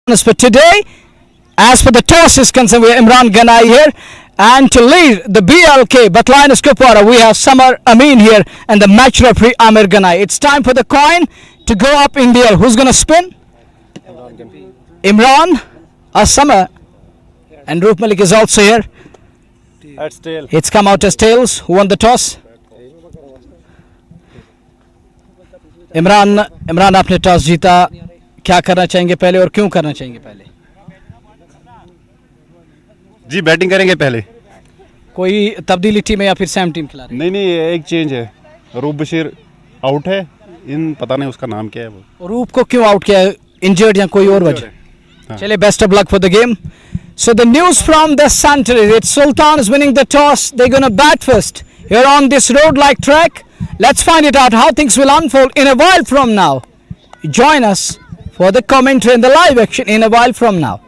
For today, as for the toss is concerned, we have Imran Ganai here. And to lead the BLK, but Lioness Kupwara, we have Samar Amin here and the match referee Amir Ganai. It's time for the coin to go up in the air. Who's going to spin? Imran or Samar? And Roop Malik is also here. That's tail. It's come out as tails. Who won the toss? Imran आपने toss जीता. क्या करना चाहेंगे पहले और क्यों करना चाहेंगे पहले? जी बैटिंग करेंगे पहले. कोई तब्दीली टीम है या फिर सेम टीम खिला रहे हैं? नहीं एक चेंज है. रूप बशीर आउट है. पता नहीं उसका नाम क्या है वो. रूप को क्यों आउट किया? इंजर्ड या कोई और वजह? हाँ. चलिए, best of luck for the game. So the news from the center is it's Sultan is winning the toss. They're going to bat first here on this road-like track. Let's find it out how things will unfold in a while from now. Join us for the commentary and the live action in a while from now.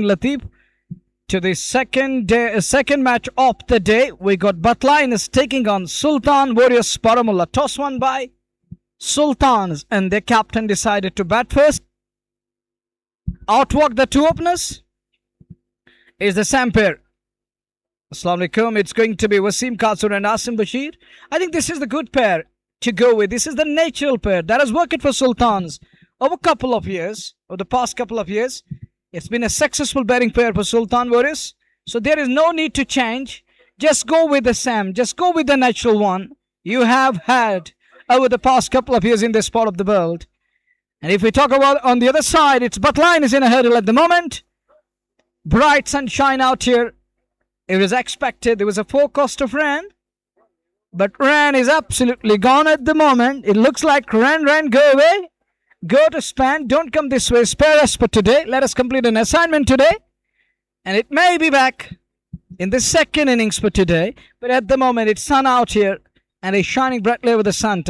Latif. To the second match of the day, we got Bhat is taking on Sultan Warriors Baramulla. Toss won by Sultans, and their captain decided to bat first. Outwork the two openers is the same pair. Assalamu alaikum. It's going to be Wasim Kasur and Asim Bashir. I think this is the good pair to go with. This is the natural pair that has worked for Sultans over the past couple of years. It's been a successful batting pair for Sultan Warriors. So there is no need to change. Just go with the same. Just go with the natural one you have had over the past couple of years in this part of the world. And if we talk about on the other side, it's Bhat is in a hurdle at the moment. Bright sunshine out here. It was expected. There was a forecast of rain. But rain is absolutely gone at the moment. It looks like rain, go away. Go to Spain. Don't come this way. Spare us for today. Let us complete an assignment today. And it may be back in the second innings for today. But at the moment, it's sun out here. And it's shining brightly over the sun.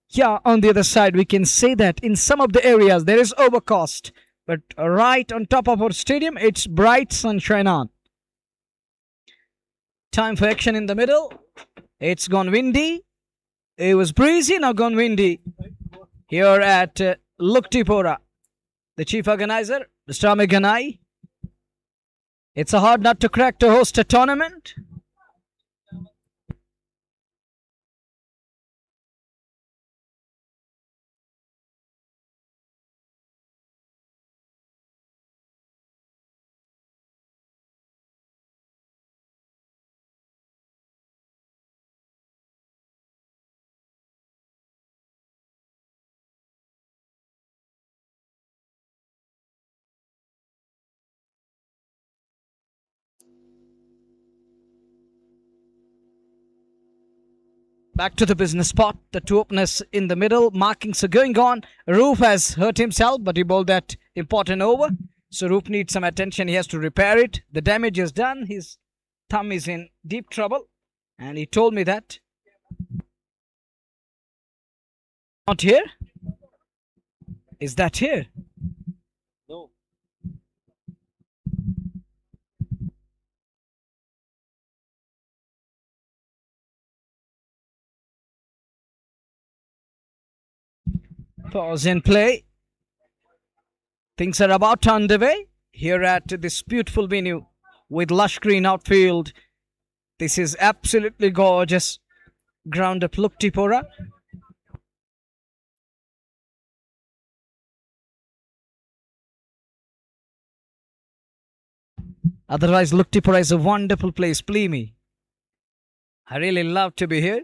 Yeah, on the other side, we can say that in some of the areas, there is overcast. But right on top of our stadium, it's bright sunshine on. Time for action in the middle. It's gone windy. It was breezy, now gone windy. Here at Kupwara, the chief organizer, Mr. Amir Ganai. It's a hard nut to crack to host a tournament. Back to the business spot. The two openers in the middle. Markings are going on. Roof has hurt himself, but he bowled that important over. So Roof needs some attention. He has to repair it. The damage is done. His thumb is in deep trouble. And he told me that. Not here? Is that here? No. Pause in play. Things are about underway here at this beautiful venue with lush green outfield. This is absolutely gorgeous. Ground up Kupwara. Otherwise, Kupwara is a wonderful place. Believe me. I really love to be here.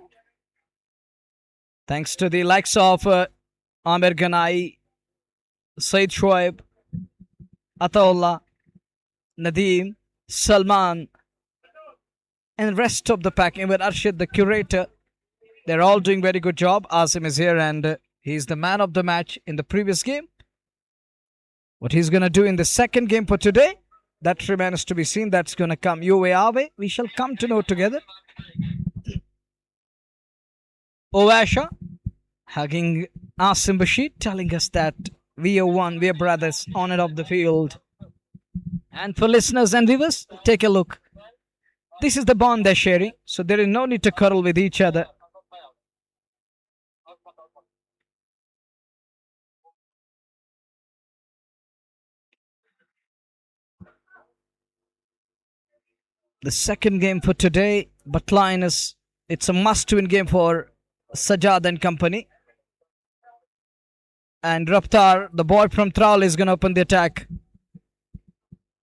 Thanks to the likes of Amir Ganai, Said Shoaib, Ataullah, Nadeem, Salman, and rest of the pack, even Arshid, the curator. They're all doing very good job. Asim is here and he's the man of the match in the previous game. What he's going to do in the second game for today, that remains to be seen. That's going to come your way, our way. We shall come to know together. Ovasha hugging Asim Bashir, telling us that we are one, we are brothers, on and off the field. And for listeners and viewers, take a look. This is the bond they're sharing, so there is no need to quarrel with each other. The second game for today, Bhat it's a must-win game for Sajad and company. And Raftar, the boy from Tral, is going to open the attack.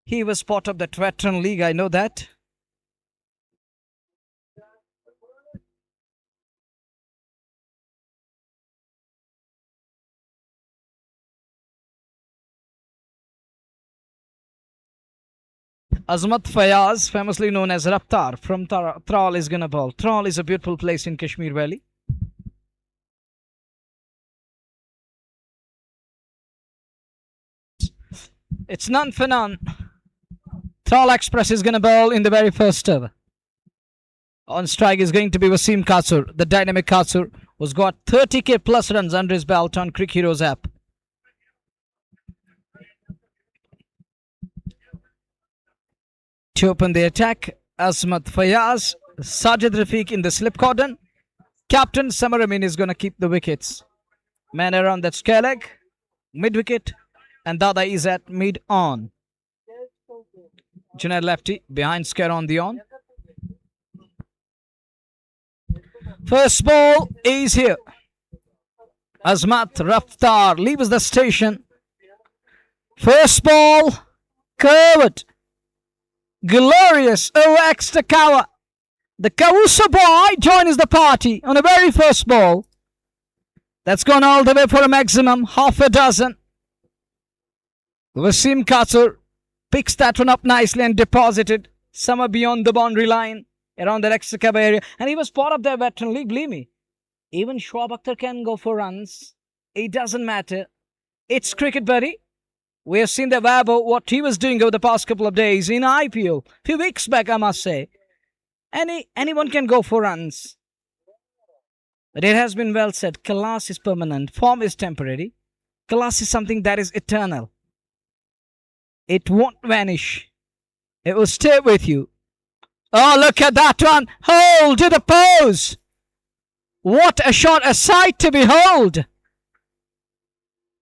He was part of that veteran league, I know that. Azmat Fayaz, famously known as Raftar, from Tral is going to bowl. Tral is a beautiful place in Kashmir Valley. It's none for none. Tral Express is going to bowl in the very first over. On strike is going to be Wasim Kasur. The dynamic Kasur who's got 30k plus runs under his belt on Crick Heroes app. to open the attack. Azmat Fayaz, Sajid Rafiq in the slip cordon. Captain Samar Amin is going to keep the wickets. Man around that square leg, mid wicket, and Dada is at mid on. Junaid lefty behind square on the on. First ball is here. Azmat Raftar leaves the station. First ball covered. Glorious over extra cover. The Kawusa boy joins the party on the very first ball. That's gone all the way for a maximum half a dozen. Wasim Katsur picks that one up nicely and deposited somewhere beyond the boundary line around that extra cover area. And he was part of their veteran league, believe me. Even Shoaib Akhtar can go for runs. It doesn't matter. It's cricket, buddy. We have seen the Vabo, what he was doing over the past couple of days in IPL. Few weeks back, I must say. Anyone can go for runs. But it has been well said, class is permanent, form is temporary. Class is something that is eternal. It won't vanish. It will stay with you. Oh, look at that one. Hold to the pose. What a shot, a sight to behold.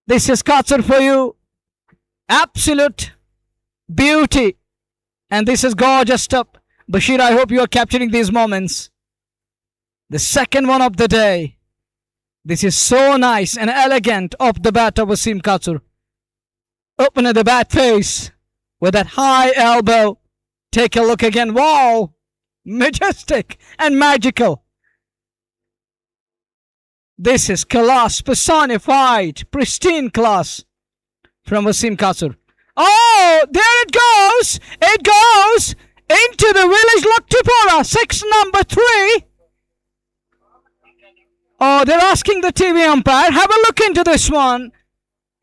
This is Katsur for you. Absolute beauty. And this is gorgeous stuff. Bashir, I hope you are capturing these moments. The second one of the day. This is so nice and elegant off the bat of Wasim Katsur. Open at the bat face with that high elbow. Take a look again. Wow! Majestic and magical. This is class personified. Pristine class from Wasim Katsur. Oh! There it goes! It goes into the village like Kupwara. 6 number 3. Oh, they're asking the TV umpire. Have a look into this one.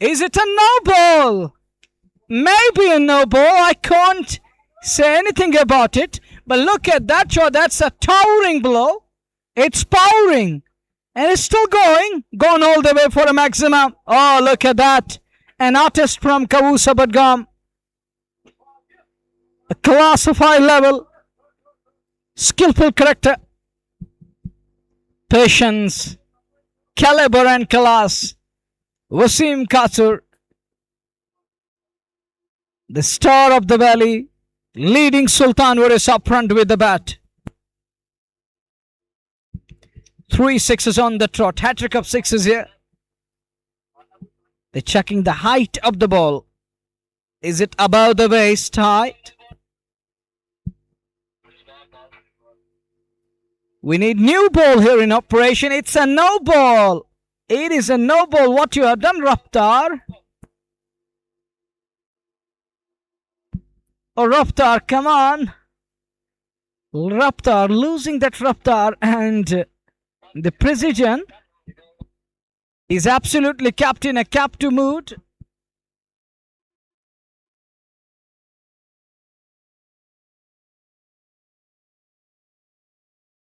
Is it a no ball? Maybe a no ball. I can't say anything about it. But look at that shot. That's a towering blow. It's powering. And it's still going. Gone all the way for a maximum. Oh, look at that. An artist from Kawusa Badgam. A class of high level. Skillful character. Patience. Caliber and class. Wasim Katsur. The star of the valley. Leading Sultan Waris up front with the bat. 3 sixes on the trot. Hat-trick of 6s here. They're checking the height of the ball. Is it above the waist height? We need new ball here in operation. It's a no ball. It is a no ball. What you have done, Raftar? Oh, Raftar, come on. Raftar, losing that Raftar, and the precision is absolutely kept in a captive mood.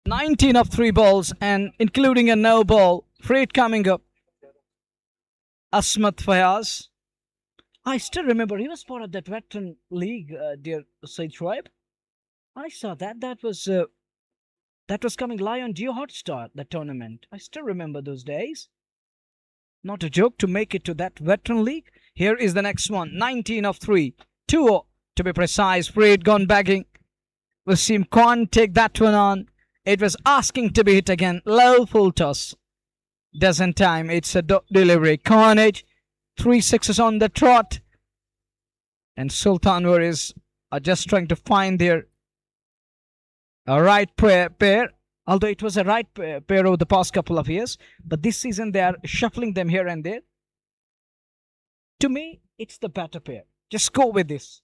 "19 of 3 balls and including a no ball. Freight coming up. Asmat Fayaz. I still remember he was part of that veteran league, dear Said Shoaib. I saw that. That was coming live on Geo Hotstar, that tournament. I still remember those days. Not a joke to make it to that veteran league. Here is the next one. 19 of 3. 2 to be precise. Freight gone bagging. Wasim can't take that one on. It was asking to be hit again. Low full toss. Doesn't time. It's a delivery. Carnage. 3 sixes on the trot. And Sultan Waris are just trying to find their right pair. Although it was a right pair over the past couple of years. But this season they are shuffling them here and there. To me, it's the better pair. Just go with this.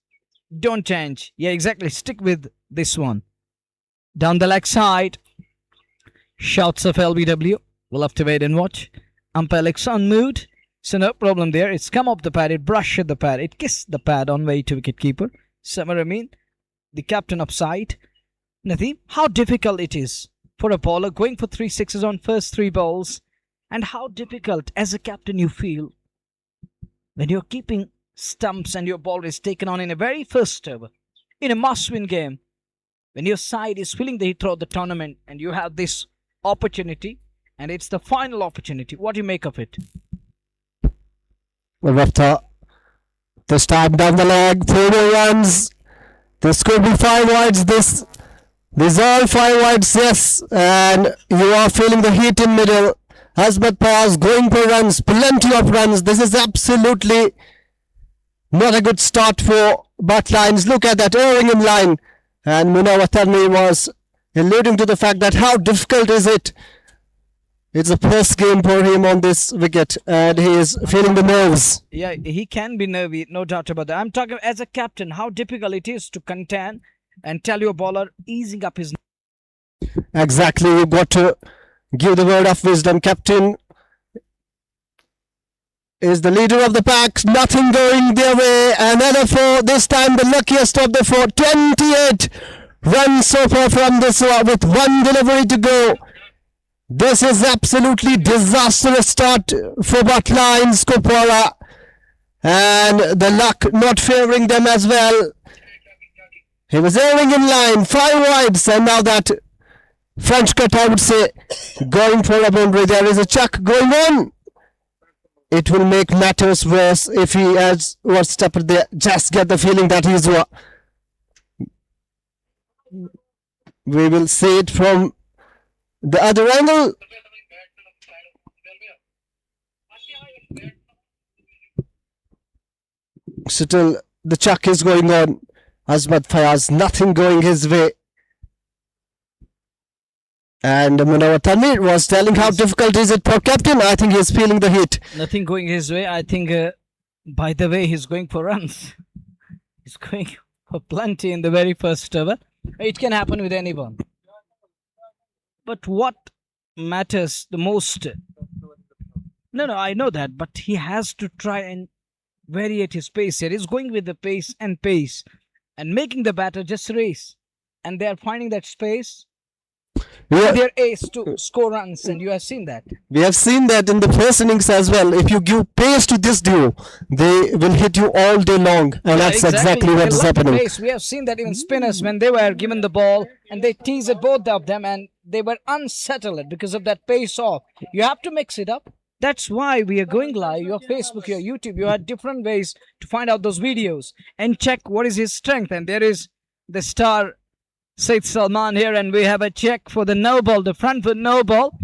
Don't change. Yeah, exactly. Stick with this one. Down the leg side. Shouts of LBW. We'll have to wait and watch. Umpire looks on mood. So no problem there. It's come up the pad. It brushed the pad. It kissed the pad on way to wicketkeeper. Samar Amin, the captain upside. Nadeem, how difficult it is for a bowler going for 3 sixes on first 3 balls. And how difficult as a captain you feel when you're keeping stumps and your ball is taken on in a very first over. in a must-win game, when your side is feeling the heat throughout the tournament and you have this opportunity and it's the final opportunity, what do you make of it? Rafta, this time down the leg, 4 more runs. This could be 5 wides. These are 5 wides, yes. And you are feeling the heat in middle. Asmat Paz going for runs, plenty of runs. This is absolutely not a good start for Bhat lines. Look at that, erring in line. And Munawar Tarni was alluding to the fact that how difficult is it. It's the first game for him on this wicket and he is feeling the nerves. Yeah, he can be nervy, no doubt about that. I'm talking as a captain, how difficult it is to contain and tell your bowler easing up his... Exactly, you've got to give the word of wisdom. Captain is the leader of the pack, nothing going their way. Another 4, this time the luckiest of the 4. 28 runs so far from this one with 1 delivery to go. This is absolutely disastrous start for Bhat lines, Kupwara, and the luck not favouring them as well. He was erring in line, 5 wides, and now that French cut, I would say, going for a boundary. There is a chuck going on. It will make matters worse if he has what's stepper there. Just get the feeling that he's... We will see it from the other angle. Still, the chuck is going on. Asmat Fayaz, nothing going his way. And Munawar Tanvir was telling how difficult is it for captain. I think he's feeling the heat. Nothing going his way. I think, by the way, he's going for runs. He's going for plenty in the very first over. It can happen with anyone. But what matters the most? No, I know that. But he has to try and variate his pace here. He's going with the pace and making the batter just race. And they are finding that space. Yeah. Their ace to score runs, and you have seen that. We have seen that in the first innings as well. If you give pace to this duo, they will hit you all day long, and that's exactly what is happening. Pace. We have seen that even spinners, when they were given the ball and they teased both of them, and they were unsettled because of that pace off. You have to mix it up. That's why we are going live. Your Facebook, your YouTube, you have different ways to find out those videos and check what is his strength. And there is the star Said Salman here, and we have a check for the no ball, the front foot no ball.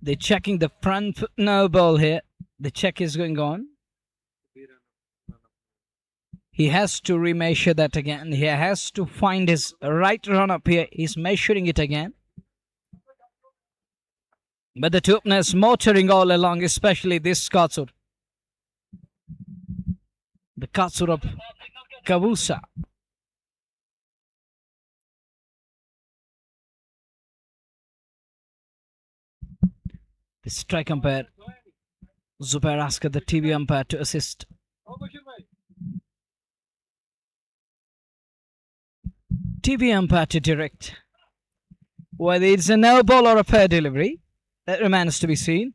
They're checking the front foot no ball here. The check is going on. He has to remeasure that again. He has to find his right run up here. He's measuring it again. But the two openers motoring all along, especially this Katsur. The Katsur of Kavusa. The strike umpire, Zubair asked the TV umpire to assist. TV umpire to direct. Whether it's a no ball or a fair delivery, that remains to be seen.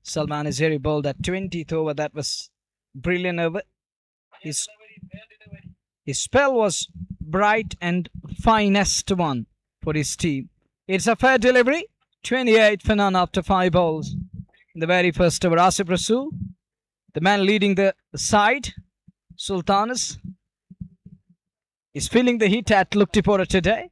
Salman is very bold at 20th over. That was brilliant over. His spell was bright and finest one for his team. It's a fair delivery. 28 for none after 5 balls. In the very first over, Asif Rasool, the man leading the side, Sultanas, is feeling the heat at Luktipora today.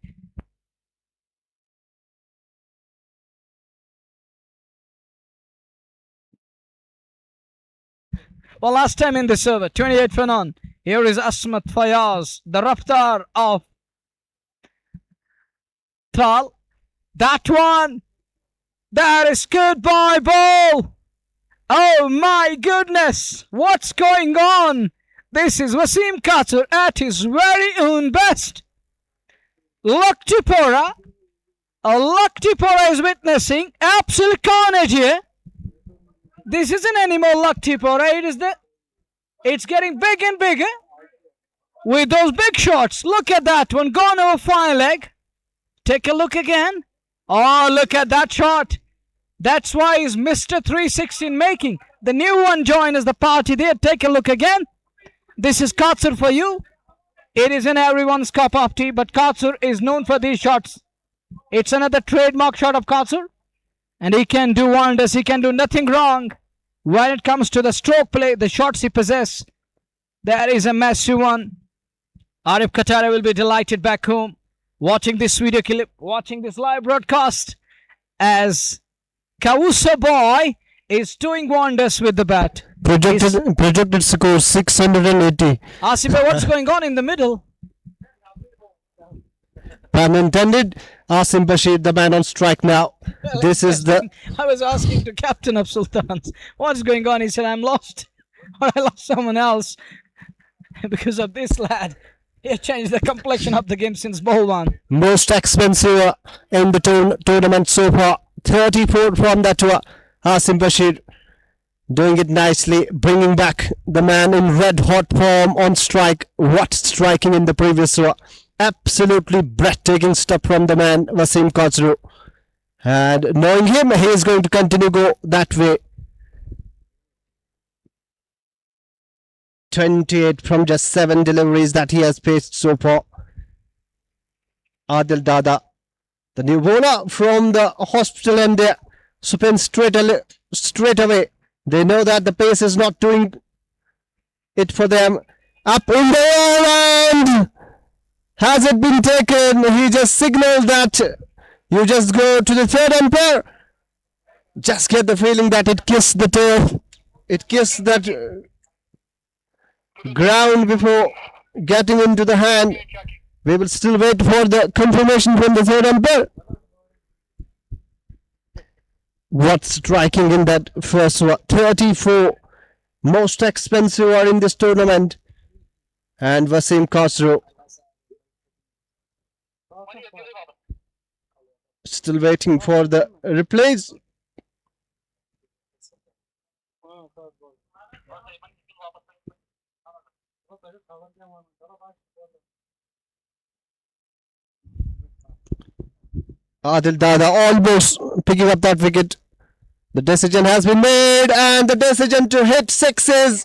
Well, last time in this over, 28 for none. Here is Asmat Fayaz, the Raftar of Tal. That one. That is goodbye ball. Oh my goodness. What's going on? This is Wasim Khater at his very own best. Kupwara. Kupwara is witnessing absolute carnage here. This isn't any more Kupwara. It's getting big and bigger. With those big shots. Look at that one. Gone over fine leg. Take a look again. Oh, look at that shot. That's why he's Mr. 360 in making. The new one joins the party there. Take a look again. This is Khater for you. It isn't everyone's cup of tea, but Khater is known for these shots. It's another trademark shot of Khater. And he can do wonders. He can do nothing wrong. When it comes to the stroke play, the shots he possesses, there is a massive one. Arif Katara will be delighted back home watching this video clip, watching this live broadcast as Kawusa boy is doing wonders with the bat. Projected score 680. Asif, what's going on in the middle? Pun intended. Asim Bashir, the man on strike now. This is the. I was asking the captain of Sultans, what's going on? He said, I'm lost. Or I lost someone else. Because of this lad. He changed the complexion of the game since ball one. Most expensive in the tournament so far. 34 from that Asim Bashir. Doing it nicely. Bringing back the man in red hot form on strike. What striking in the previous over. Absolutely breathtaking stuff from the man Wasim Khater. And knowing him, he is going to continue go that way. 28 from just 7 deliveries that he has faced so far. Adil Dada, the new bowler from the hospital, and they spin straight away. They know that the pace is not doing it for them. Up in the air, and has it been taken? He just signaled that you just go to the third umpire. Just get the feeling that it kissed the turf. It kissed that ground before getting into the hand. We will still wait for the confirmation from the third umpire. What striking in that first one. 34. Most expensive are in this tournament. And Wasim Khater still waiting for the replays. Adil Dada almost picking up that wicket. The decision has been made, and the decision to hit sixes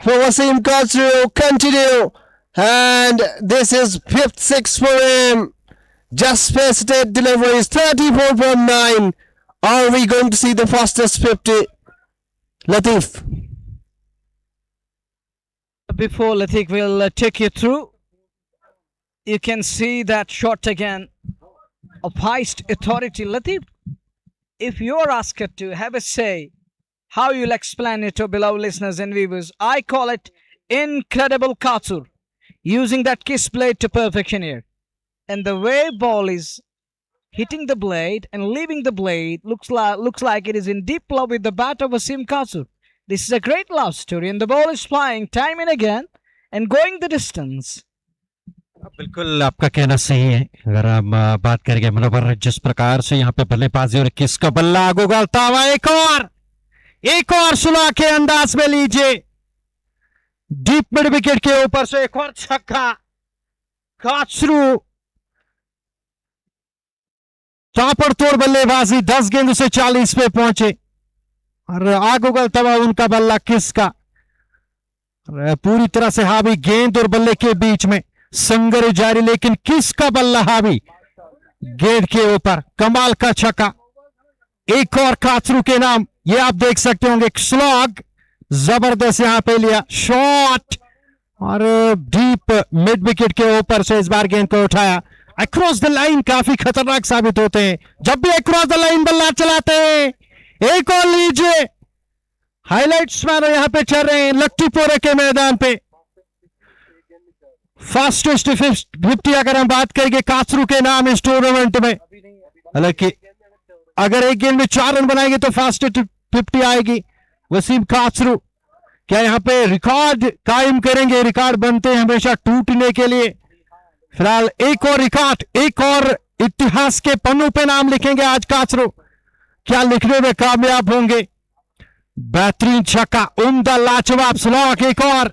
for Wasim Khater continue. And this is 5th six for him. Just faced 8 deliveries, 34 from 9. Are we going to see the fastest 50? Latif. Before Latif will take you through, you can see that shot again of highest authority. Latif, if you're asked to have a say, how you'll explain it to beloved listeners and viewers? I call it incredible Khater, using that kiss blade to perfection here. And the way ball is hitting the blade and leaving the blade looks like it is in deep love with the bat of Wasim Khater. This is a great love story, and the ball is flying time and again and going the distance. बिल्कुल आपका कहना सही है. अगर हम बात करेंगे manoeuvre जिस प्रकार से यहाँ पे बल्लेबाजी और किसका बल्ला आगे उगलता हुआ, एक और सुलह के अंदाज में लीजिए. डीप मिड विकेट के ऊपर से एक और छक्का. Khater ताबड़तोड़ बल्लेबाजी, 10 गेंदों से 40 पे पहुंचे और आग उगलता हुआ उनका बल्ला किसका. पूरी तरह से हावी गेंद और बल्ले के बीच में संघर्ष जारी, लेकिन किसका बल्ला हावी गेंद के ऊपर. कमाल का छक्का. एक और Khater के नाम. ये आप देख सकते होंगे. एक स्लॉग जबरदस्त यहां पे लिया शॉट और डीप मिड विकेट के ऊपर से इस बार गेंद को उठाया. अक्रॉस द लाइन काफी खतरनाक साबित होते हैं जब भी अक्रॉस द लाइन बल्ला चलाते हैं. एक और लीजिए. हाइलाइट्स में यहां पे चल रहे हैं Kupwara के मैदान पे. फास्टेस्ट 50 अगर हम बात करेंगे काचरू के नाम इस टूर्नामेंट में। हालांकि अगर एक गेंद में 4 रन बनाएंगे तो फास्टेस्ट 50 आएगी। वसीम काचरू क्या यहां पे रिकॉर्ड कायम करेंगे? रिकॉर्ड बनते हैं हमेशा टूटने के लिए। फिलहाल एक और रिकॉर्ड, एक और इतिहास के पन्नों पे नाम लिखेंगे आज काचरू। क्या लिखने में कामयाब होंगे? बेहतरीन छक्का, उम्दा लाजवाब स्लॉक, एक और।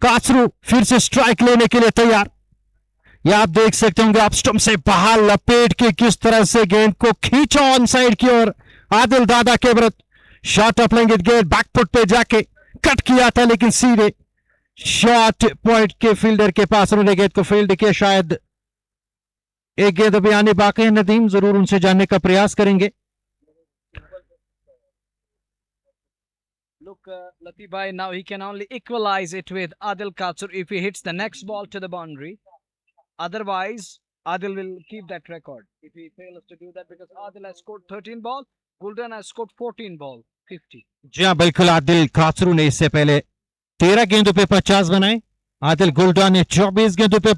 काचरू फिर से स्ट्राइक लेने के लिए तैयार। या आप देख सकते होंगे आप स्टंप से बाहर लपेट के किस तरह से गेंद को खींचा ऑन साइड की ओर। आदिल दादा के विरुद्ध शॉट अप लेंगे, गेंद बैकफुट पे जाके कट किया था लेकिन सीधे शॉट पॉइंट के फील्डर के पास उन्होंने गेंद को फील्ड किया। शायद एक गेंद अभी आने बाकी है नदीम, जरूर उनसे जानने का प्रयास करेंगे। Look, Latif bhai, now he can only equalize it with Adil Katsur if he hits the next ball to the boundary. Otherwise, Adil will keep that record if he fails to do that, because Adil has scored 13 ball, Guldan has scored 14 ball, 50. जी हाँ बिल्कुल, आदिल काचरू ने इससे पहले 13 गेंदों पे 50 बनाए। आदिल गुल्डान ने 24 गेंदों पे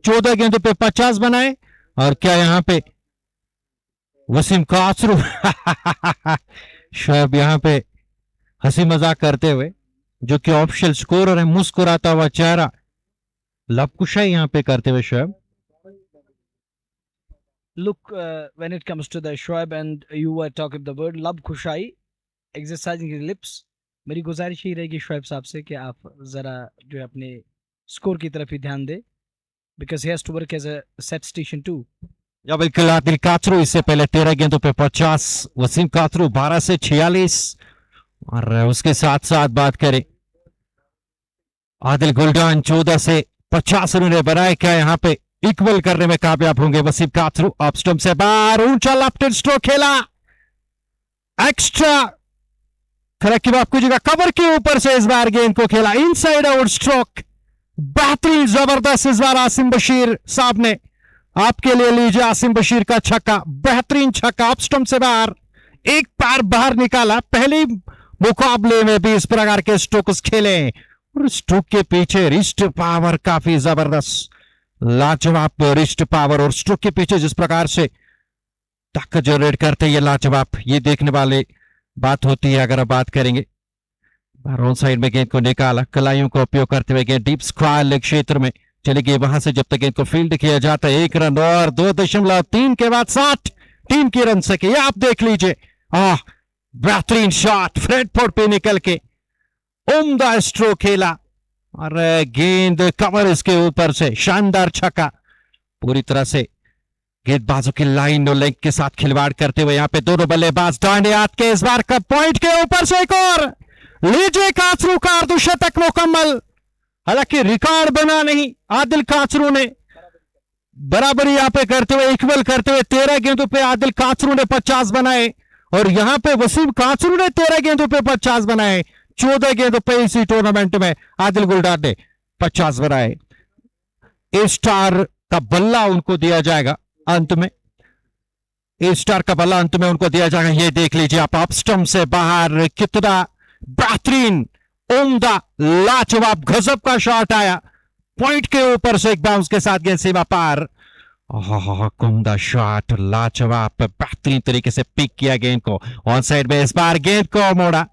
14 गेंदों पे 50 बनाए। और क्या यहाँ पे वसीम काचरू शोएब यहाँ पे हंसी मजाक करते हुए, जो कि ऑफिशियल स्कोरर है, मुस्कुराता हुआ चेहरा, लबकुशाई यहाँ पे करते हुए Shoaib. Look, when it comes to the Shoaib and you were talking the word lab kushai, exercising his lips, मेरी गुजारिश ही रहेगी शोएब साहब से कि आप जरा जो है अपने स्कोर की तरफ ही ध्यान दें, because he has to work as a set station too. या बिल्कुल, आदिल काचरू इससे पहले 13 गेंदों पे 50, वसीम काचरू 12 से 46। और उसके साथ साथ बात करें आदिल गुल्डान 14 से 50 उन्होंने बनाए। क्या यहाँ पे इक्वल करने में कामयाब होंगे वसीम काचरू? ऑफ स्टंप से बाहर ऊंचा लेफ्ट स्ट्रोक खेला, एक्स्ट्रा करेक्टिव आपको जगह कवर के ऊपर से इस बार गेंद को खेला, इनसाइड आउट स्ट्रोक। बेहतरीन जबरदस्त इस बार आसिम बशीर साहब ने आपके लिए लीजिए आसिम बशीर का छक्का, बेहतरीन छक्का, ऑफ स्टंप से बाहर, एक पैर बाहर निकाला। पहले मुकाबले में भी इस प्रकार के स्ट्रोक्स खेले और स्ट्रोक के पीछे रिस्ट पावर काफी जबरदस्त, लाजवाब रिस्ट पावर, और स्ट्रोक के पीछे जिस प्रकार से ताकत जनरेट करते ये लाजवाब, ये देखने वाले बात होती है। अगर आप बात करेंगे ऑन साइड में गेंद को निकाला, कलाइयों का उपयोग करते हुए गेंद डीप स्क्वायर लेग क्षेत्र में चली गई, वहां से जब तक गेंद को फील्ड किया जाता है 1 रन और 2.3 के बाद 60 टीम की रन सके। आप देख लीजिए, बेहतरीन शॉट, फ्रंट पे निकल के उम्दा स्ट्रोक खेला और गेंद कवर इसके ऊपर से, शानदार छक्का, पूरी तरह से गेंदबाजों की लाइन और लेग के साथ खिलवाड़ करते हुए यहाँ पे दोनों बल्लेबाज दांडे हाथ के इस बार का पॉइंट के ऊपर से एक और लीजिए काचरू का अर्धशतक मुकम्मल। हालांकि रिकॉर्ड बना नहीं, आदिल काचरू ने बराबरी यहाँ पे करते हुए, इक्वल करते हुए 13 गेंदों पे आदिल काचरू ने 50 बनाए और यहां पे वसीम काचरू ने 13 गेंदों पे 50 बनाए। 14 गेंदों पे इसी टूर्नामेंट में आदिल गुल्डान ने 50 बनाए। ए स्टार का बल्ला उनको दिया जाएगा अंत में, ए स्टार का बल्ला अंत में उनको दिया जाएगा। ये देख लीजिए आप, ऑफ स्टंप से बाहर कितना बेहतरीन, उम्दा, लाजवाब, गजब का शॉट आया, पॉइंट के ऊपर से एक बाउंस के साथ गेंद सीमा पार। उम्दा शॉट, लाजवाब, बेहतरीन तरीके से पिक किया गेंद को ऑन साइड में, इस बार गेंद को मोड़ा।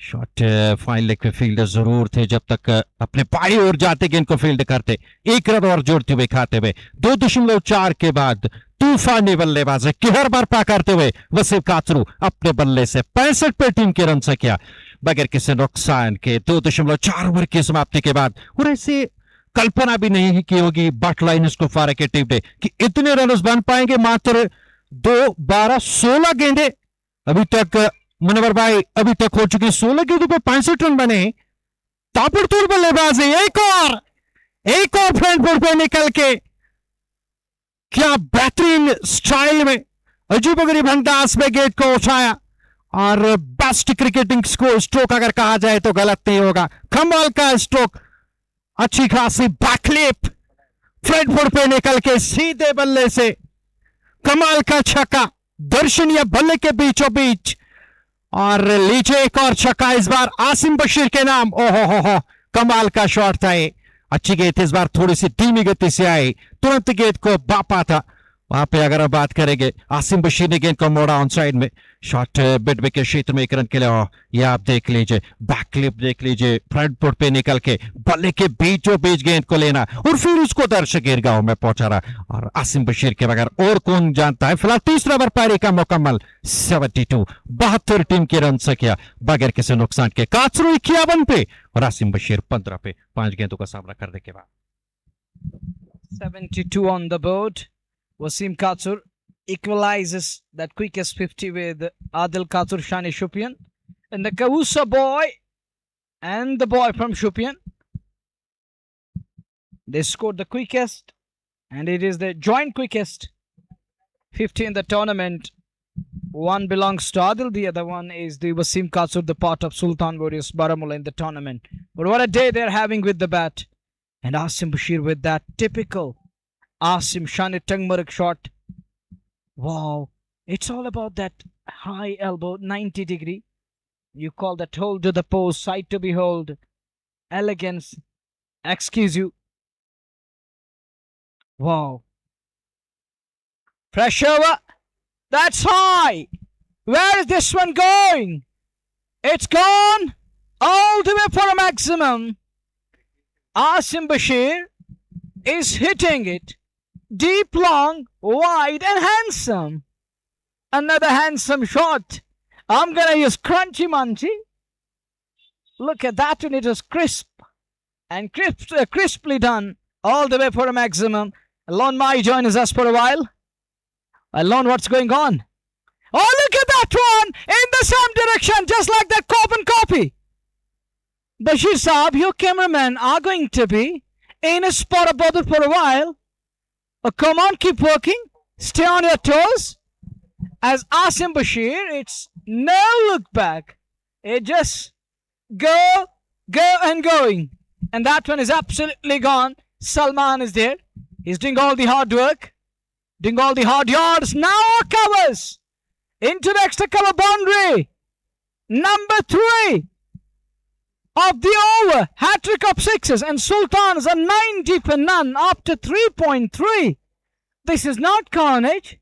शॉट फाइन लेग पे फील्डर जरूर थे, जब तक अपने पाई ओर जाते गेंद को फील्ड करते, 1 रन और जोड़ते हुए खाते हुए 2.4 के बाद तूफानी बल्लेबाजी कहर बर्पा करते हुए वसीम काचरू अपने बल्ले से 65 पे टीम के रन से किया बगैर किसी नुकसान के 2.4 ओवर की समाप्ति के बाद। और ऐसे कल्पना भी नहीं की होगी बट लाइन्स कुपवारा की टीम ने कि इतने रन बन पाएंगे। मात्र 2, 12, 16 गेंदे अभी तक मुनवर भाई अभी तक हो चुकी, 16 गेंदों पे 65 रन बने। ताबड़तोड़ बल्लेबाजी, एक और फ्रंट फुट पे निकल के क्या बेहतरीन स्टाइल में अजीबोगरीब अंदाज में गेंद को उठाया और बेस्ट क्रिकेटिंग स्ट्रोक अगर कहा जाए तो गलत नहीं होगा। कमाल का स्ट्रोक, अच्छी खासी बैकलिप, फ्रंट फुट पे निकल के सीधे बल्ले से कमाल का छक्का, दर्शनीय बल्ले के बीचों बीच। और लीजिए एक और छक्का, इस बार आसिम बशीर के नाम। ओहो हो, कमाल का शॉट था ये, अच्छी गेंद इस बार थोड़ी सी धीमी गति से आई, तुरंत गेंद को बापा था। वहां पे अगर हम बात करेंगे आसिम बशीर ने गेंद को मोड़ा ऑन साइड में, शॉट मिड विकेट क्षेत्र में एक रन के लिए। ये आप देख लीजिए, बैक क्लिप देख लीजिए, फ्रंट फुट पे निकल के बल्ले के बीचों बीच गेंद को लेना और फिर उसको दर्शक गिरगांव में पहुंचा रहा। और आसिम बशीर के बगैर और कौन जानता है। फिलहाल तीसरा ओवर पारी का मुकम्मल, 72 72 टीम के रन से किया बगैर किसी नुकसान के। काचरू 51 पे और आसिम बशीर 15 पे 5 गेंदों का सामना करने के बाद। 72 on the board. Wasim Katsur equalizes that quickest 50 with Adil Katsur, Shani Shupian, and the Kawusa boy and the boy from Shupian. They scored the quickest, and it is the joint quickest 50 in the tournament. One belongs to Adil, the other one is the Wasim Katsur, the part of Sultan Warriors Baramulla in the tournament. But what a day they're having with the bat. And Asim Bashir with that typical Asim Shani Tangmark shot. Wow, it's all about that high elbow, 90 degree. You call that hold to the post, sight to behold, elegance, excuse you. Wow. Fresh over. That's high. Where is this one going? It's gone all the way for a maximum. Asim Bashir is hitting it. Deep, long, wide, and handsome. Another handsome shot. I'm gonna use crunchy munchy. Look at that one. It was crisp and crisply done all the way for a maximum. Alon Mai joins us for a while. Alon, what's going on? Oh, look at that one in the same direction, just like that carbon copy. Bashir Saab, your cameramen are going to be in a spot about it for a while. Oh, come on, keep working. Stay on your toes. As Asim Bashir, it's no look back. It just go, and going. And that one is absolutely gone. Salman is there. He's doing all the hard work. Doing all the hard yards. Now covers. Into the extra cover boundary. Number 3 of the over. Hat-trick of sixes. And Sultan is a 90 for none after 3.3. This is not carnage.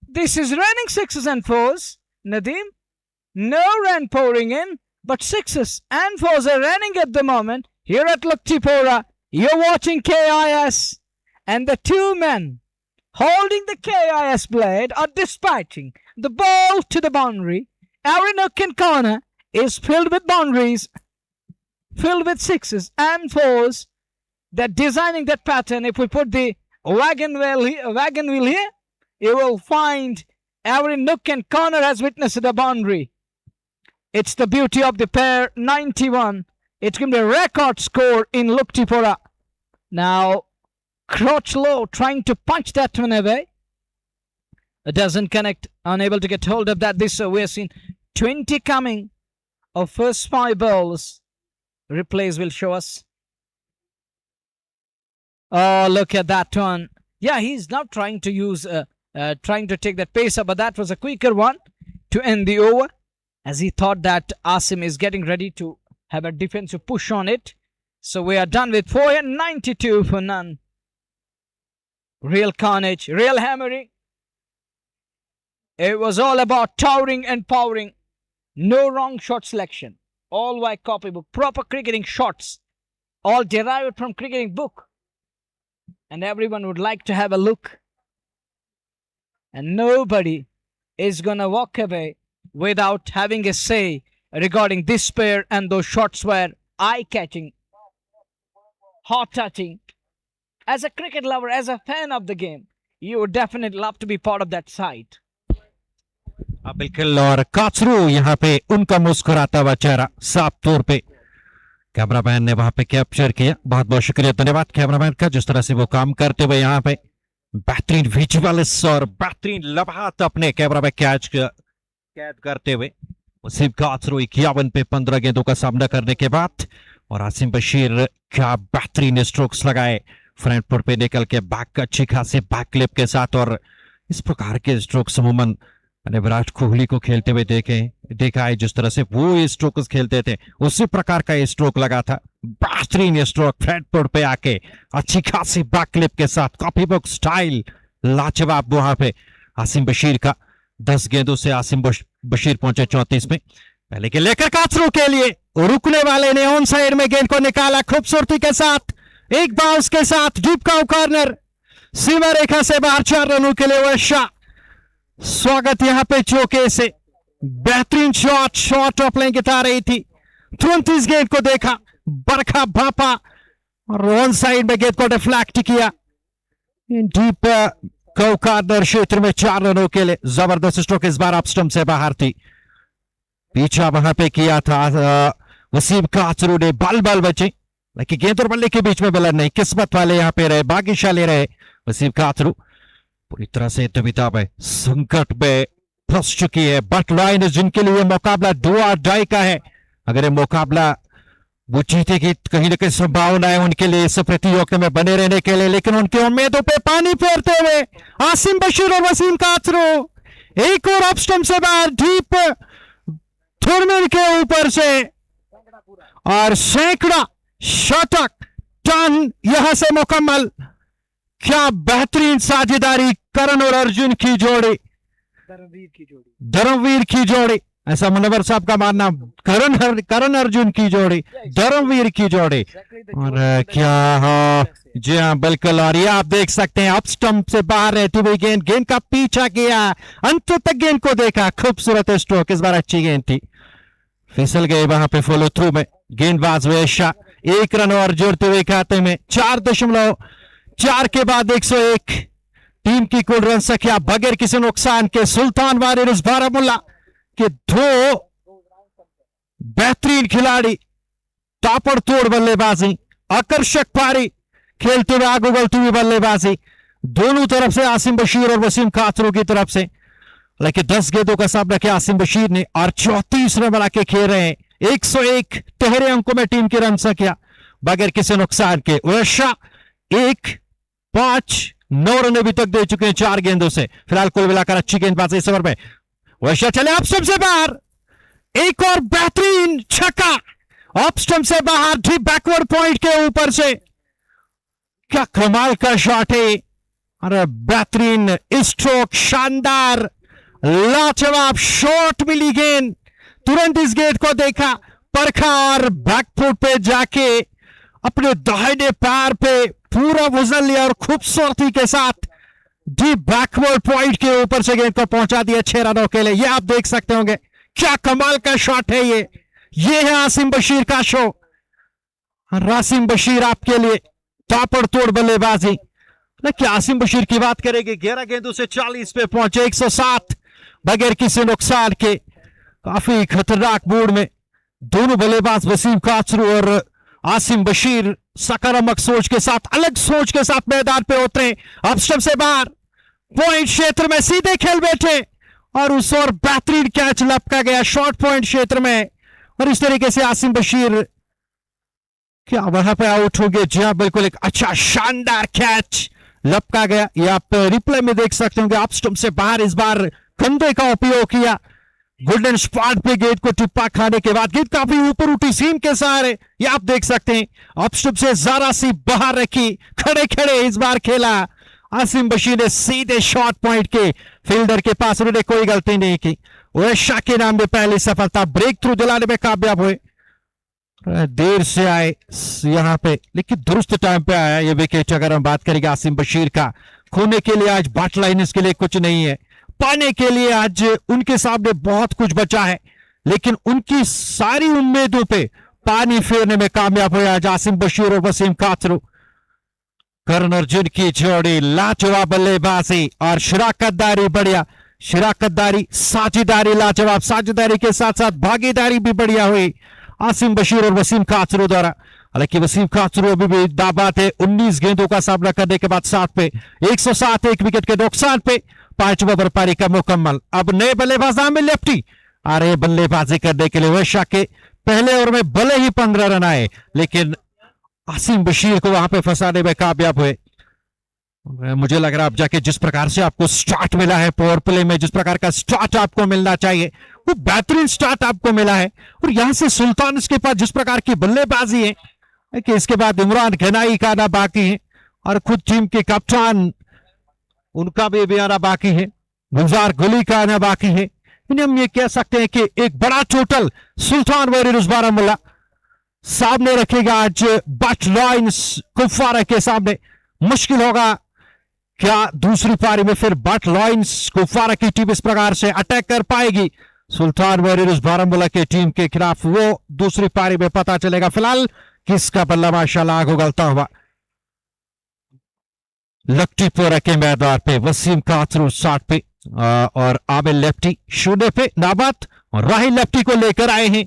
This is running sixes and fours. Nadeem, no run pouring in, but sixes and fours are running at the moment. Here at Kupwara, you're watching KIS. And the two men holding the KIS blade are dispatching the ball to the boundary. Every nook and corner is filled with boundaries, filled with sixes and fours. They're designing that pattern. If we put the wagon wheel here, you will find every nook and corner has witnessed the boundary. It's the beauty of the pair, 91. It's going to be a record score in Kupwara. Now, Crouch low, trying to punch that one away. It doesn't connect, unable to get hold of that. This we're seeing 20 coming of first 5 balls. Replays will show us. Oh, look at that one. Yeah, he's now trying to use, trying to take that pace up, but that was a quicker one to end the over, as he thought that Asim is getting ready to have a defensive push on it. So we are done with 492 for none. Real carnage, real hammering. It was all about towering and powering. No wrong shot selection. All white copybook. Proper cricketing shots. All derived from cricketing book. And everyone would like to have a look. And nobody is gonna walk away without having a say regarding this pair, and those shots were eye-catching, heart-touching. As a cricket lover, as a fan of the game, you would definitely love to be part of that side. बिल्कुल, और काचरू यहाँ पे उनका मुस्कुराता हुआ चेहरा साफ तौर पे कैमरामैन ने वहां पे कैप्चर किया। बहुत बहुत शुक्रिया, धन्यवाद कैमरामैन का, जिस तरह से वो काम करते हुए यहाँ पे बेहतरीन विजुअल्स और बेहतरीन लम्हात अपने कैमरा में कैद करते हुए। वसीम काचरू 51 पे 15 गेंदों का सामना करने के बाद, और आसिम बशीर क्या बेहतरीन स्ट्रोक्स लगाए फ्रंट फुट पे निकल के बैक अच्छी खासी बैक क्लिप के साथ। और इस प्रकार के स्ट्रोक्स अमूमन मैंने विराट कोहली को खेलते हुए देखा है, जिस तरह से वो ये स्ट्रोक खेलते थे उसी प्रकार का ये स्ट्रोक लगा था। बेहतरीन ये स्ट्रोक फ्रंट पे आके अच्छी खासी बैक क्लिप के साथ कॉपी बुक स्टाइल लाजवाब वहां पे आसिम बशीर का। 10 गेंदों से आसिम बशीर पहुंचे 34 में। पहले के लेकर काचरू के लिए रुकने वाले ने ऑन साइड में गेंद को निकाला खूबसूरती के साथ, एक बाउंस के साथ डीप का कॉर्नर, सीमा रेखा से बाहर 4 रनों के लिए वर्षा। स्वागत यहां पे चौके से, बेहतरीन शॉट ऑफ लाइन गिरा रही थी, तुरंत इस गेंद को देखा, बरखा भापा और ऑन साइड में गेंद को डिफ्लेक्ट किया डीप कॉर्नर क्षेत्र में 4 रनों के लिए। जबरदस्त स्ट्रोक इस बार ऑफ स्टंप से बाहर थी, पीछा वहां पे किया था वसीम काचरू ने, बल बचे लेकिन गेंद और बल्ले के बीच में बलर नहीं, किस्मत वाले यहां पे रहे, भाग्यशाली रहे वसीम काचरू। पूरी तरह से दुविधा में, संकट में फंस चुकी है बट लाइन, जिनके लिए मुकाबला डू और डाई का है। अगर ये मुकाबला वो जीतेगी कहीं ना कहीं संभावना है उनके लिए इस प्रतियोगिता में बने रहने के लिए, लेकिन उनकी उम्मीदों पे पानी फेरते हुए आसिम बशीर और वसीम काचरू एक और ऑफ स्टंप से बाहर डीप थोड़मेर के ऊपर से, और सैकड़ा शतक टन यहां से मुकम्मल। क्या बेहतरीन साझेदारी करण और अर्जुन की जोड़ी, धर्मवीर की जोड़ी, ऐसा मुनव्वर साहब का मानना, करण अर्जुन की जोड़ी, धर्मवीर की जोड़ी। और क्या जी हाँ बिल्कुल, और ये आप देख सकते हैं अप स्टंप से बाहर रहती हुई गेंद का पीछा किया, अंत तक गेंद को देखा, खूबसूरत स्ट्रोक, इस बार अच्छी गेंद थी, फिसल गए वहां पे फॉलो थ्रू में गेंदबाज वेशा। 1 रन और जोड़ते हुए खाते में 4.4 के बाद 101 टीम की कुल रन संख्या बगैर किसी नुकसान के। सुल्तान वारियर्स बारामुल्ला के 2 बेहतरीन खिलाड़ी, ताबड़तोड़ बल्लेबाजी, आकर्षक पारी खेलते हुए आगे उगलती हुई बल्लेबाजी दोनों तरफ से, आसिम बशीर और वसीम काचरू की तरफ से। लेकिन 10 गेंदों का सामना किया आसिम बशीर ने और 34 रन बना के खेल रहे हैं। 101 टहरे अंकों में टीम की रन संख्या बगैर किसी नुकसान के। वर्षा 1-5-9 रन अभी तक दे चुके हैं 4 गेंदों से। फिलहाल कुल मिलाकर अच्छी गेंदबाजी इस ओवर में। वर्षा चले ऑफ स्टंप से बाहर, एक और बेहतरीन छक्का ऑफ स्टंप से बाहर, डीप बैकवर्ड पॉइंट के ऊपर से। क्या कमाल का शॉट है, अरे बेहतरीन स्ट्रोक, शानदार लाजवाब शॉट मिली गेंद, तुरंत इस गेंद को देखा, परखा और बैकफुट पे जाके अपने दाहिने पैर पे पूरा वजन लिया और खूबसूरती के साथ डीप बैकवर्ड पॉइंट के ऊपर से गेंद को पहुंचा दिया 6 रनों के लिए। ये आप देख सकते होंगे, क्या कमाल का शॉट है ये है आसिम बशीर का शो। आसिम बशीर आपके लिए ताबड़तोड़ बल्लेबाजी। क्या आसिम बशीर की बात करेंगे, 11 गेंदों से 40 पे पहुंचे, 107 बगैर किसी नुकसान के। काफी खतरनाक मूड में दोनों बल्लेबाज वसीम काचरू और आसिम बशीर सकारात्मक सोच के साथ, अलग सोच के साथ मैदान पे उतरे। ऑफ स्टंप से बाहर पॉइंट क्षेत्र में सीधे खेल बैठे और उस और बेहतरीन कैच लपका गया शॉर्ट पॉइंट क्षेत्र में, और इस तरीके से आसिम बशीर क्या वहां पे आउट हो गए। जी हाँ बिल्कुल, एक अच्छा शानदार कैच लपका गया। ये आप रिप्ले में देख सकते होंगे। ऑफ स्टंप से बाहर इस बार कंधे का उपयोग किया, गोल्डन स्पॉट पे गेंद को टिप्पा खाने के बाद गेंद काफी ऊपर उठी सीम के सहारे, ये आप देख सकते हैं। ऑफ स्टंप से जरा सी बाहर रखी, खड़े खड़े इस बार खेला आसिम बशीर ने सीधे शॉर्ट पॉइंट के फील्डर के पास, उन्होंने कोई गलती नहीं की। वर्षा के नाम में पहली सफलता, ब्रेक थ्रू दिलाने में कामयाब हुए। देर से आए यहां पे लेकिन दुरुस्त टाइम पे आया ये विकेट। अगर हम बात करेंगे आसिम बशीर का, खोने के लिए आज बट लाइन इसके लिए कुछ नहीं है, पाने के लिए आज उनके सामने बहुत कुछ बचा है, लेकिन उनकी सारी उम्मीदों पे पानी फेरने में कामयाब हुए आज आसिम बशीर और वसीम काचरू। करण अर्जुन की जोड़ी, लाजवाब बल्लेबाजी और शराकतदारी, बढ़िया शराकतदारी, साझेदारी लाजवाब, साझेदारी के साथ साथ भागीदारी भी बढ़िया हुई आसिम बशीर और वसीम काचरू द्वारा। हालांकि वसीम काचरू अभी भी दाबात है, 19 गेंदों का सामना करने के बाद 7 पे 107, 1 विकेट के नुकसान पे 5 ओवर पारी का मुकम्मल। अब नए बल्लेबाज में लेफ्टी आ रहे बल्लेबाजी करने के लिए। वर्षा के पहले ओवर में भले ही 15 रन आए, लेकिन आसिम बशीर को वहां पे फंसाने में कामयाब हुए। मुझे लग रहा है अब जाके जिस प्रकार से आपको स्टार्ट मिला है पावर प्ले में, जिस प्रकार का स्टार्ट आपको मिलना चाहिए वो बेहतरीन स्टार्ट आपको मिला है। और यहां से सुल्तान इसके पास जिस प्रकार की बल्लेबाजी है कि इसके बाद इमरान घनाई का आना बाकी है और खुद टीम के कप्तान उनका भी आना बाकी है, गुलजार गुली का आना बाकी है। हम ये कह सकते हैं कि एक बड़ा टोटल सुल्तान वॉरियर्स बारामुल्ला सामने रखेगा आज बट लॉयंस कुपवारा के सामने। मुश्किल होगा क्या दूसरी पारी में फिर बट लॉयंस कुपवारा की टीम इस प्रकार से अटैक कर पाएगी सुल्तान वॉरियर्स बारामुल्ला की टीम के खिलाफ, वो दूसरी पारी में पता चलेगा। फिलहाल किसका बल्ला माशाल्लाह आग उगलता हुआ लक्टीपुरा के मैदान पे वसीम कातरू 60 पे और आबिल लेफ्टी 0 पे नाबाद और राहिल लेफ्टी को लेकर आए हैं।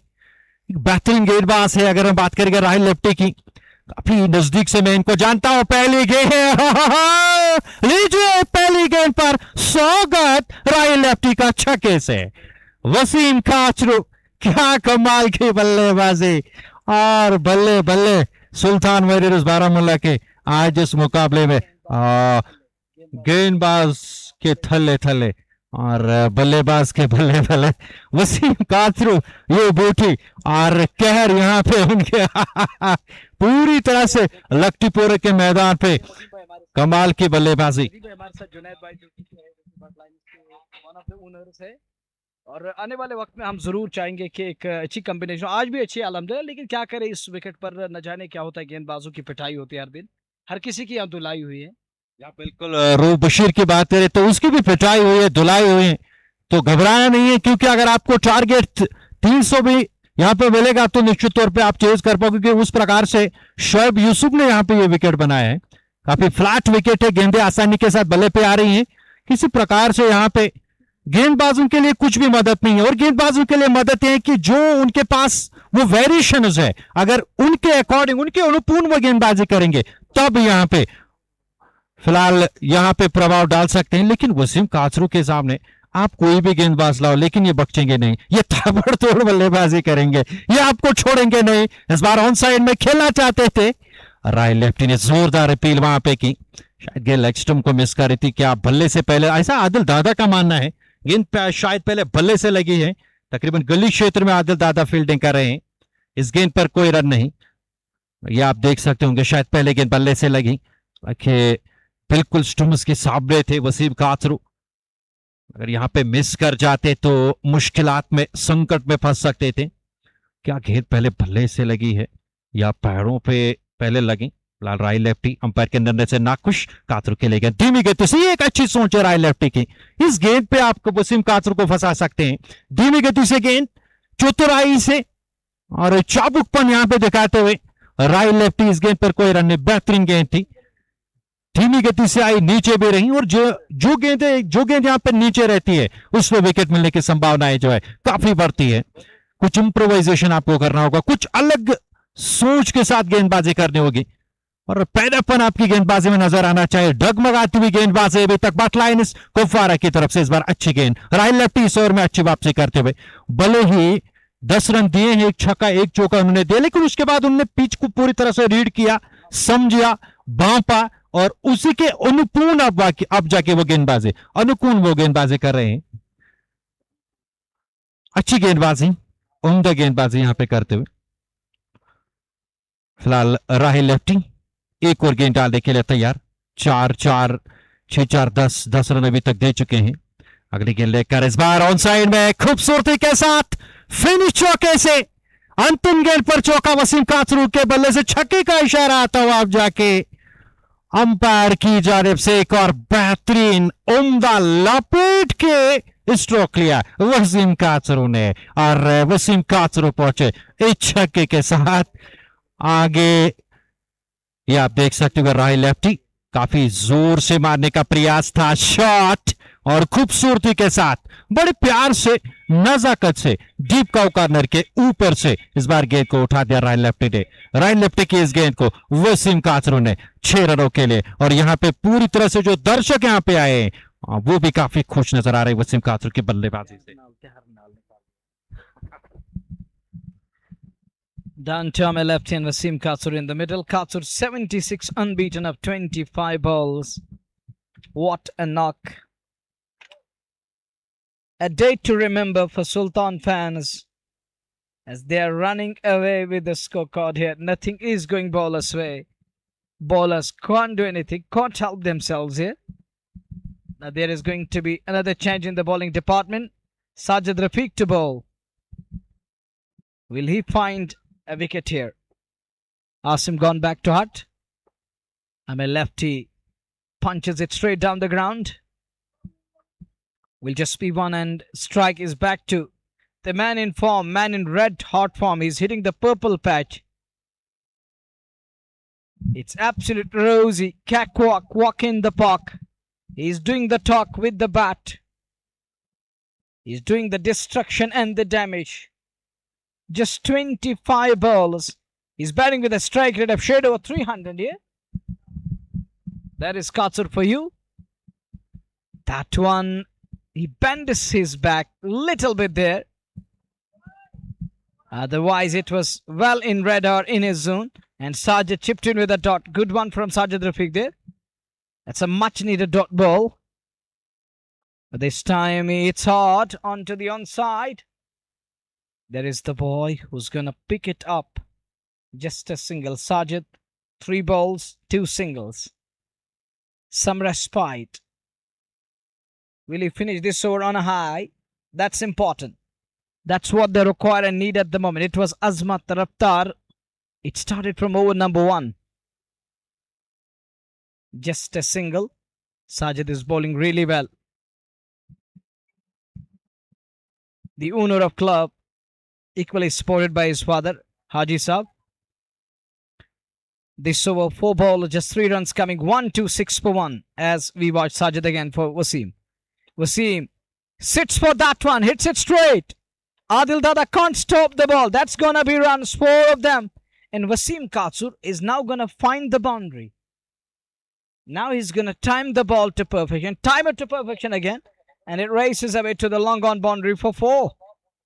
बेहतरीन गेंदबाज है। अगर हम बात करेंगे राहिल लेफ्टी की, काफी नजदीक से मैं इनको जानता हूं। पहली गेंद लीजिए, पहली गेंद पर स्वागत राहिल लेफ्टी का छक्के से। वसीम काचरू क्या कमाल की बल्लेबाजी और बल्ले बल्ले सुल्तान वॉरियर्स बारामुल्ला के आज इस मुकाबले में गेंदबाज के थल्ले थल्ले और बल्लेबाज के बल्ले बल्ले वसीम काचरू ये बूटी और कहर यहाँ पे उनके पूरी तरह से लक्टीपुरा के मैदान पे कमाल की बल्लेबाजी। और आने वाले वक्त में हम जरूर चाहेंगे कि एक अच्छी कॉम्बिनेशन, आज भी अच्छी अल्हम्दुलिल्लाह, लेकिन क्या करें इस विकेट पर न जाने क्या होता है, गेंदबाजों की पिटाई होती है हर दिन, हर किसी की यहाँ धुलाई हुई है। या बिल्कुल रूह बशीर की बात करें तो उसकी भी पिटाई हुई है, धुलाई हुई है, तो घबराना नहीं है क्योंकि अगर आपको टारगेट 300 भी यहाँ पे मिलेगा तो निश्चित तौर पे आप चेज कर पाओगे। क्योंकि उस प्रकार से शोएब यूसुफ ने यहाँ पे ये विकेट बनाया है, काफी फ्लैट विकेट है, गेंदें आसानी के साथ बल्ले पे आ रही हैं। किसी प्रकार से यहाँ पे गेंदबाजों के लिए कुछ भी मदद नहीं है और गेंदबाजों के लिए मदद है कि जो उनके पास वो वेरिएशंस है, अगर उनके अकॉर्डिंग उनके अनुपूर्ण वो गेंदबाजी करेंगे तब यहाँ पे फिलहाल यहाँ पे प्रभाव डाल सकते हैं। लेकिन वसीम काचरू के सामने आप कोई भी गेंदबाज लाओ लेकिन ये बख्शेंगे नहीं, ये ताबड़तोड़ बल्लेबाजी करेंगे, ये आपको छोड़ेंगे नहीं। इस बार ऑन साइड में खेलना चाहते थे, राय लेफ्टी ने जोरदार अपील वहां पे की, शायद गेंद लेग स्टंप को मिस कर रही थी, क्या बल्ले से पहले, ऐसा आदिल दादा का मानना है, गेंद शायद पहले बल्ले से लगी है। तकरीबन गली क्षेत्र में आदिल दादा फील्डिंग कर रहे हैं, इस गेंद पर कोई रन नहीं, ये आप देख सकते होंगे, शायद पहले गेंद बल्ले से लगी। बिल्कुल स्टम्प्स के सामने थे वसीम काचरू, अगर यहां पे मिस कर जाते तो मुश्किलात में संकट में फंस सकते थे। क्या गेंद पहले बल्ले से लगी है या पैरों पे पहले लगी? फिलहाल राय लेफ्टी अंपायर के निर्णय से नाखुश, काचरू के लिए गेंद धीमी गति से, एक अच्छी सोच है राय लेफ्टी की, इस गेंद पे आपको वसीम काचरू को फंसा सकते हैं। धीमी गति से गेंद चतुराई से और चाबुकपन यहां पे दिखाते हुए राय लेफ्टी, इस गेंद पर कोई रन नहीं, बेहतरीन गेंद थी, धीमी गति से आई, नीचे भी रही और जो गेंद यहां पर नीचे रहती है उसमें विकेट मिलने की संभावनाएं जो है काफी बढ़ती है। कुछ इंप्रोवाइजेशन आपको करना होगा, कुछ अलग सोच के साथ गेंदबाजी करनी होगी और पैदापन आपकी गेंदबाजी में नजर आना चाहिए। डगमगाती हुई गेंदबाजी अभी तक बट लाइन्स कुपवारा की तरफ से, इस बार अच्छी गेंद, राय लेफ्टी इस ओवर में अच्छी वापसी करते हुए, भले ही 10 रन दिए हैं, एक छक्का एक चौका उन्होंने दिया, लेकिन उसके बाद उन्होंने पिच को पूरी तरह से रीड किया, समझा, भांपा और उसी के अनुकूल अब जाके वो गेंदबाजी कर रहे हैं। अच्छी गेंदबाजी, उम्दा गेंदबाजी यहां पे करते हुए फिलहाल राहिल लेफ्टी एक और गेंद डालने के लिए तैयार, 4-4 6-4 10 रन अभी तक दे चुके हैं। अगली गेंद लेकर इस बार ऑन साइड में खूबसूरती के साथ फिनिश चौके से, अंतिम गेंद पर चौका वसीम काचरू के बल्ले से छक्के का इशारा आता हुआ अब जाके अंपायर की जानिब से एक और बेहतरीन उम्दा लपेट के स्ट्रोक लिया वसीम काचरू ने और वसीम काचरू पहुंचे इस छक्के के साथ आगे। ये आप देख सकते हो राय लेफ्टी काफी जोर से मारने का प्रयास था, शॉट और खूबसूरती के साथ बड़े प्यार से नजाकत से डीप काउ कॉर्नर के ऊपर से इस बार गेंद को उठा दिया राय लेफ्टी ने। राय लेफ्टी की इस गेंद को वसीम काचरू ने 6 रनों के लिए, और यहां पे पूरी तरह से जो दर्शक यहां पे आए वो भी काफी खुश नजर आ रहे वसीम काचरू की बल्लेबाजी से। Dan Tome left hand, Wasim Katsur in the middle. Katsur 76 unbeaten of 25 balls. What a knock. A day to remember for Sultan fans as they are running away with the scorecard here. Nothing is going bowlers' way. Bowlers can't do anything, can't help themselves here. Now there is going to be another change in the bowling department. Sajid Rafiq to bowl. Will he find a wicket here? Asim gone back to Bhat. A lefty punches it straight down the ground. Will just be one, and strike is back to the man in form, man in red hot form. He's hitting the purple patch. It's absolute rosy cakewalk, walk in the park. He's doing the talk with the bat. He's doing the destruction and the damage. Just 25 balls. He's batting with a strike rate of shade over 300 here. That is Katsur for you. That one, he bends his back a little bit there. Otherwise, it was well in radar in his zone. And Sajid chipped in with a dot. Good one from Sajid Rafiq there. That's a much needed dot ball. But this time it's hard onto the onside. There is the boy who's going to pick it up. Just a single. Sajid, 3 balls, 2 singles. Some respite. Will he finish this over on a high? That's important. That's what they require and need at the moment. It was Azmat Raftar. It started from over number 1. Just a single. Sajid is bowling really well. The owner of club, equally supported by his father, Haji Saab. This over 4 ball, just 3 runs coming. 1, 2, 6 for 1. As we watch Sajid again for Wasim. Wasim sits for that one, hits it straight. Adil Dada can't stop the ball. That's gonna be runs, 4 of them. And Wasim Katsur is now gonna find the boundary. Now he's gonna time the ball to perfection. Time it to perfection again. And it races away to the long on boundary for 4.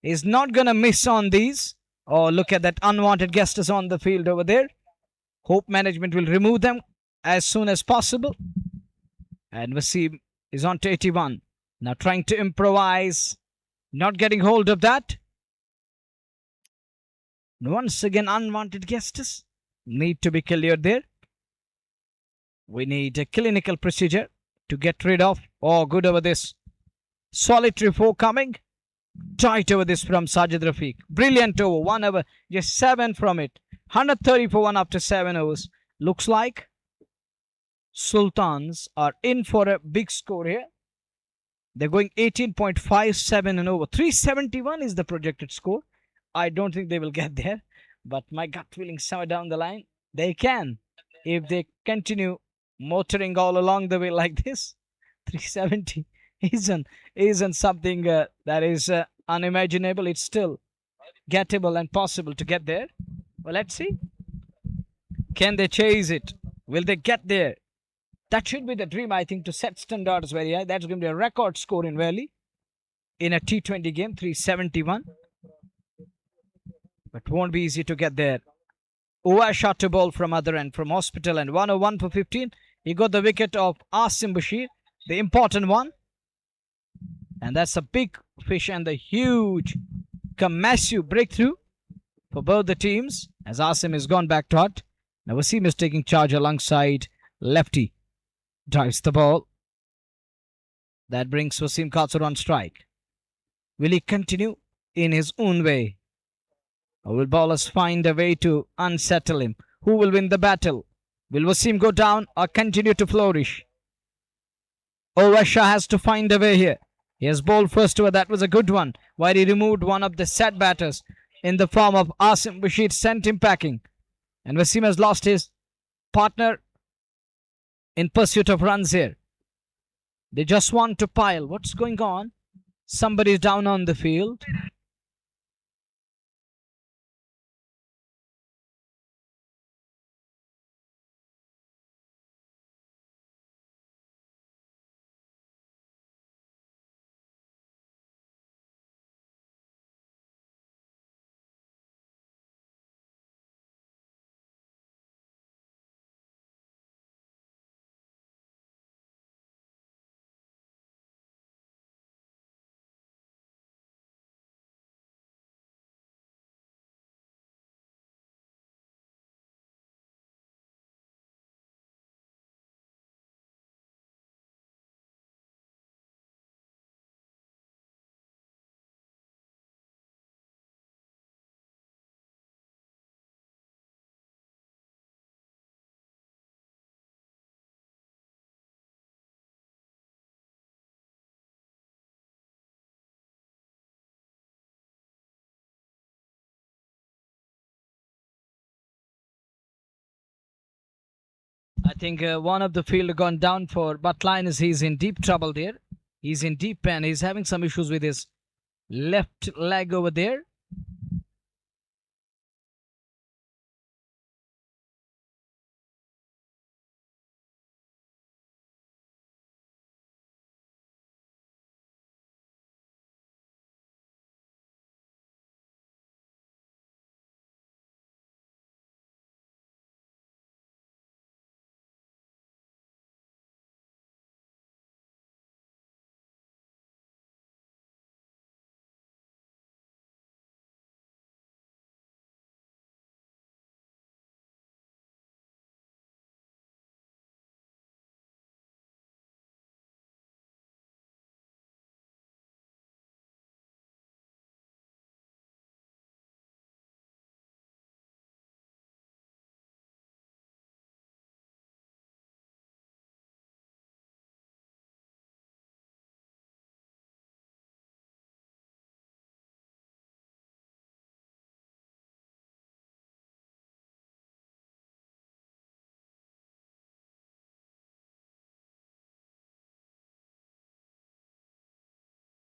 He's not gonna miss on these. Oh, look at that unwanted guest is on the field over there. Hope management will remove them as soon as possible. And Wasim is on to 81. Now trying to improvise. Not getting hold of that. Once again, unwanted guests need to be cleared there. We need a clinical procedure to get rid of. Oh, good over this. Solitary 4 coming. Tight over this from Sajid Rafiq. Brilliant over. 1 over. Just 7 from it. 130 for 1 after 7 overs. Looks like Sultans are in for a big score here. They're going 18.57 and over. 371 is the projected score. I don't think they will get there. But my gut feeling somewhere down the line, they can. If they continue motoring all along the way like this. 370 isn't something that is unimaginable. It's still gettable and possible to get there. Well, let's see. Can they chase it? Will they get there? That should be the dream, I think, to set standards very high. That's going to be a record score in Valley in a T20 game, 371. But won't be easy to get there. Uwa shot to ball from other end, from Hospital, and 101 for 15. He got the wicket of Asim Bashir, the important one. And that's a big fish and the huge, massive breakthrough for both the teams as Asim has gone back to Hut. Now Wasim is taking charge alongside lefty. Drives the ball. That brings Wasim Katsur on strike. Will he continue in his own way? Or will bowlers find a way to unsettle him? Who will win the battle? Will Wasim go down or continue to flourish? Shah has to find a way here. He has bowled first over. That was a good one. While he removed one of the set batters in the form of Asim Bashir, sent him packing. And Wasim has lost his partner in pursuit of runs here. They just want to pile. What's going on? Somebody's down on the field. I think one of the field gone down for Bhat Linus. He's in deep trouble there. He's in deep pen. He's having some issues with his left leg over there.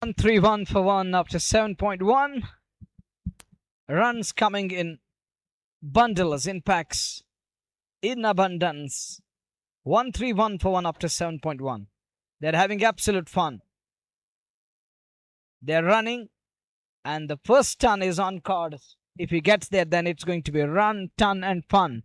One 3-1 for one after 7.1. Runs coming in bundles, in packs, in abundance. 1-3-1 for one after 7.1. They're having absolute fun. They're running, and the first ton is on card. If he gets there, then it's going to be run, ton, and fun.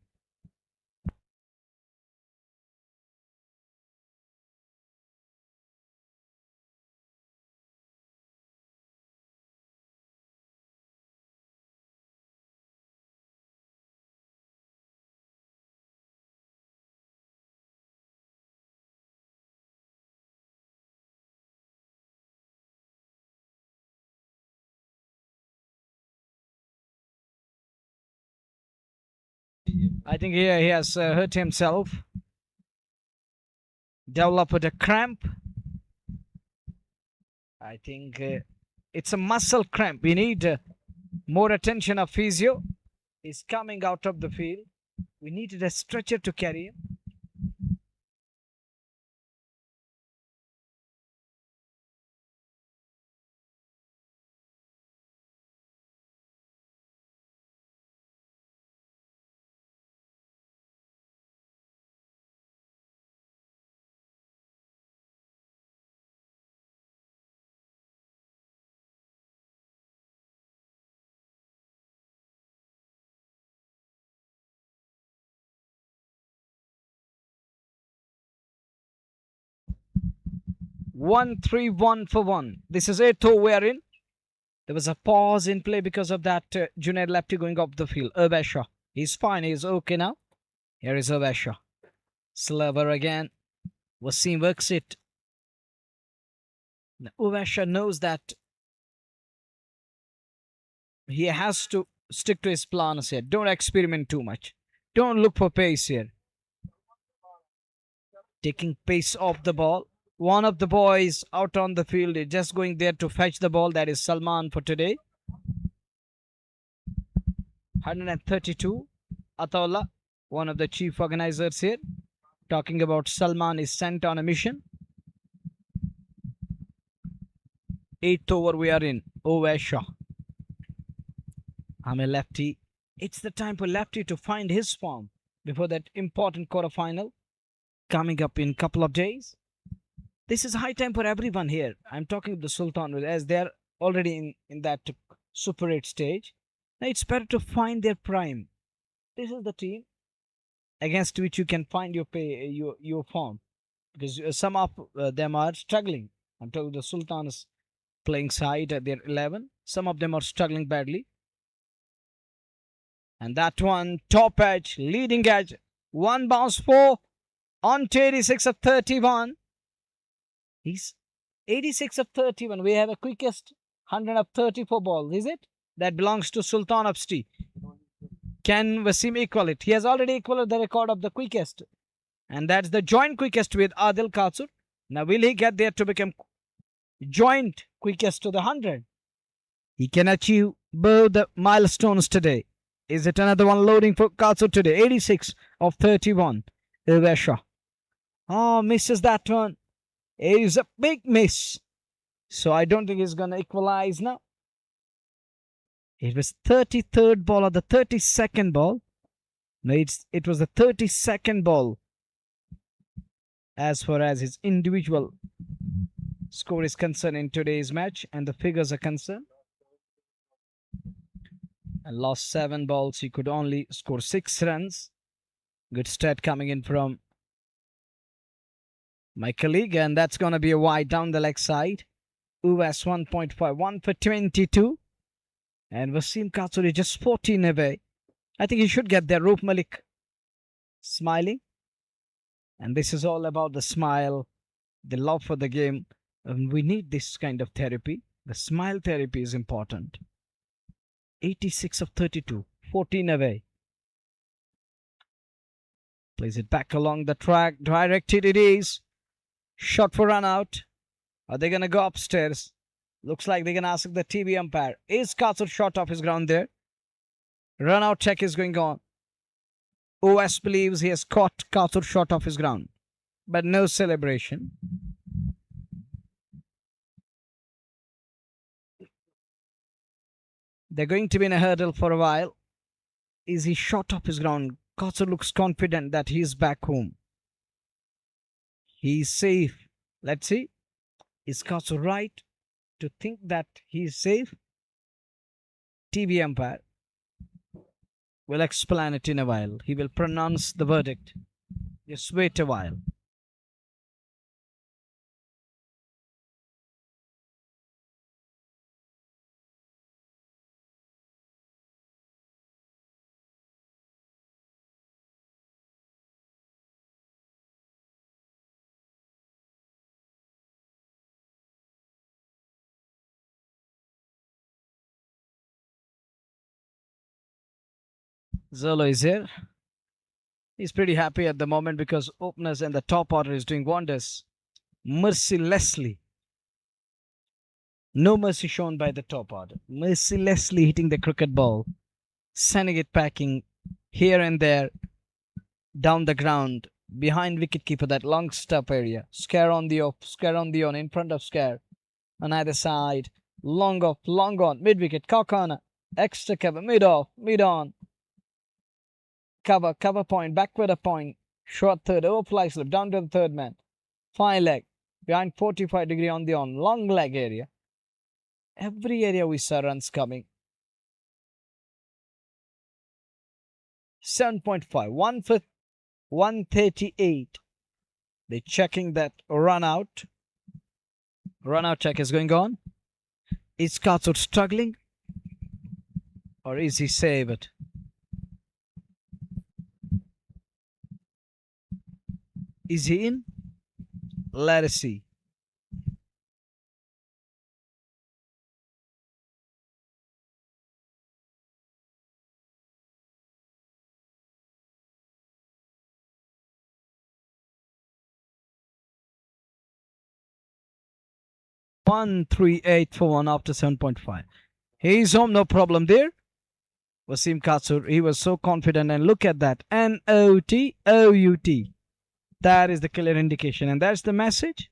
I think here he has hurt himself. Developed a cramp. I think it's a muscle cramp. We need more attention of physio. He's coming out of the field. We needed a stretcher to carry him. One 3-1 for one. This is it. We're in. There was a pause in play because of that Junaid lefty going off the field. Urbasha. He's fine. He's okay now. Here is Urbasha. Slurver again. Wasim works it. Urbasha knows that he has to stick to his plans here. Don't experiment too much. Don't look for pace here. Taking pace off the ball. One of the boys out on the field is just going there to fetch the ball. That is Salman for today. 132. Ataullah, one of the chief organizers here, talking about Salman is sent on a mission. 8th over we are in. Ovesha. I'm a lefty. It's the time for lefty to find his form before that important quarterfinal coming up in a couple of days. This is high time for everyone here. I'm talking of the Sultan as they're already in that Super 8 stage. Now it's better to find their prime. This is the team against which you can find your form, because some of them are struggling. I'm talking the Sultan is playing side at their 11. Some of them are struggling badly. And that one, top edge, leading edge, one bounce 4 on 86 of 31. He's 86 of 31. We have a quickest 100 of 34 balls, is it? That belongs to Sultan of Sti. Can Wasim equal it? He has already equaled the record of the quickest. And that's the joint quickest with Adil Katsur. Now will he get there to become joint quickest to the 100? He can achieve both the milestones today. Is it another one loading for Katsur today? 86 of 31. Uvesha. Oh, misses that one. It is a big miss. So I don't think he's going to equalize now. It was 33rd ball or the 32nd ball. No, it was the 32nd ball as far as his individual score is concerned in today's match and the figures are concerned. And lost 7 balls. He could only score 6 runs. Good stat coming in from my colleague, and that's going to be a wide down the leg side. Uvas 1.5, 1 for 22. And Wasim Katsuri just 14 away. I think he should get there. Roop Malik smiling. And this is all about the smile, the love for the game. And we need this kind of therapy. The smile therapy is important. 86 of 32, 14 away. Plays it back along the track. Directed it is. Shot for run out. Are they going to go upstairs? Looks like they're going to ask the TV umpire. Is Katsur shot off his ground there? Run out check is going on. OS believes he has caught Katsur shot off his ground. But no celebration. They're going to be in a hurdle for a while. Is he shot off his ground? Katsur looks confident that he's back home. He's safe. Let's see. Is Katsur right to think that he's safe? TV umpire will explain it in a while. He will pronounce the verdict. Just wait a while. Zolo is here. He's pretty happy at the moment because openers and the top order is doing wonders. Mercilessly. No mercy shown by the top order. Mercilessly hitting the cricket ball. Sending it packing here and there. Down the ground. Behind wicketkeeper, that long stump area. Scare on the off. Scare on the on. In front of scare. On either side. Long off. Long on. Mid wicket. Corner. Extra cover. Mid off. Mid on. Cover point, backward a point, short third, overfly slip, down to the third man. Fine leg, behind 45-degree on the on, long leg area. Every area we saw runs coming. 7.5, 1 for 138. They're checking that run out. Run out check is going on. Is Katsur struggling? Or is he saved? Is he in? Let us see. One, 3, 8 for 1 after 7.5. He's home, no problem there. Wasim Katsur, he was so confident, and look at that. N-O-T-O-U-T. That is the clear indication, and that's the message.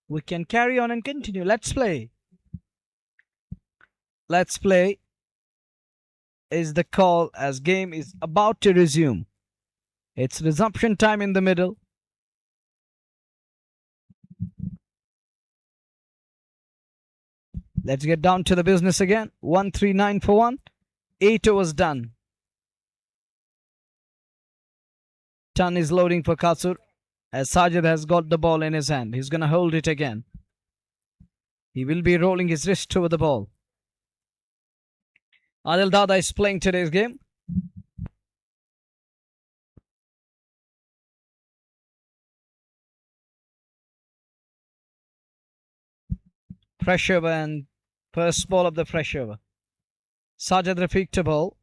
We can carry on and continue. Let's play. Let's play is the call as game is about to resume. It's resumption time in the middle. Let's get down to the business again. 139 for 1. 8 overs done. Ton is loading for Katsur. As Sajid has got the ball in his hand. He's going to hold it again. He will be rolling his wrist over the ball. Adil Dada is playing today's game. Fresh over and first ball of the fresh over. Sajid Rafiq to ball.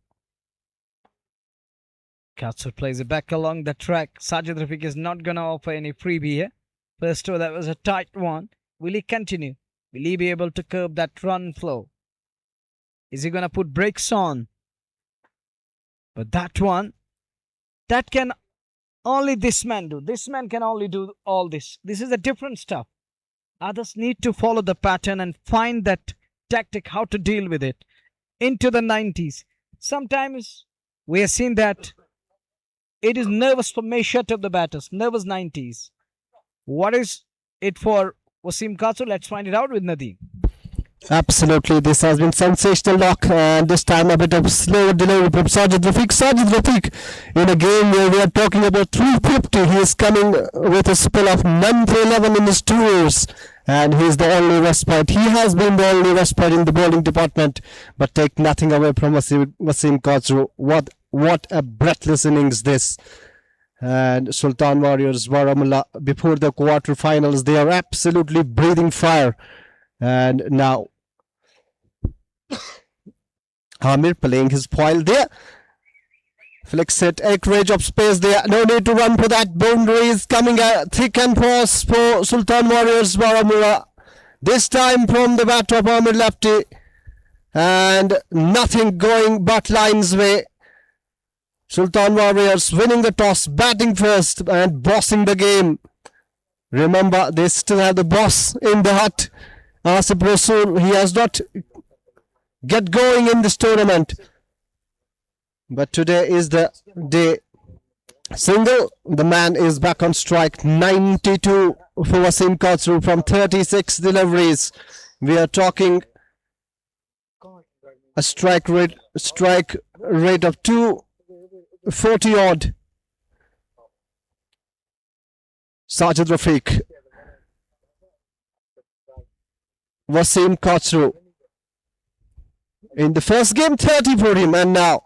Katsur plays it back along the track. Sajid Rafiq is not going to offer any freebie here. First over, that was a tight one. Will he continue? Will he be able to curb that run flow? Is he going to put brakes on? But that one, that can Only this man do. This man can only do all this. This is a different stuff. Others need to follow the pattern and find that tactic, how to deal with it. Into the 90s. Sometimes we have seen that it is nervous for Meshat of the batters. Nervous 90s. What is it for Wasim Kasur? Let's find it out with Nadeem. Absolutely, this has been sensational knock, and this time a bit of slow delivery from Sajid Rafiq. Sajid Rafiq, in a game where we are talking about 350, he is coming with a spell of 9 for 11 in his 2 years, and he is the only respite. He has been the only respite in the bowling department, but take nothing away from Wasim Kasur. What a breathless innings this. And Sultan Warriors Baramulla, before the quarterfinals, they are absolutely breathing fire. And now Amir playing his foil there. Flicks it, acreage of space there. No need to run for that. Boundary is coming thick and fast for Sultan Warriors Baramulla. This time from the bat of Amir lefty. And nothing going but lines way. Sultan Warriors winning the toss, batting first and bossing the game. Remember, they still have the boss in the hut. Asif Rasool, he has not get going in this tournament. But today is the day. Single, the man is back on strike. 92 for Wasim Kasur from 36 deliveries. We are talking a strike rate of 240 odd. Sajid Rafiq. Wasim Kasur. In the first game, 30 for him, and now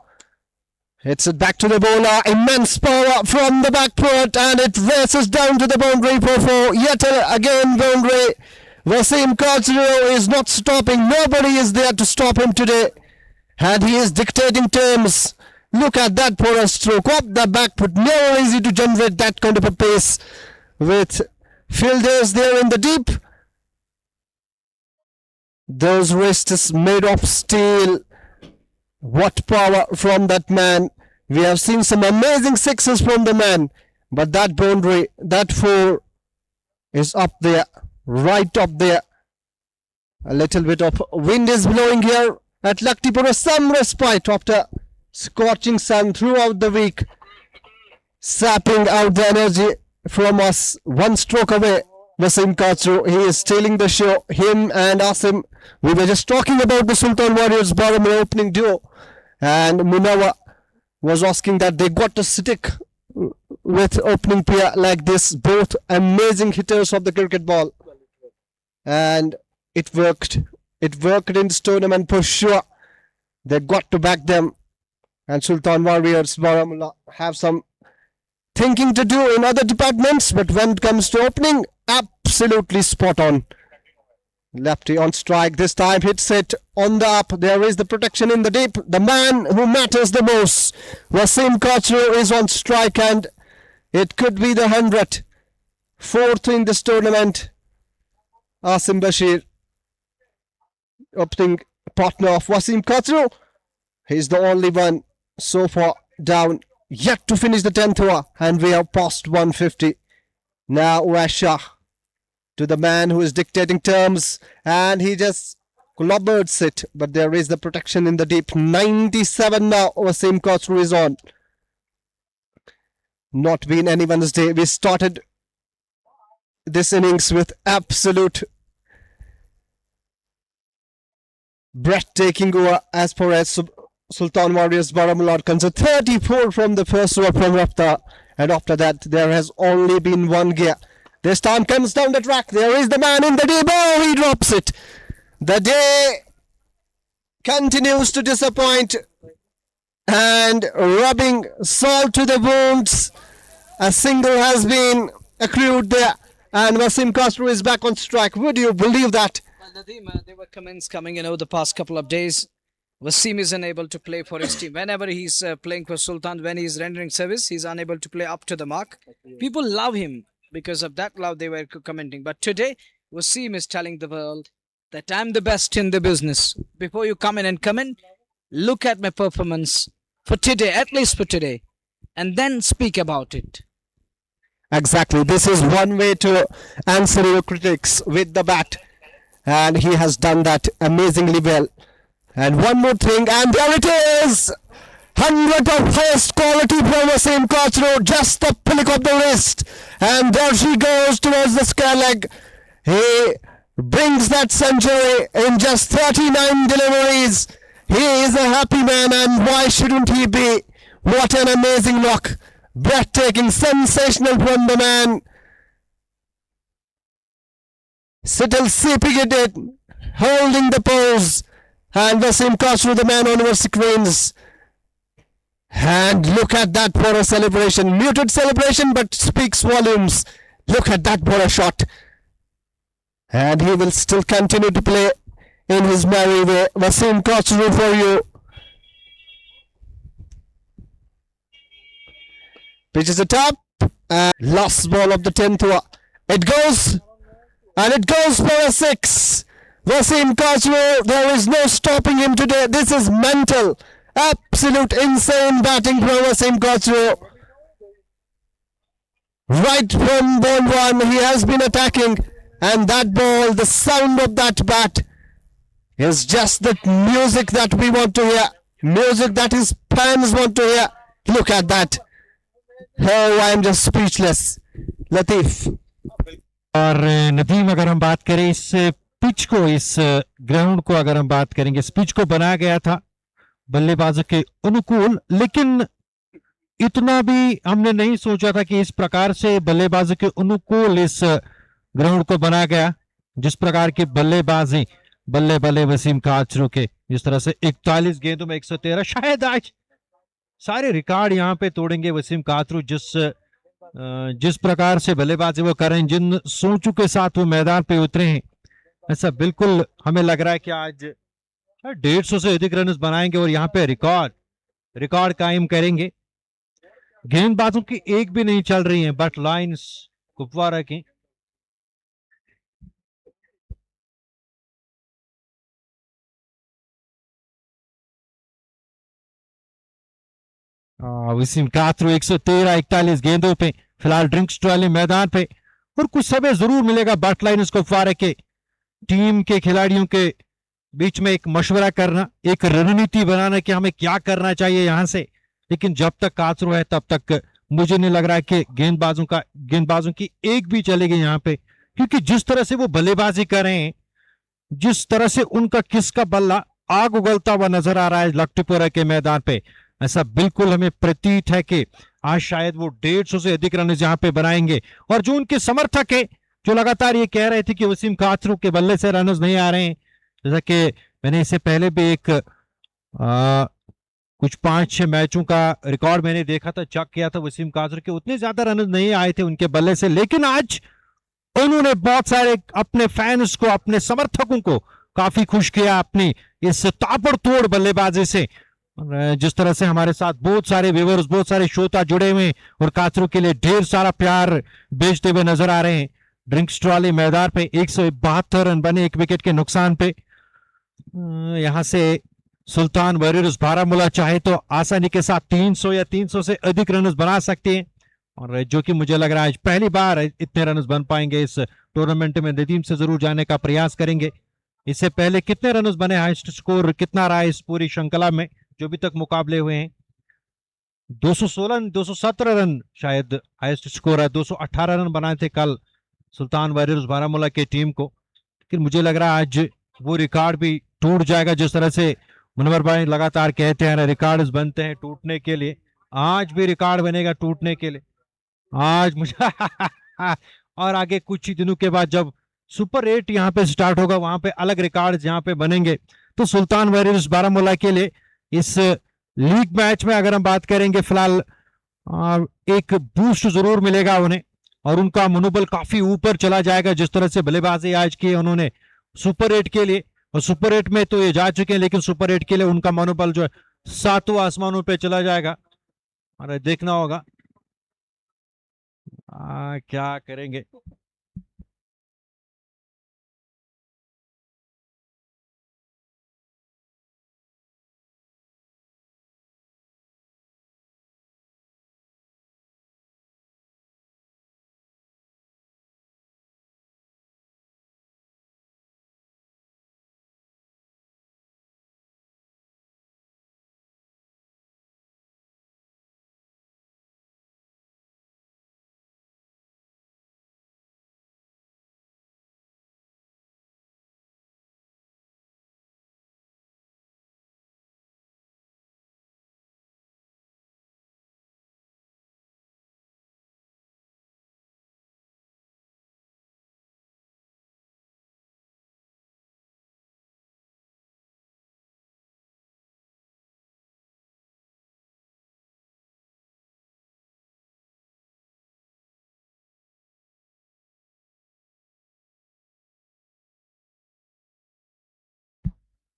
hits it back to the bowler. Immense power from the back foot, and it races down to the boundary for 4. Yet again, boundary. Wasim Kasur is not stopping. Nobody is there to stop him today, and he is dictating terms. Look at that poor stroke up the back foot. Never easy to generate that kind of a pace with fielders there in the deep. Those wrists made of steel. What power from that man. We have seen some amazing sixes from the man. But that boundary, that 4 is up there. Right up there. A little bit of wind is blowing here at Laktipura. Some respite after scorching sun throughout the week. Sapping out the energy from us. 1 stroke away. Wasim Kasur, he is stealing the show. Him and Asim. We were just talking about the Sultan Warriors Baramulla opening duo. And Munawa was asking that they got to stick with opening pair like this. Both amazing hitters of the cricket ball. And it worked. It worked in this tournament for sure. They got to back them. And Sultan Warriors Baramulla have some thinking to do in other departments. But when it comes to opening, absolutely spot on. Lefty on strike this time, hits it on the up. There is the protection in the deep. The man who matters the most, Wasim Kasur, is on strike, and it could be the 100th. 4th in this tournament. Asim Bashir, opening partner of Wasim Kasur. He's the only one so far down, yet to finish the 10th over, and we have passed 150. Now Rasha to the man who is dictating terms, and he just clobbers it, but there is the protection in the deep. 97 now. Wasim Kasur is on. Not been anyone's day. We started this innings with absolute breathtaking over as far as Sultan Warriors Baramulla are concerned. 34 from the first over from Rafta, and after that there has only been 1 gear. This time comes down the track. There is the man in the deep. Oh, he drops it. The day continues to disappoint, and rubbing salt to the wounds. A single has been accrued there, and Wasim Kasur is back on strike. Would you believe that? Well, Nadeem, there were comments coming in over the past couple of days. Wasim is unable to play for his team. Whenever he's playing for Sultan, when he's rendering service, he's unable to play up to the mark. People love him. Because of that love, they were commenting. But today, Wasim is telling the world that I'm the best in the business. Before you come in, look at my performance for today, at least for today, and then speak about it. Exactly. This is one way to answer your critics with the bat. And he has done that amazingly well. And one more thing, and there it is! 100 of highest quality from Wasim Kachru, just the flick of the wrist. And there she goes towards the square leg. He brings that century in just 39 deliveries. He is a happy man, and why shouldn't he be? What an amazing knock. Breathtaking, sensational from the man. Still sipping at it, holding the pose. And Wasim Kachru, the man on our screens. And look at that for a celebration. Muted celebration, but speaks volumes. Look at that for a shot. And he will still continue to play in his merry way. Wasim Kachru for you. Pitches it up. And last ball of the 10th over. It goes. And it goes for a 6. Wasim Kachru, there is no stopping him today. This is mental. Absolute insane batting from Wasim Kachru. Right from ball one, he has been attacking. And that ball, the sound of that bat is just the music that we want to hear. Music that his fans want to hear. Look at that. Oh, I am just speechless. Latif. और नदीम, अगर हम बात करें इस pitch को, इस ground को अगर हम बात करेंगे, इस पिच को बनाया गया था बल्लेबाजों के अनुकूल, लेकिन इतना भी हमने नहीं सोचा था कि इस प्रकार से बल्लेबाजों के अनुकूल इस ग्राउंड को बनाया गया। जिस प्रकार की बल्लेबाजी बल्ले बल्ले वसीम काचरू के, जिस तरह से 41 गेंदों में 113, शायद आज सारे रिकॉर्ड यहां पे तोड़ेंगे वसीम काचरू। जिस प्रकार से बल्लेबाजी वो कर रहे हैं, जिन सोचों के साथ वो मैदान पे उतरे हैं, ऐसा बिल्कुल हमें लग रहा है कि आज 150 से अधिक रन बनाएंगे और यहाँ पे रिकॉर्ड कायम करेंगे। गेंदबाजों की एक भी नहीं चल रही है, बट लाइंस कुपवारा की। वसीम काचरू 113 41 गेंदों पे फिलहाल ड्रिंक्स ट्रॉली मैदान पे, और कुछ समय जरूर मिलेगा बट लाइंस कुपवारा के टीम के खिलाड़ियों के बीच में एक मशवरा करना, एक रणनीति बनाना कि हमें क्या करना चाहिए यहां से। लेकिन जब तक काचरू है तब तक मुझे नहीं लग रहा है कि गेंदबाजों की एक भी चलेगी यहां पे, क्योंकि जिस तरह से वो बल्लेबाजी कर रहे हैं, जिस तरह से उनका किसका बल्ला आग उगलता हुआ नजर आ रहा है लक्ष्मीपुरा के मैदान पे, ऐसा बिल्कुल हमें प्रतीत है कि आज शायद वो 150 से अधिक रन यहां पे बनाएंगे। और जो उनके समर्थक है, जो लगातार ये कह रहे थे कि वसीम काचरू के बल्ले से रन नहीं आ रहे हैं, जैसा कि मैंने इससे पहले भी एक कुछ 5-6 मैचों का रिकॉर्ड मैंने देखा था, चेक किया था, वसीम काचरू के उतने ज्यादा रन नहीं आए थे उनके बल्ले से। लेकिन आज उन्होंने बहुत सारे अपने फैंस को, अपने समर्थकों को काफी खुश किया अपनी इस ताबड़तोड़ बल्लेबाजी से। जिस तरह से हमारे साथ बहुत सारे व्यूअर्स, बहुत सारे श्रोता जुड़े हुए हैं और काचरू के लिए ढेर सारा प्यार भेजते हुए नजर आ रहे हैं। ड्रिंक्स ट्रॉली मैदान पे 172 रन बने 1 विकेट के नुकसान पे। यहां से सुल्तान वॉरियर्स बारामूला चाहे तो आसानी के साथ 300 या 300 से अधिक रन बना सकते हैं, और जो कि मुझे लग रहा है आज पहली बार इतने रन बन पाएंगे इस टूर्नामेंट में। नदीम से जरूर जाने का प्रयास करेंगे, इससे पहले कितने रन बने, हाईएस्ट स्कोर कितना रहा इस पूरी श्रृंखला में जो भी तक मुकाबले हुए हैं। 217 रन शायद हाईएस्ट स्कोर है, 218 रन बनाए थे कल सुल्तान वॉरियर्स बारामूला की टीम को। लेकिन मुझे लग रहा है आज वो रिकॉर्ड भी टूट जाएगा। जिस तरह से मुनव्वर भाई लगातार कहते हैं रिकॉर्ड्स बनते हैं टूटने के लिए, आज भी रिकॉर्ड बनेगा टूटने के लिए आज मुझे और आगे कुछ ही दिनों के बाद जब सुपर 8 यहाँ पे स्टार्ट होगा, वहां पे अलग रिकॉर्ड यहाँ पे बनेंगे। तो सुल्तान वॉरियर्स बारामूला के लिए इस लीग मैच में अगर हम बात करेंगे, फिलहाल एक बूस्ट जरूर मिलेगा उन्हें और उनका मनोबल काफी ऊपर चला जाएगा। जिस तरह से बल्लेबाजी आज की उन्होंने सुपर 8 के लिए, और सुपर 8 में तो ये जा चुके हैं, लेकिन सुपर 8 के लिए उनका मनोबल जो है 7वें आसमानों पे चला जाएगा। और देखना होगा क्या करेंगे।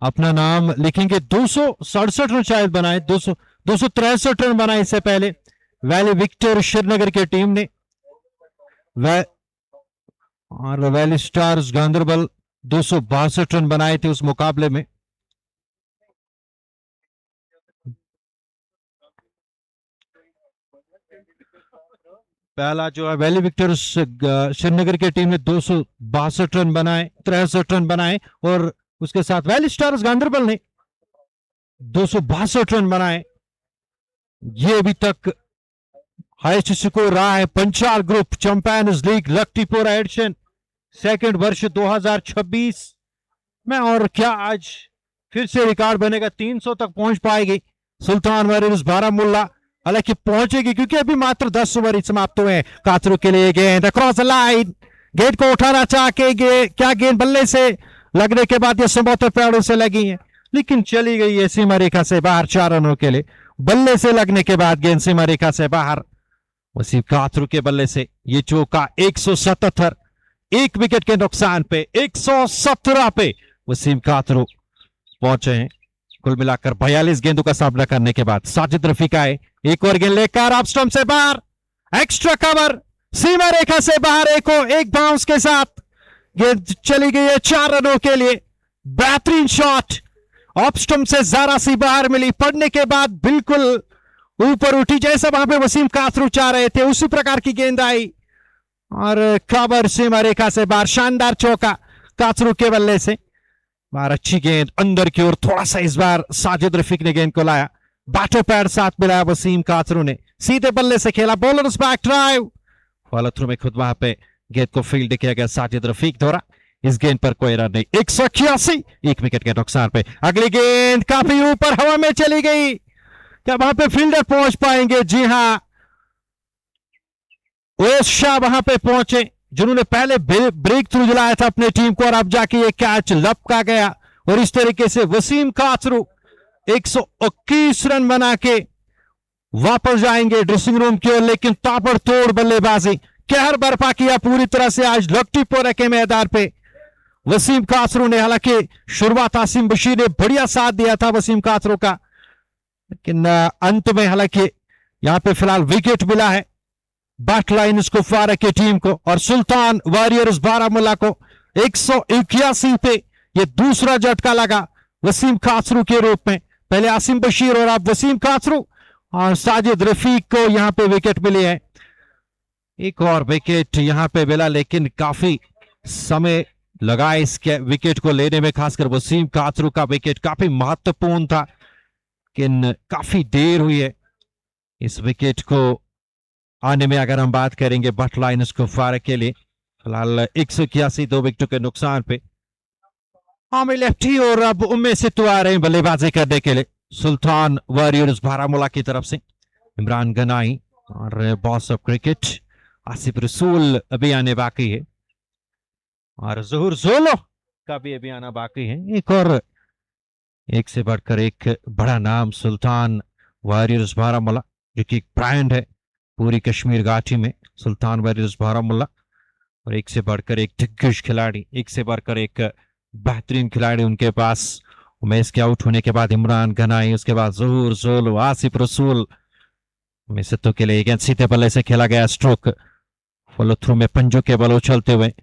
अपना नाम लिखेंगे। 267 रन शायद बनाए, 263 रन बनाए इससे पहले वैली विक्टर श्रीनगर की टीम ने। और वैली स्टार्स गांधरबल 262 रन बनाए थे उस मुकाबले में। पहला जो है वैली विक्टर्स श्रीनगर की टीम ने 262 रन बनाए, 63 रन बनाए, और उसके साथ वैली स्टार्स गांधरबल ने 262 रन बनाए। ये अभी तक हाईएस्ट स्कोर रहा है Panchal group champions league Laktipura edition second वर्ष 2026 में। और क्या आज फिर से रिकॉर्ड बनेगा, 300 तक पहुंच पाएगी सुल्तान वॉरियर्स बारामुल्ला। हालांकि पहुंचेगी क्योंकि अभी मात्र 10 ओवर समाप्त हुए हैं। कातरू के लिए गेंद अक्रॉस द लाइन, गेंद को उठाना चाह के क्या गेंद बल्ले से लगने के बाद ये संभवतः पैरों से लगी है, लेकिन चली गई है सीमा रेखा से बाहर 4 रनों के लिए। बल्ले से लगने के बाद गेंद सीमा रेखा से बाहर। वसीम कातरू के बल्ले से ये चौका 177, एक विकेट के नुकसान पे 117 पे वसीम कातरू पहुंचे हैं। कुल मिलाकर 42 गेंदों का सामना करने के बाद साजिद रफीक आए, एक और गेंद लेकर ऑफ स्टंप से बाहर, एक्स्ट्रा कवर सीमा रेखा से बाहर, एक बाउंस के साथ गेंद चली गई है 4 रनों के लिए। बेहतरीन शॉट, ऑफ स्टंप से जरा सी बाहर मिली, पड़ने के बाद बिल्कुल ऊपर उठी, जैसा वहां पे वसीम कातरू चाह रहे थे उसी प्रकार की गेंद आई और कवर सीमा रेखा से बाहर। शानदार चौका कातरू के बल्ले से बाहर, अच्छी गेंद अंदर की ओर, थोड़ा सा इस बार साजिद रफीक ने गेंद को लाया, बैटो पैड साथ मिलाया वसीम कातरू ने, सीधे बल्ले से खेला, bowlers back drive, follow through में खुद वहां पे गेंद को फील्ड किया गया साजिद रफीक द्वारा। इस गेंद पर कोई रन नहीं, 181, एक विकेट के नुकसान पे। अगली गेंद काफी ऊपर हवा में चली गई, क्या वहां पे फील्डर पहुंच पाएंगे? जी हां, ओएस शाह वहां पे पहुंचे जिन्होंने पहले ब्रेक थ्रू दिलाया था अपनी टीम को, और अब जाके ये कैच लपका गया और इस तरीके से वसीम कातरू 121 रन बना के वापस जाएंगे ड्रेसिंग रूम की ओर। लेकिन ताबड़तोड़ बल्लेबाजी, कहर बर्पा किया पूरी तरह से आज लक्टीपुरा के मैदान पे वसीम कातरू ने। हालांकि शुरुआत आसिम बशीर ने बढ़िया साथ दिया था वसीम कातरू का, लेकिन अंत में हालांकि यहां पे फिलहाल विकेट मिला है भट लाइन्स कुपवारा की टीम को, और सुल्तान वॉरियर्स बारामुल्ला को 181 पे ये दूसरा झटका लगा वसीम कातरू के रूप में। पहले आसिम बशीर और अब वसीम कातरू और साजिद रफीक को यहां पे विकेट मिले हैं। एक और विकेट यहां पे मिला, लेकिन काफी समय लगा इस विकेट को लेने में, खासकर वसीम कातरू का विकेट काफी महत्वपूर्ण था, लेकिन काफी देर हुई है इस विकेट को आने में। अगर हम बात करेंगे भट लाइन्स कुपवारा के लिए, फिलहाल 181 दो विकेटों के नुकसान पे आमिर लेफ्टी, और अब उम्मीद से तो आ रहे हैं बल्लेबाजी करने के लिए सुल्तान वॉरियर्स बारामुल्ला की तरफ से इमरान गनाई और बॉस ऑफ क्रिकेट आसिफ रसूल अभी आने बाकी है, और जहूर जोलो का भी अभी आना बाकी है। एक और एक से बढ़कर एक बड़ा नाम सुल्तान वॉरियर्स बारामुल्ला, जो कि एक ब्रांड है पूरी कश्मीर घाटी में, सुल्तान वॉरियर्स बारामुल्ला, और एक से बढ़कर एक दिग्गज खिलाड़ी, एक से बढ़कर एक बेहतरीन खिलाड़ी उनके पास। मैच के आउट होने के बाद इमरान गनाई, उसके बाद जहूर जोलो, आसिफ रसूल मिसतों के लिए गेंद सीधे बल्ले से खेला गया, स्ट्रोक फॉलो थ्रू में पंजों के बल उछलते हुए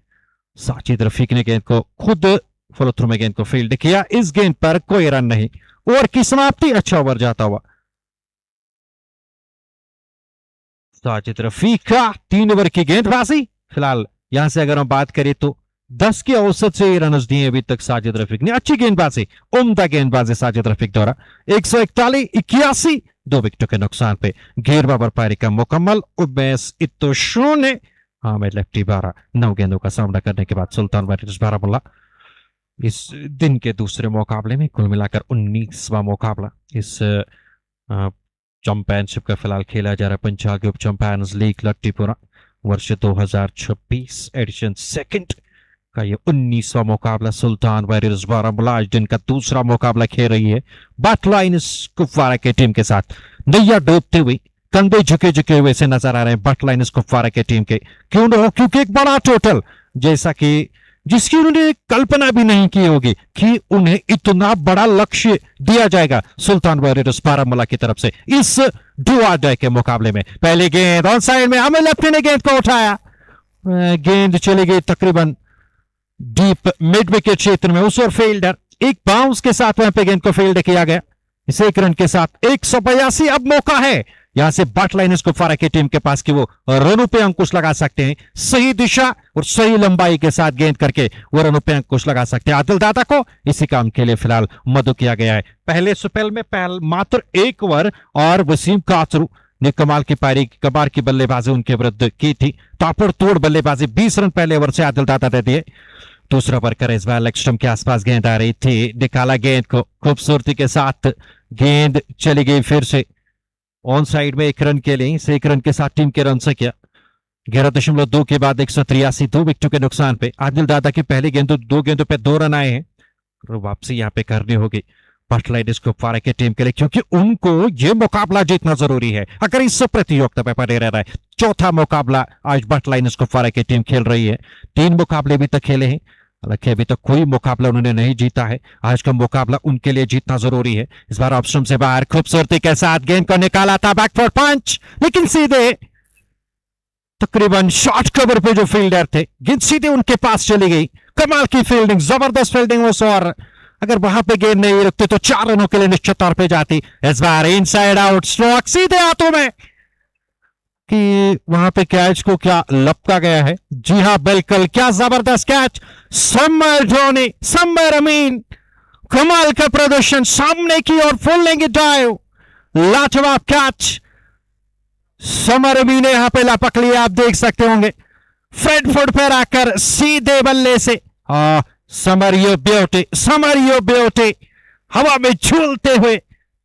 साजिद रफीक ने गेंद को खुद फॉलो थ्रू में गेंद को फील्ड किया। इस गेंद पर कोई रन नहीं, ओवर की समाप्ति, अच्छा ओवर जाता हुआ साजिद रफीक का 3 ओवर की गेंदबाजी। फिलहाल यहां से अगर हम बात करें तो 10 के औसत से रन दिए अभी तक साजिद रफीक ने। अच्छी गेंदबाजी, उम्दा गेंदबाजी साजिद रफीक द्वारा। 141, 81, 2 विकेटों के नुकसान पे घेरवा बर्पारी का मुकम्मल। उबैस इत्तो ने हामिद लेफ्टी 12, 9 गेंदों का सामना करने के बाद सुल्तान वॉरियर्स बारामुल्ला इस दिन के दूसरे मुकाबले में, कुल मिलाकर 19वां मुकाबला इस चैंपियनशिप का फिलहाल खेला जा रहा है पंचाल ग्रुप चैंपियंस लीग लक्टीपुरा वर्ष 2026 एडिशन सेकंड का ये 19वां मुकाबला। सुल्तान वॉरियर्स बारामुल्ला आज दिन का दूसरा मुकाबला खेल रही है भट लाइन्स कुपवारा की टीम के साथ। नैया डूबते हुए, कंधे झुके झुके हुए से नजर आ रहे हैं भट लाइन्स कुपवारा की टीम के, क्यों न हो, क्योंकि एक बड़ा टोटल, जैसा कि जिसकी उन्होंने कल्पना भी नहीं की होगी कि उन्हें इतना बड़ा लक्ष्य दिया जाएगा सुल्तान वारियर्स बारामुल्ला की तरफ से इस डू और डाई के मुकाबले में। पहली गेंद ऑन साइड में आमिर लेफ्टी ने गेंद को उठाया, गेंद चली गई तकरीबन डीप मिड विकेट क्षेत्र में। उस और फील्डर एक बाउंस के साथ वहां पे गेंद को फील्ड किया गया। इस एक रन के साथ 182। अब मौका है यहां से बट लाइनर्स कुपवारा की टीम के पास कि वो रनों पे अंकुश लगा सकते हैं। सही दिशा और सही लंबाई के साथ गेंद करके वो रनों पे अंकुश लगा सकते हैं। आदिल दादा को इसी काम के लिए फिलहाल मदद किया गया है। पहले स्पेल में मात्र 1 ओवर और वसीम काचरू ने कमाल की पारी कबार की बल्लेबाजी उनके विरुद्ध की थी। ताबड़तोड़ बल्लेबाजी 20 रन पहले ओवर से आदिल दादा दे दिए। दूसरा वर्कर इस बार लेग स्टंप के आसपास गेंद आ रही थी, निकाला गेंद को खूबसूरती के साथ, गेंद चली गई फिर से ऑन साइड में 1 रन के लिए। इस 1 रन के साथ टीम के रन से किया 11.2 के बाद 183, 2 विकेटों के नुकसान पे। आदिल दादा की पहली गेंद 2 गेंदों पे 2 रन आए हैं और वापसी यहाँ पे करनी होगी बट लाइनर्स कुपवारा की टीम के लिए, क्योंकि उनको ये मुकाबला जीतना जरूरी है अगर इस प्रतियोगिता पे बने रहना है। चौथा मुकाबला आज बट लाइनर्स कुपवारा की टीम खेल रही है। 3 मुकाबले भी तक खेले हैं, हालांकि अभी तक कोई मुकाबला उन्होंने नहीं जीता है। आज का मुकाबला उनके लिए जीतना जरूरी है। इस बार ऑप्शन से बाहर खूबसूरती के साथ गेंद को निकाला था बैकफुट पंच, लेकिन सीधे तकरीबन शॉर्ट कवर पे जो फील्डर थे गेंद सीधे उनके पास चली गई। कमाल की फील्डिंग, जबरदस्त फील्डिंग उस, और अगर वहां पे गेंद नहीं रखते तो 4 रनों के लिए निश्चित तौर पे जाती। इस बार इनसाइड आउट स्ट्रोक सीधे हाथों में कि वहां पे कैच को क्या लपका गया है। जी हां बिल्कुल, क्या जबरदस्त कैच। समर धोनी, समर अमीन, कमाल का प्रदर्शन, सामने की ओर फुल लेंगे ड्राइव, लाजवाब कैच। समर अमीन ने यहां पे लपक लिया, आप देख सकते होंगे फ्रंट फुट पर आकर सीधे बल्ले से। समर यो ब्यूटी, समर यो ब्यूटी, हवा में झूलते हुए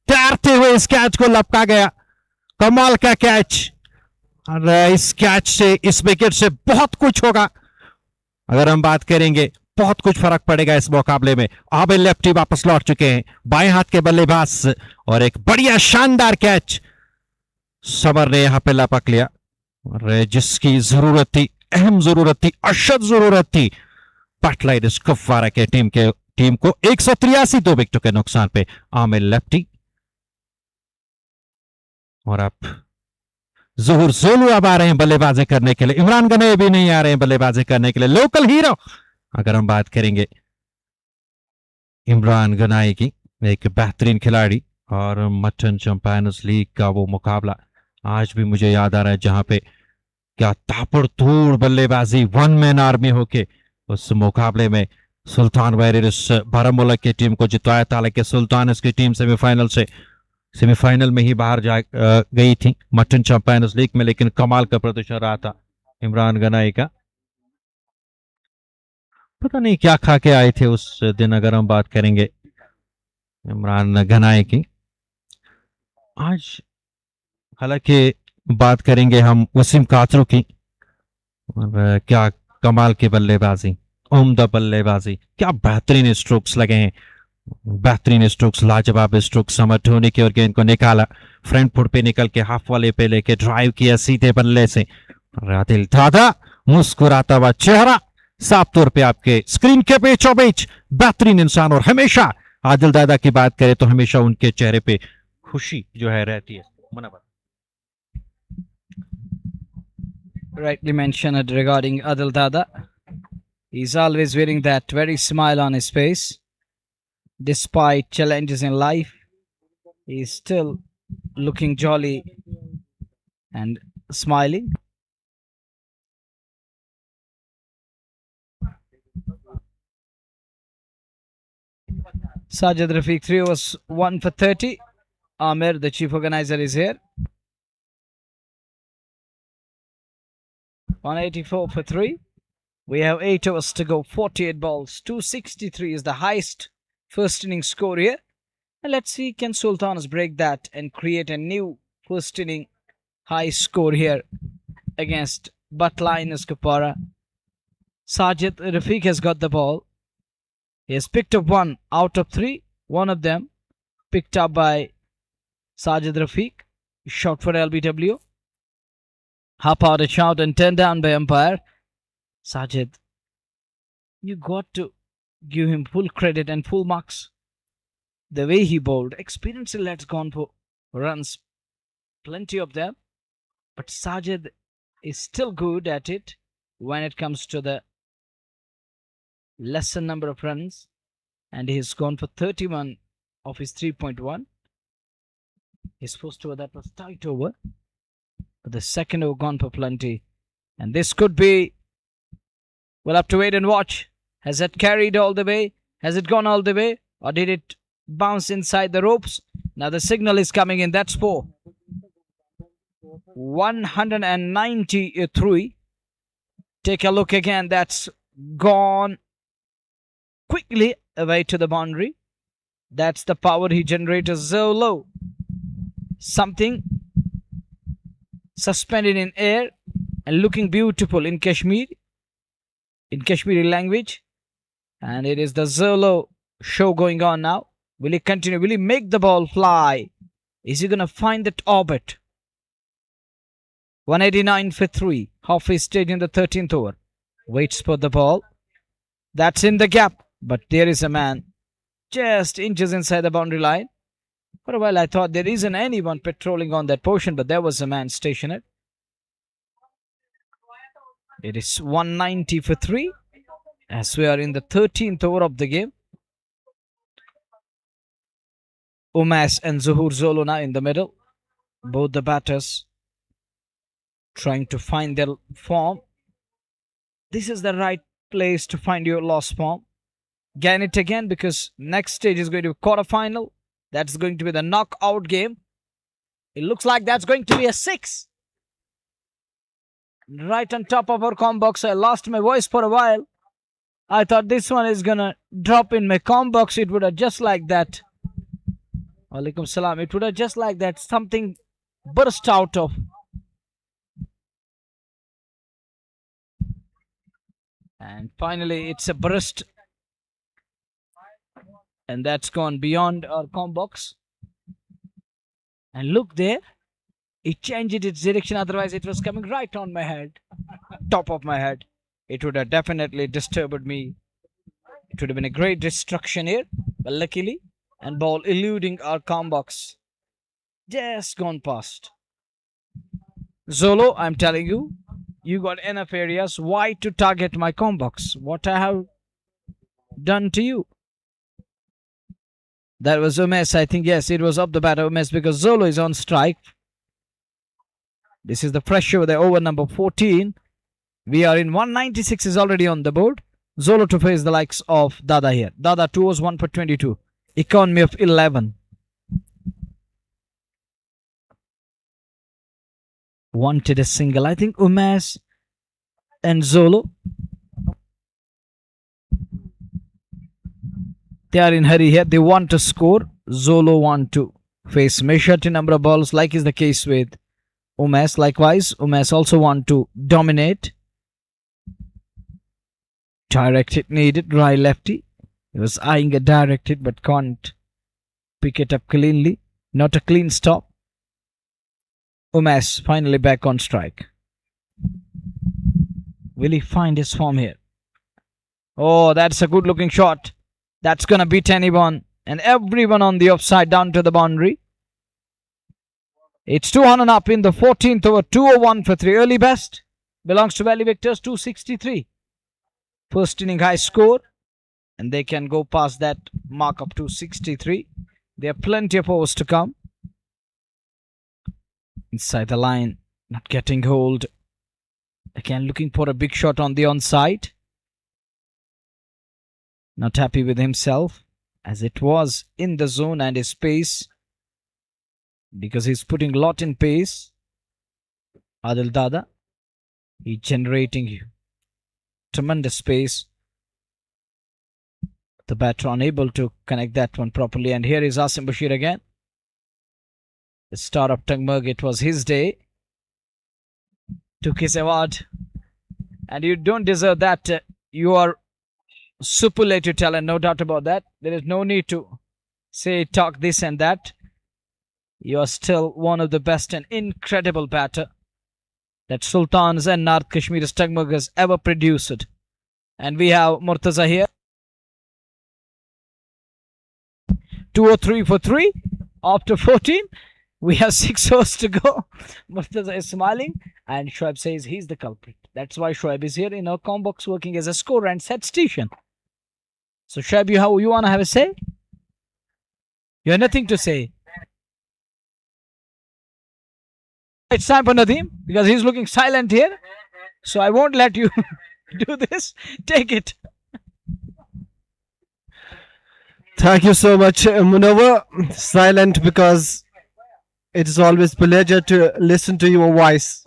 तैरते हुए इस कैच को लपका गया। कमाल का कैच, और इस कैच से, इस विकेट से बहुत कुछ होगा। अगर हम बात करेंगे बहुत कुछ फर्क पड़ेगा इस मुकाबले में। आबिल लेफ्टी वापस लौट चुके हैं, बाएं हाथ के बल्लेबाज, और एक बढ़िया शानदार कैच समर ने यहां पे लपक लिया, और जिसकी जरूरत थी, अहम जरूरत थी, अशद जरूरत थी बट लाइनर्स कुपवारा के टीम को। 183, 2 विकेटों के नुकसान पे आमिर लेफ्टी। और अब ज़हूर जोलू अब आ रहे हैं बल्लेबाजी करने के लिए। इमरान गनाई भी नहीं आ रहे हैं बल्लेबाजी करने के लिए। लोकल हीरो अगर हम बात करेंगे इमरान गनाई की, एक बेहतरीन खिलाड़ी, और मटन चैंपियंस लीग का वो मुकाबला आज भी मुझे याद आ रहा है जहां पे क्या ताबड़तोड़ बल्लेबाजी, 1 मैन आर्मी होके उस मुकाबले में सुल्तान वारियर्स बारामुल्ला की टीम को जितवाया था। हालांकि सुल्तान इसकी टीम सेमीफाइनल में ही बाहर जा गई थी मटन चैंपियंस लीग में, लेकिन कमाल का प्रदर्शन रहा था इमरान गनाई का। पता नहीं क्या खा के आए थे उस दिन अगर हम बात करेंगे इमरान गनाई की। आज हालांकि बात करेंगे हम वसीम काचरू की, और क्या कमाल की बल्लेबाजी, उम्दा बल्लेबाजी, क्या बेहतरीन स्ट्रोक्स लगे हैं, बेहतरीन स्ट्रोक्स, लाजवाब स्ट्रोक्स। समर धोनी की और गेंद को निकाला, फ्रंट फुट पे निकल के हाफ वाले पे लेके ड्राइव किया सीधे बल्ले से। आदिल दादा मुस्कुराता हुआ चेहरा साफ तौर पे आपके स्क्रीन के बीचों बीच, बेहतरीन इंसान, और हमेशा आदिल दादा की बात करें तो हमेशा उनके चेहरे पे खुशी जो है रहती है। Rightly mentioned regarding Adil Dada. He's always wearing that very smile on his face. Despite challenges in life, he's still looking jolly and smiling. Sajid Rafiq 3 was 1 for 30. Amir, the chief organizer, is here. 184 for 3. We have 8 overs to go, 48 balls. 263 is the highest first inning score here. And let's see, can Sultans break that and create a new first inning high score here against Bhat Lainers Kupwara. Sajid Rafiq has got the ball. He has picked up 1 out of 3. One of them picked up by Sajid Rafiq. Shot for LBW. Half out a shout and turned down by umpire. Sajid you got to give him full credit and full marks. The way he bowled, experienced let's gone for runs, plenty of them. But Sajid is still good at it when it comes to the lesser number of runs, and he's gone for 31 of his 3.1. His first over that was tight over, but the second over gone for plenty, and this could be. We'll have to wait and watch. Has it carried all the way? Has it gone all the way, or did it bounce inside the ropes? Now the signal is coming in. That's 4. 193. Take a look again. That's gone quickly away to the boundary. That's the power he generated so low. Something suspended in air and looking beautiful in Kashmir, in Kashmiri language. And it is the Zolo show going on now. Will he continue? Will he make the ball fly? Is he going to find that orbit? 189 for 3. Halfway stage in the 13th over. Waits for the ball. That's in the gap. But there is a man just inches inside the boundary line. For a while I thought there isn't anyone patrolling on that portion, but there was a man stationed. It is 190 for 3 as we are in the 13th over of the game. Umas and Zuhur Zolo now in the middle. Both the batters trying to find their form. This is the right place to find your lost form. Gain it again, because next stage is going to be quarterfinal. That's going to be the knockout game. It looks like that's going to be a 6. Right on top of our com box. I lost my voice for a while. I thought this one is gonna drop in my com box. It would have just like that. Walaikum salam. It would have just like that. Something burst out of. And finally, it's a burst. And that's gone beyond our com box. And look there. It changed its direction. Otherwise, it was coming right on my head. Top of my head. It would have definitely disturbed me. It would have been a great destruction here. But luckily, and ball eluding our com box. Just gone past. Zolo, I'm telling you, you got enough areas. Why to target my com box? What I have done to you? That was Umes. I think, yes, it was up the bat Umes, because Zolo is on strike. This is the fresh over the over number 14. We are in 196 is already on the board. Zolo to face the likes of Dada here. Dada 2 overs 1 for 22. Economy of 11. Wanted a single. I think Umes and Zolo, they are in hurry here. They want to score. Zolo want to face measured number of balls, like is the case with Umes. Likewise, Umes also want to dominate. Direct hit needed. Right lefty. He was eyeing a direct hit but can't pick it up cleanly. Not a clean stop. Umes finally back on strike. Will he find his form here? Oh, that's a good looking shot. That's going to beat anyone and everyone on the offside down to the boundary. It's 200 up in the 14th over. 201 for 3. Early best belongs to Valley Victors, 263. First inning high score, and they can go past that mark up to 63. There are plenty of overs to come. Inside the line, not getting hold. Again looking for a big shot on the onside. Not happy with himself, as it was in the zone and his pace, because he's putting a lot in pace. Adil Dada, he's generating tremendous pace. The batter unable to connect that one properly. And here is Asim Bashir again. The star of Tangmerg, it was his day. Took his award. And you don't deserve that. You are superlative talent, no doubt about that. There is no need to say, talk this and that. You are still one of the best and incredible batter that Sultans and North Kashmir's Tangmerg has ever produced. And we have Murtaza here. 203 for 3 after 14. We have 6 overs to go. Murtaza is smiling and Shoaib says he's the culprit. That's why Shoaib is here in our com box working as a scorer and statistician. So Shoaib, you want to have a say? You have nothing to say. It's time for Nadeem because he's looking silent here. So I won't let you do this. Take it. Thank you so much, Munawar. Silent because it is always a pleasure to listen to your voice.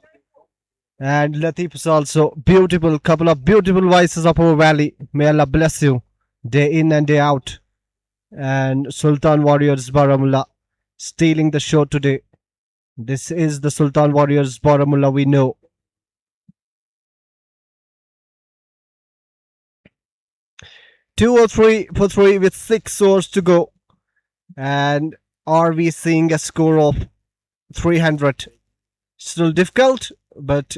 And Latif is also beautiful, couple of beautiful voices of our valley. May Allah bless you day in and day out. And Sultan Warriors Baramulla stealing the show today. This is the Sultan Warriors Baramulla we know. Two or three for 3 with 6 overs to go. And are we seeing a score of 300? Still difficult, but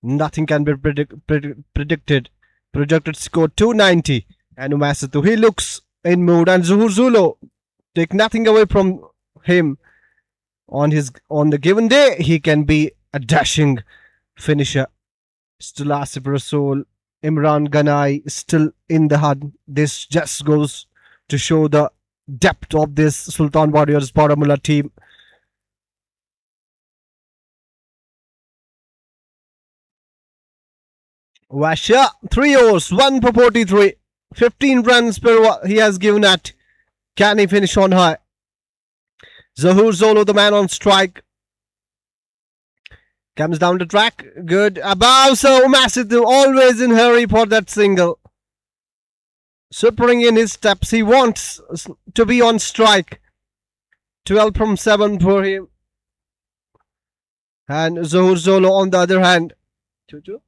nothing can be predicted. Projected score 290. And Umasitu, he looks in mood. And Zuhur Zulu, take nothing away from him. On the given day, he can be a dashing finisher. Still Asif Rasool, Imran Ganai still in the HUD. This just goes to show the depth of this Sultan Warriors Baramulla team. Washa, 3 overs, 1 for 43. 15 runs per over he has given at. Can he finish on high? Zahur Zolo, the man on strike. Comes down the track. Good. Above, so Masitu always in hurry for that single. Supering in his steps. He wants to be on strike. 12 from 7 for him. And Zahur Zolo on the other hand. 2-2.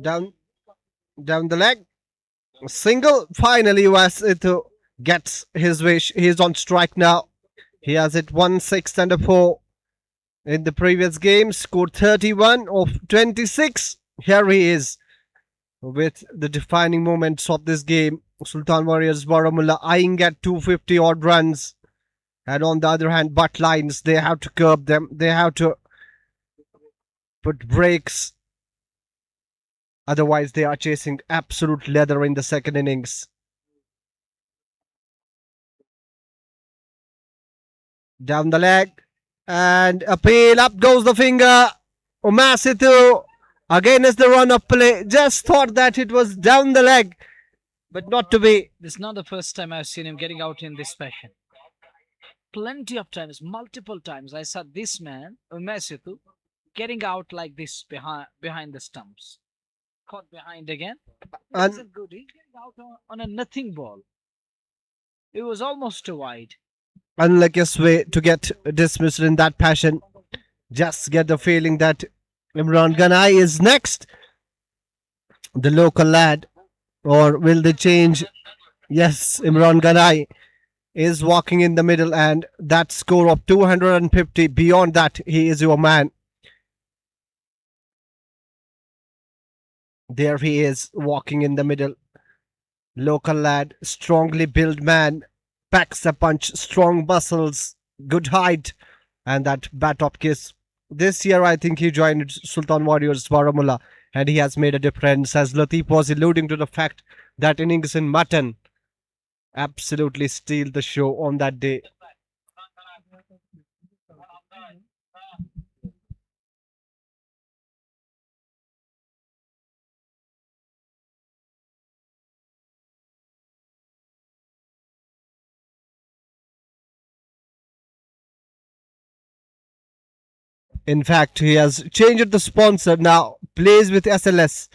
Down the leg. Single. Finally, Wasitu gets his wish. He's on strike now. He has hit 1/6 and a 4 in the previous game. Scored 31 of 26. Here he is with the defining moments of this game. Sultan Warriors Baramulla eyeing at 250 odd runs. And on the other hand, Bhat lines, they have to curb them. They have to put brakes. Otherwise, they are chasing absolute leather in the second innings. Down the leg. And appeal. Up goes the finger. Umasitu against the run of play. Just thought that it was down the leg. But not to be. This is not the first time I've seen him getting out in this fashion. Plenty of times, multiple times, I saw this man, Umasitu, getting out like this behind the stumps. Caught behind again. And Isn't good. He's getting out on a nothing ball. It was almost too wide. unluckiest way to get dismissed in that passion. Just get the feeling that Imran Ganai is next. The local lad. Or will they change? Yes, Imran Ganai is walking in the middle, and that score of 250, beyond that, he is your man. There he is, walking in the middle. Local lad, strongly built man, packs a punch, strong muscles, good height, and that bat up kiss. This year, I think he joined Sultan Warriors Baramulla, and he has made a difference, as Latif was alluding to the fact that innings in mutton absolutely steal the show on that day. In fact, he has changed the sponsor now, plays with SLS.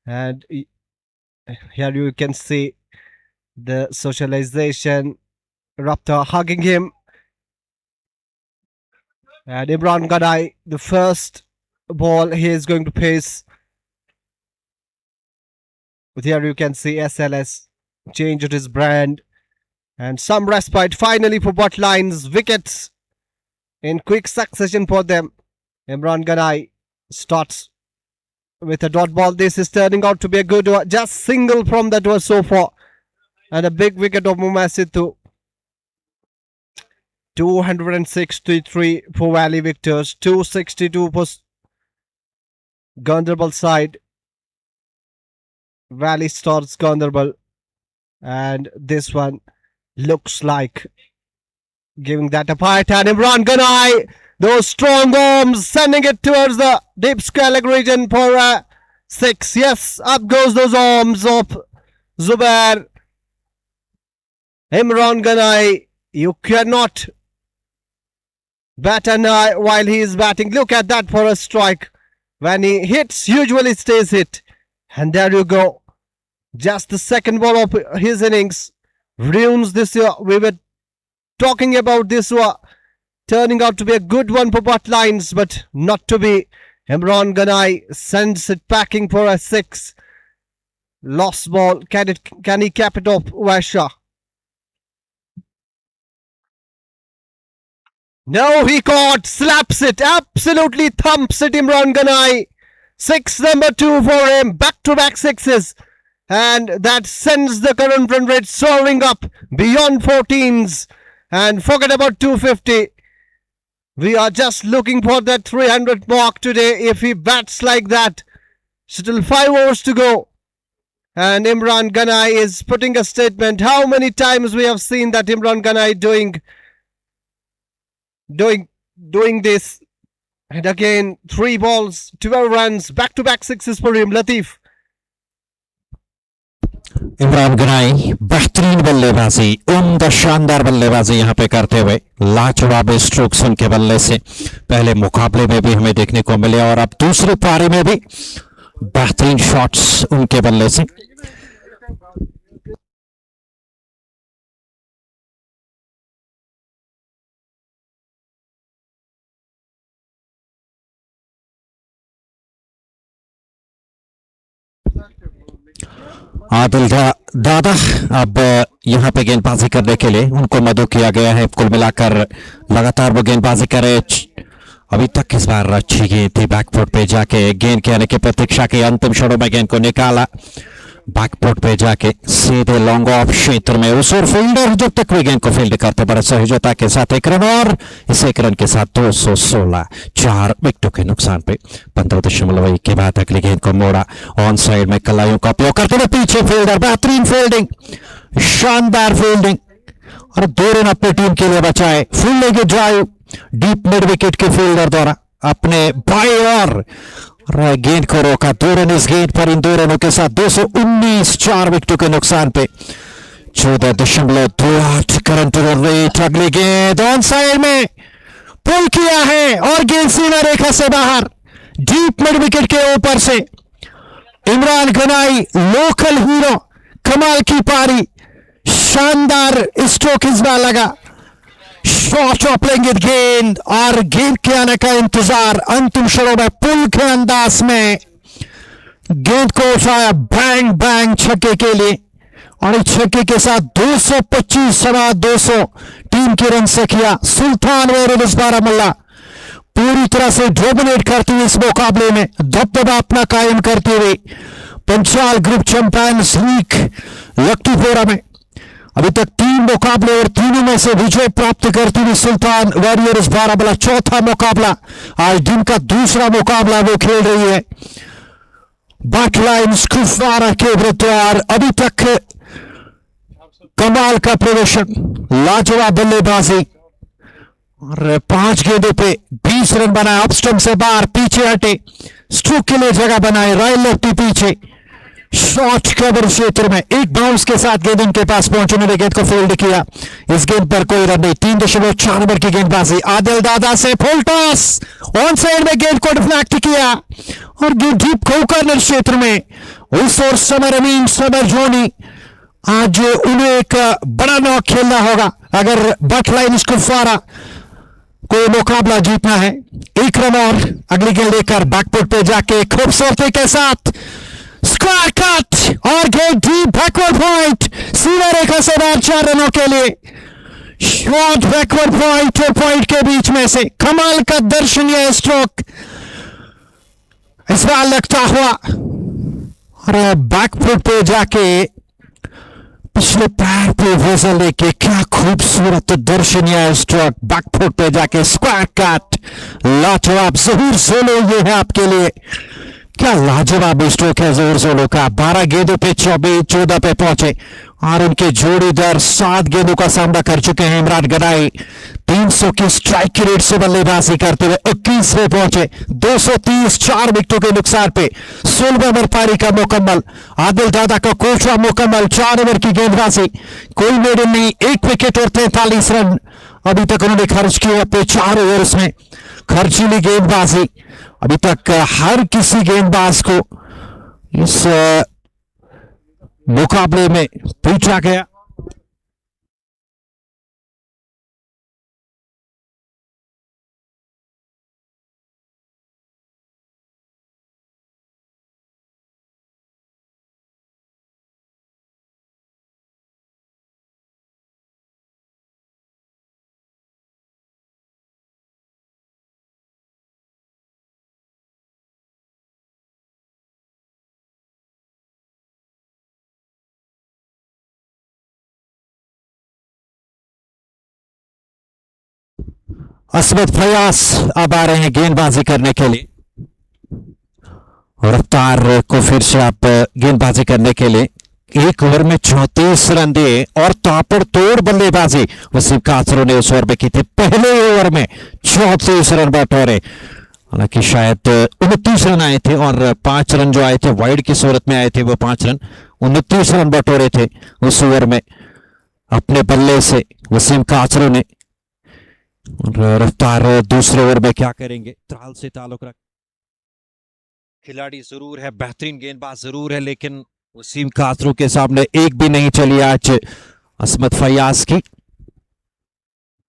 And here you can see the socialization. Rapta hugging him. And Imran Ganai, the first ball he is going to pace. Here you can see SLS changed his brand, and some respite finally for Bhat Lions. Wickets in quick succession for them. Imran Ganai starts with a dot ball. This is turning out to be a good one. Just single from that was so far. And a big wicket of Mumassitu. 263 for Valley Victors. 262 for Ganderbal side. Valley Stars Ganderbal. And this one looks like giving that a fight. And Imran Ganai, those strong arms, sending it towards the deep square leg region for a 6. Yes, up goes those arms of Zubair. Imran Ganai, you cannot bat an eye while he is batting. Look at that for a strike. When he hits, usually stays hit. And there you go. Just the second ball of his innings ruins this year. We were talking about this turning out to be a good one for Bhat Lions, but not to be. Imran Ganai sends it packing for a 6. Lost ball. Can he cap it off? Vasha. No, he caught, slaps it, absolutely thumps it, Imran Ganai. 6 number 2 for him, back-to-back 6s. And that sends the current run rate soaring up beyond 14s. And forget about 250. We are just looking for that 300 mark today if he bats like that. Still 5 overs to go. And Imran Ganai is putting a statement. How many times we have seen that Imran Ganai doing this. And again, 3 balls, 12 runs, back-to-back 6s for him. Latif. Imran Ganai बेहतरीन बल्लेबाजी, उम्दा शानदार बल्लेबाजी यहाँ पे करते हुए लाजवाब स्ट्रोक्स उनके बल्ले से पहले मुकाबले में भी हमें देखने को मिले और अब दूसरी पारी में भी बेहतरीन शॉट्स उनके बल्ले से। आदिल दादा अब यहाँ पे गेंदबाजी करने के लिए उनको मदऊ किया गया है। कुल मिलाकर लगातार वो गेंदबाजी करे। अभी तक इस बार अच्छी गेंद थी, बैकफुट पे जाके गेंद के आने की प्रतीक्षा की, अंतिम क्षणों में गेंद को निकाला, बैकफुट पे जाके सीधे लॉन्ग ऑफ क्षेत्र में उस और फील्डर जब तक भी गेंद को फील्ड करते बड़े सहजता के साथ 1 रन और इस 1 रन के साथ 216, 4 विकेटों के नुकसान पे 15.1 के बाद अगली गेंद को मोड़ा, ऑन साइड में कलाइयों का उपयोग करते हुए पीछे फील्डर, बेहतरीन फील्डिंग, शानदार फील्डिंग और 2 रन अपनी टीम के लिए बचाए। फील्डिंग की ड्राइव डीप मिड विकेट के फील्डर द्वारा अपने बाएं और गेंद को रोका। 2 रन इस गेंद पर, इन 2 रनों के साथ 219, 4 विकेटों के नुकसान पे 14.28 करंट रन रेट। अगली गेंद ऑन साइड में पुल किया है और गेंद सीमा रेखा से बाहर, डीप मिड विकेट के ऊपर से इमरान गनाई लोकल हीरो, कमाल की पारी, शानदार स्ट्रोक इस बार लगा। शॉट चॉपलिंग गेंद और गेंद के आने का इंतजार, अंतिम क्षणों में पुल के अंदाज में गेंद को उठाया, बैंग बैंग छक्के के लिए और इस छक्के के साथ 225 सवा 200 टीम की रन से किया। सुल्तान वर्सेस बारामुल्ला पूरी तरह से डोमिनेट करती हुई इस मुकाबले में दबदबा अपना कायम करते हुए पंचाल ग्रुप चैंपियंस लीग लक्कीपुरा में अभी तक 3 मुकाबले और तीनों में से विजय प्राप्त करती हुई सुल्तान वॉरियर्स बारामुल्ला चौथा मुकाबला, आज दिन का दूसरा मुकाबला वो खेल रही है भट लाइन्स कुपवारा के विरुद्ध और अभी तक कमाल का प्रदर्शन, लाजवाब बल्लेबाजी और 5 गेंदों पे 20 रन बनाए। ऑफ स्टंप से बाहर पीछे हटे, स्ट्रोक के लिए जगह बनाए, राइट लेफ्टी पीछे, शॉर्ट कवर क्षेत्र में एक बाउंस के साथ गेंद उनके पास पहुंचे, उन्होंने गेंद को फील्ड किया। इस गेंद पर कोई रन नहीं। 3.4 ओवर की गेंदबाजी, आदिल दादा से फुल टॉस, ऑन साइड में गेंद को डिफ्लेक्ट किया और गेंद डीप कॉर्नर क्षेत्र में। उस और समर अमीन, समर जोनी, आज उन्हें एक बड़ा नॉक खेलना होगा अगर भट लाइन्स कुपवारा को मुकाबला जीतना है। 1 रन और अगली गेंद लेकर बैकफुट पे जाके खूबसूरती के साथ स्क्वायर कट और और गेट डीप बैकवर्ड पॉइंट, सीधा रेखा से बाहर 4 रनों के लिए। शॉट बैकवर्ड पॉइंट और पॉइंट के बीच में से कमाल का दर्शनीय स्ट्रोक इस बार लगता हुआ, और बैकफुट पे जाके पिछले पैर पे वेजल लेके क्या खूबसूरत दर्शनीय स्ट्रोक, बैकफुट पे जाके स्क्वायर कट, लाजवाब। जहूर सोलो ये है आपके लिए, क्या लाजवाब स्ट्रोक है जहूर सोलो का। 12 गेंदों पे 14 पे पहुंचे और उनके जोड़ीदार 7 गेंदों का सामना कर चुके हैं। इमरान गनाई 300 की स्ट्राइक रेट से बल्लेबाजी करते हुए 21 पे पहुंचे, 230, 4 विकेटों के नुकसान पे। 16 ओवर पारी का मुकम्मल, आदिल दादा का कोचवा मुकम्मल, 4 ओवर की गेंदबाजी, कोई मेडन नहीं, 1 विकेट और 43 रन अभी तक उन्होंने खर्च किए अपने 4 ओवर्स में। खर्चीली गेंदबाजी अभी तक हर किसी गेंदबाज को इस मुकाबले में पूछा गया। असमत फयास अब आ रहे हैं गेंदबाजी करने के लिए। रफ्तार को फिर से आप गेंदबाजी करने के लिए 1 ओवर में 34 रन दिए और ताबड़तोड़ बल्लेबाजी वसीम कासरों ने उस ओवर में की थी। पहले ओवर में 34 रन बटोरे, हालांकि शायद 29 रन आए थे और 5 रन जो आए थे वाइड की सूरत में आए थे, वो 5 रन, 29 रन बटोरे थे उस ओवर में अपने बल्ले से वसीम कासरों ने। और रफ्तार दूसरे ओवर में क्या करेंगे, त्राल से ताल्लुक रख खिलाड़ी जरूर है, बेहतरीन गेंदबाज जरूर है, लेकिन वसीम कासरों के सामने एक भी नहीं चली आज असमत फयाज की।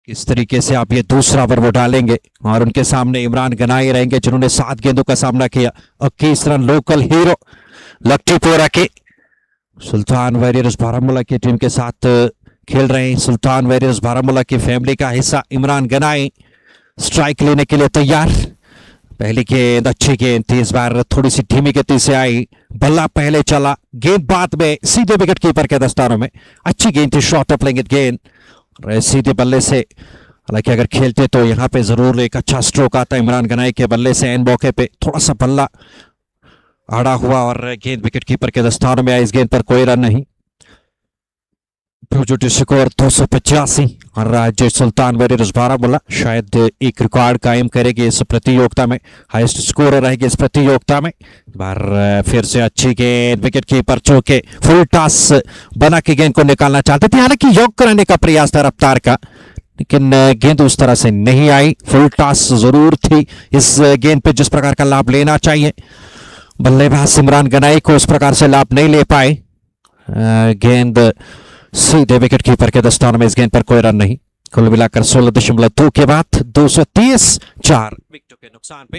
किस तरीके से आप ये दूसरा ओवर वो डालेंगे और उनके सामने इमरान गनाई रहेंगे जिन्होंने 7 गेंदों का सामना किया। 21 रन लोकल हीरो लक्टीपोरा के सुल्तान वॉरियर्स बारामुल्ला की टीम के साथ खेल रहे हैं। सुल्तान वॉरियर्स बारामुल्ला की फैमिली का हिस्सा इमरान गनाई स्ट्राइक लेने के लिए तैयार। पहली गेंद अच्छी गेंद थी, इस बार थोड़ी सी धीमी गति से आई, बल्ला पहले चला, गेंद बाद में सीधे विकेट कीपर के दस्तानों में। अच्छी गेंद थी, शॉर्ट ऑफ लेंगे गेंद सीधे बल्ले से। हालांकि अगर खेलते तो यहां पे जरूर एक अच्छा स्ट्रोक आता इमरान गनाई के बल्ले से। एन मौके पे थोड़ा सा बल्ला आड़ा हुआ और गेंद विकेट कीपर के दस्तानों में आई। इस गेंद पर कोई रन नहीं। स्कोर 285 और आज सुल्तान वॉरियर्स बारामुल्ला शायद एक रिकॉर्ड कायम करेगी इस प्रतियोगिता में, हाईएस्ट स्कोर रहेगी इस प्रतियोगिता में। बार फिर से अच्छी गेंद, विकेट कीपर चौके, फुल टॉस बना के गेंद को निकालना चाहते थे, हालांकि योग कराने का प्रयास था रफ्तार का, लेकिन गेंद उस तरह से नहीं आई। फुल टॉस जरूर थी इस गेंद पे, जिस प्रकार का लाभ लेना चाहिए बल्लेबाज इमरान गनाई को उस प्रकार से लाभ नहीं ले पाए। गेंद सीधे विकेट कीपर के दस्तानों में, इस गेंद पर कोई रन नहीं। कुल मिलाकर 16.2 के बाद 230, 4 विकेटों के नुकसान पे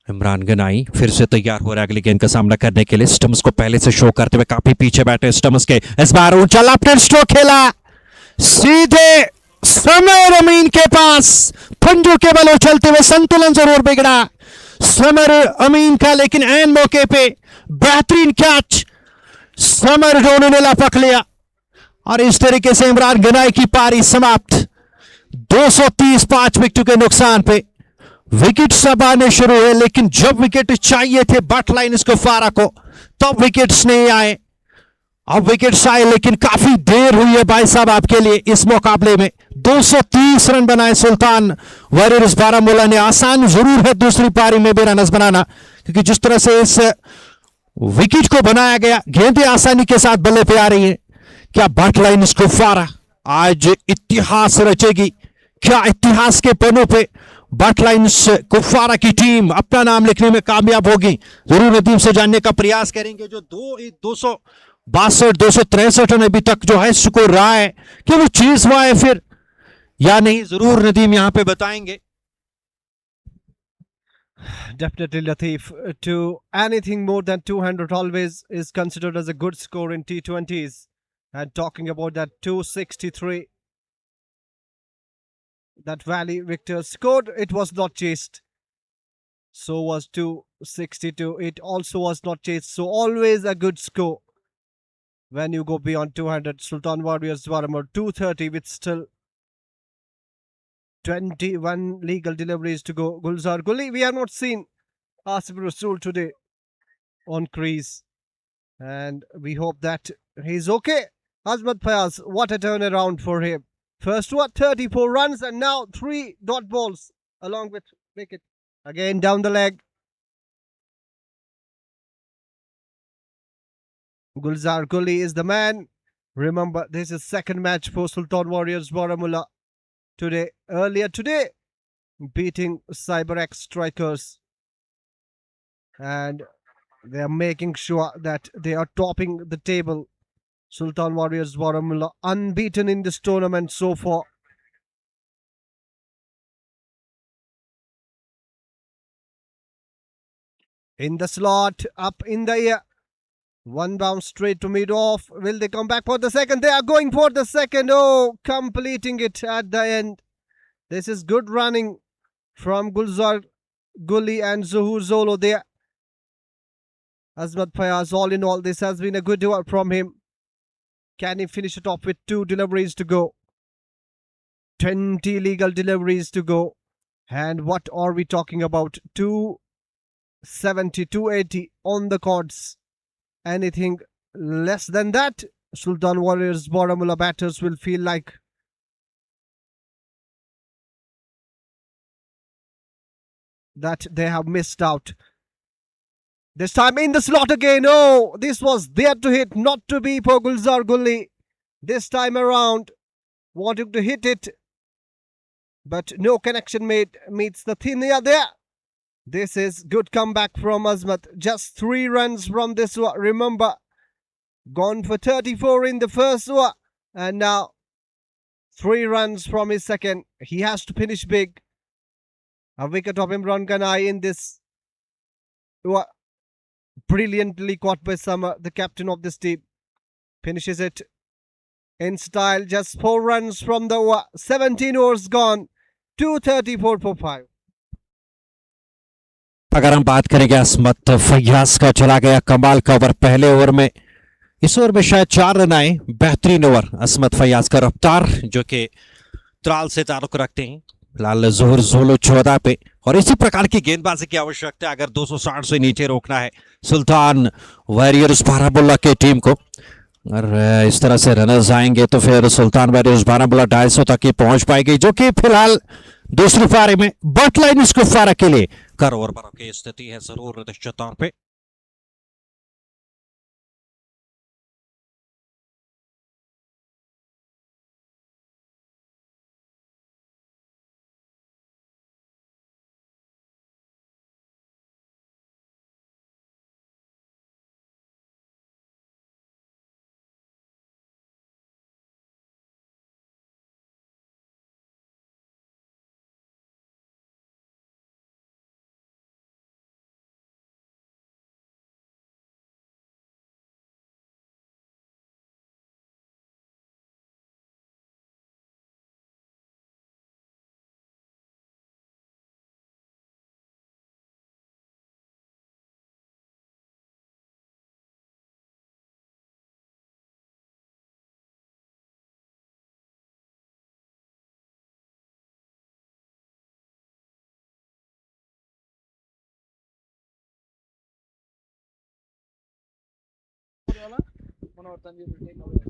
इमरान गनाई फिर से तैयार हो रहा है अगली गेंद का सामना करने के लिए। स्टम्स को पहले से शो करते हुए काफी पीछे बैठे स्टम्स के, इस बार ऊंचा लेफ्ट स्ट्रोक खेला सीधे समर अमीन के पास, पंजों के बल उछलते हुए संतुलन जरूर बिगड़ा समर अमीन का, लेकिन एन मौके पे बेहतरीन कैच समर जोन ने लपक लिया और इस तरीके से इमरान गनाई की पारी समाप्त। 230, 5 विकेटों के नुकसान पे विकेट सब आने शुरू हुए, लेकिन जब विकेट चाहिए थे बट लाइन कुपवारा को तब विकेट्स नहीं आए। अब विकेट्स आए लेकिन काफी देर हुई है भाई साहब आपके लिए इस मुकाबले में। 230 रन बनाए सुल्तान वॉरियर्स बारामुल्ला ने। आसान जरूर है दूसरी पारी में भी रन बनाना, क्योंकि जिस तरह से इस विकेट को बनाया गया, गेंदें आसानी के साथ बल्ले पे आ रही है। क्या बट लाइन कुपवारा आज इतिहास रचेगी? क्या इतिहास के पन्नों पे बट लाइन कुपवारा की टीम अपना नाम लिखने में कामयाब होगी? जरूर नदीम से जानने का प्रयास करेंगे। जो 262, 263 रन अभी तक जो है स्कोर रहा है, कि वो चीज हुआ है फिर या नहीं, जरूर नदीम यहां पे बताएंगे। Definitely, Latif. To anything more than 200 always is considered as a good score in T20s. And talking about that 263, that Valley Victor scored, it was not chased. So was 262. It also was not chased. So always a good score when you go beyond 200. Sultan Warriors Baramulla 230 with still 21 legal deliveries to go. Gulzar Gully, we have not seen Asif Rasool today on crease, and we hope that he's okay. Azmat Fayaz, what a turnaround for him. First 34 runs and now 3 dot balls along with wicket. Again down the leg. Gulzar Gully is the man. Remember, this is second match for Sultan Warriors Baramulla today. Earlier today, beating CyberX strikers. And they are making sure that they are topping the table. Sultan Warriors Baramulla unbeaten in this tournament so far. In the slot, up in the air. One bounce straight to mid-off. Will they come back for the second? They are going for the second. Oh, completing it at the end. This is good running from Gulzar Gully and Zuhur Zolo there. Azmat Fayaz, all in all, this has been a good work from him. Can he finish it off with 2 deliveries to go? 20 legal deliveries to go. And what are we talking about? 270, 280 on the cards. Anything less than that, Sultan Warriors Baramulla batters will feel like that they have missed out. This time in the slot again. Oh, this was there to hit, not to be for Gulzar Gully. This time around, wanting to hit it, but no connection made. Meets the thin air there. This is good comeback from Azmat. Just 3 runs from this one. Remember, gone for 34 in the first one, and now 3 runs from his second. He has to finish big. A wicket of Imran Ganai in this. Brilliantly caught by Summer, the captain of this team. Finishes it in style. Just 4 runs from the over. 17 overs gone. 234 for 5. अगर हम बात करेंगे असमत फयाज का, चला गया कमाल का ओवर पहले ओवर में। इस ओवर में शायद 4 रन आए। बेहतरीन ओवर असमत फयाज का, रफ्तार जो कि त्राल से ताल्लुक रखते हैं। फिलहाल जोहर जोलो 14 पे, और इसी प्रकार की गेंदबाजी की आवश्यकता है अगर 260 से नीचे रोकना है सुल्तान वॉरियर्स बारामुल्ला की टीम को। अगर इस तरह से रनर्स आएंगे तो फिर सुल्तान वॉरियर्स बारामुल्ला 250 तक ही पहुंच पाएगी, जो कि फिलहाल दूसरी पारी में बट लाइन इसको कुपवारा के लिए कर ओवर पर की स्थिति है जरूर निश्चित तौर पे।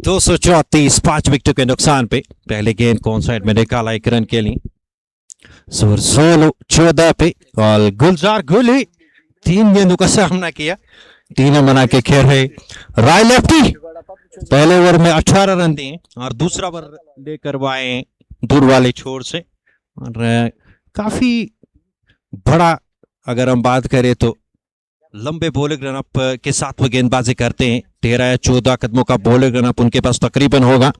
दो सौ 5 विकेटों के नुकसान पे पहले गेंद कौन साइड में निकाला 1 रन के लिए। जोलो 14 पे और गुलजार गुली 3 गेंदों का सामना किया, 3 बना के खेल रहे राय लेफ्टी। पहले ओवर में 18 रन दिए और दूसरा ओवर लेकर आए दूर वाले छोर से, और काफी बड़ा अगर हम बात करें तो लंबे बॉलिंग रनअप के साथ वो गेंदबाजी करते हैं। 13 या 14 कदमों का बॉलिंग रनअप उनके पास तकरीबन होगा।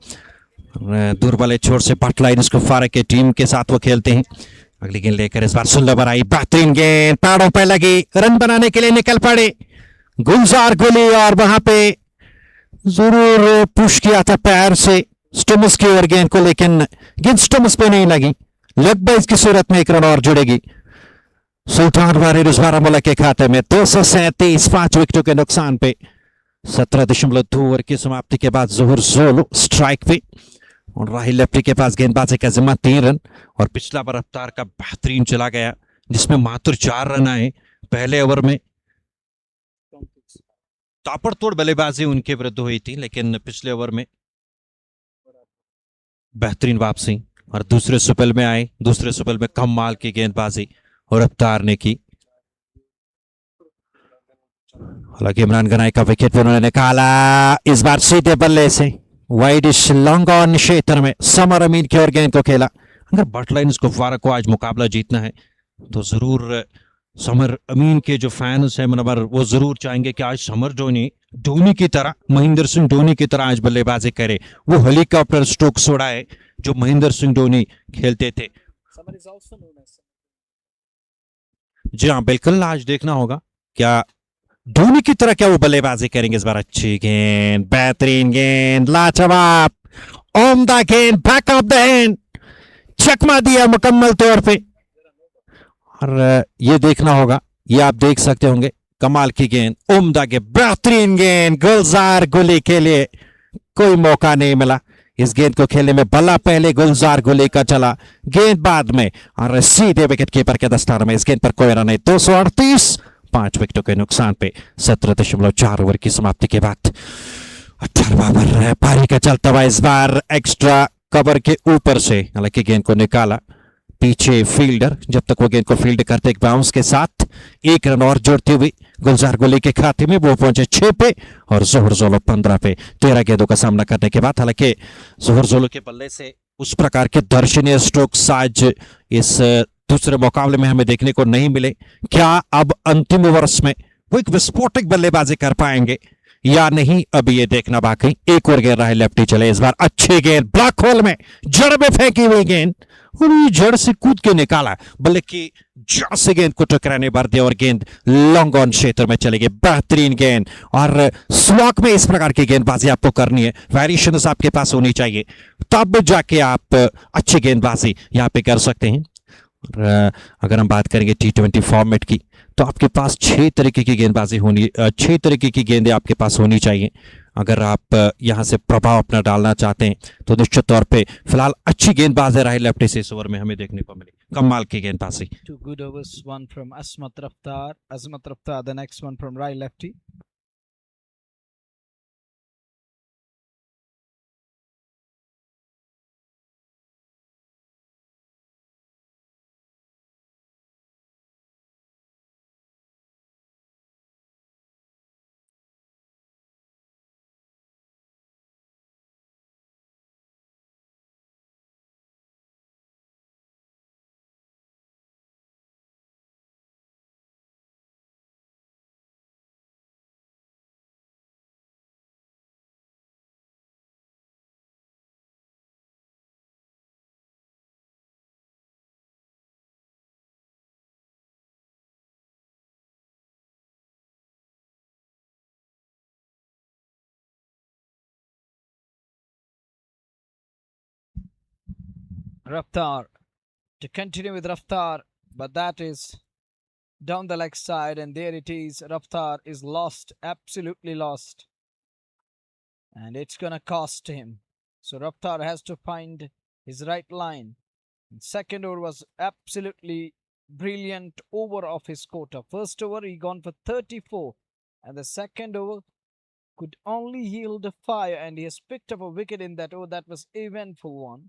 दूर वाले छोर से बट लाइन कुपवारा के टीम के साथ वो खेलते हैं। अगली गेंद लेकर इस बार सुंदर बनाई, बेहतरीन गेंद पैरों पर लगी, रन बनाने के लिए निकल पड़े गुलजार गुली और वहां पे जरूर पुश किया था पैर से स्टम्स की ओर गेंद को, लेकिन गेंद स्टम्स पे नहीं लगी। लेग बाइज की सूरत में एक रन और जुड़ेगी सुल्तान वारियर्स बारामूला के खाते में। 237 5 विकेटों के नुकसान पे 17.2 ओवर की समाप्ति के बाद जोहर जोलो स्ट्राइक पे और राहिल लेफ्टी के पास गेंदबाजी का जिम्मा 3 रन। और पिछला ओवर रफ्तार का बेहतरीन चला गया जिसमें मात्र 4 रन आए पहले ओवर में। ताबड़तोड़ बल्लेबाजी उनके विरुद्ध हुई थी, लेकिन पिछले ओवर में बेहतरीन वापसी और दूसरे सुपेल में आए। दूसरे सुपेल में कम माल की गेंदबाजी और रफ्तार ने की। हालांकि इमरान गनाई का विकेट भी उन्होंने निकाला, इस बार सीधे बल्ले से वाइडिश लॉन्ग ऑन क्षेत्र में समर अमीन की ओर गेंद को खेला। अगर बट लाइन्स कुपवारा को आज मुकाबला जीतना है तो जरूर समर अमीन के जो फैंस हैं मनवर वो जरूर चाहेंगे कि आज समर धोनी की तरह, महेंद्र सिंह धोनी की तरह आज बल्लेबाजी करे। वो हेलीकॉप्टर स्ट्रोक उड़ाए जो महेंद्र सिंह धोनी खेलते थे। जी हाँ, बिल्कुल आज देखना होगा क्या धोनी की तरह क्या वो बल्लेबाजी करेंगे इस बार। अच्छी गेंद, बेहतरीन गेंद, लाजवाब उम्दा गेंद, बैक ऑफ द हैंड, चकमा दिया मुकम्मल तौर पे। और ये देखना होगा, ये आप देख सकते होंगे कमाल की गेंद, उम्दा के बेहतरीन गेंद। गुलजार गुली के लिए कोई मौका नहीं मिला इस गेंद को खेलने में। बल्ला पहले गुलजार गुली का चला, गेंद बाद में और सीधे विकेट कीपर के दस्तार में। इस गेंद पर कोई रन नहीं। 238 5 विकेटों के नुकसान पे 17.4 ओवर की समाप्ति के बाद 18वां ओवर पारी का चलता हुआ इस बार एक्स्ट्रा कवर के ऊपर से। हालांकि गेंद को निकाला पीछे फील्डर, जब तक वो गेंद को फील्ड करते एक बाउंस के साथ 1 रन और जोड़ती हुई गुलजार गुली के खाते में। वो पहुंचे 6 पे और जोहर जोलो 15 पे 13 गेंदों का सामना करने के बाद। हालांकि जोहर जोलो के बल्ले से उस प्रकार के दर्शनीय स्ट्रोक्स आज इस दूसरे मुकाबले में हमें देखने को नहीं मिले। क्या अब अंतिम ओवर्स में वो एक विस्फोटक बल्लेबाजी कर पाएंगे या नहीं, अभी ये देखना बाकी। एक और गेंद रहा लेफ्टी चले इस बार, अच्छी गेंद ब्लैक होल में जड़ में फेंकी हुई गेंद और ये जड़ से कूद के निकाला, बल्ले की जड़ से गेंद को टकराने भर दिया और गेंद लॉन्ग ऑन क्षेत्र में चली गई। बेहतरीन गेंद और स्लॉक में इस प्रकार की गेंदबाजी आपको करनी है, वेरिएशंस आपके पास होनी चाहिए, तब जाके आप अच्छी गेंदबाजी यहां पे कर सकते हैं। और अगर हम बात करेंगे T20 फॉर्मेट की तो आपके पास 6 तरीके की गेंदबाजी होनी, 6 तरीके की गेंदें आपके पास होनी चाहिए। अगर आप यहां से प्रभाव अपना डालना चाहते हैं तो निश्चित तौर पे फिलहाल अच्छी गेंदबाजी राहिल लेफ्टी से इस ओवर में हमें देखने को मिली, कमाल की गेंदबाजी। 2 good overs, one from Azmat Raftar, the next one from Rahil lefty. Raftar to continue with Raftar, but that is down the leg side, and there it is. Raftar is lost, absolutely lost, and it's gonna cost him. So Raftar has to find his right line. Second over was absolutely brilliant over of his quota. First over he gone for 34, and the second over could only yield a fire, and he has picked up a wicket in that over. That was eventful one.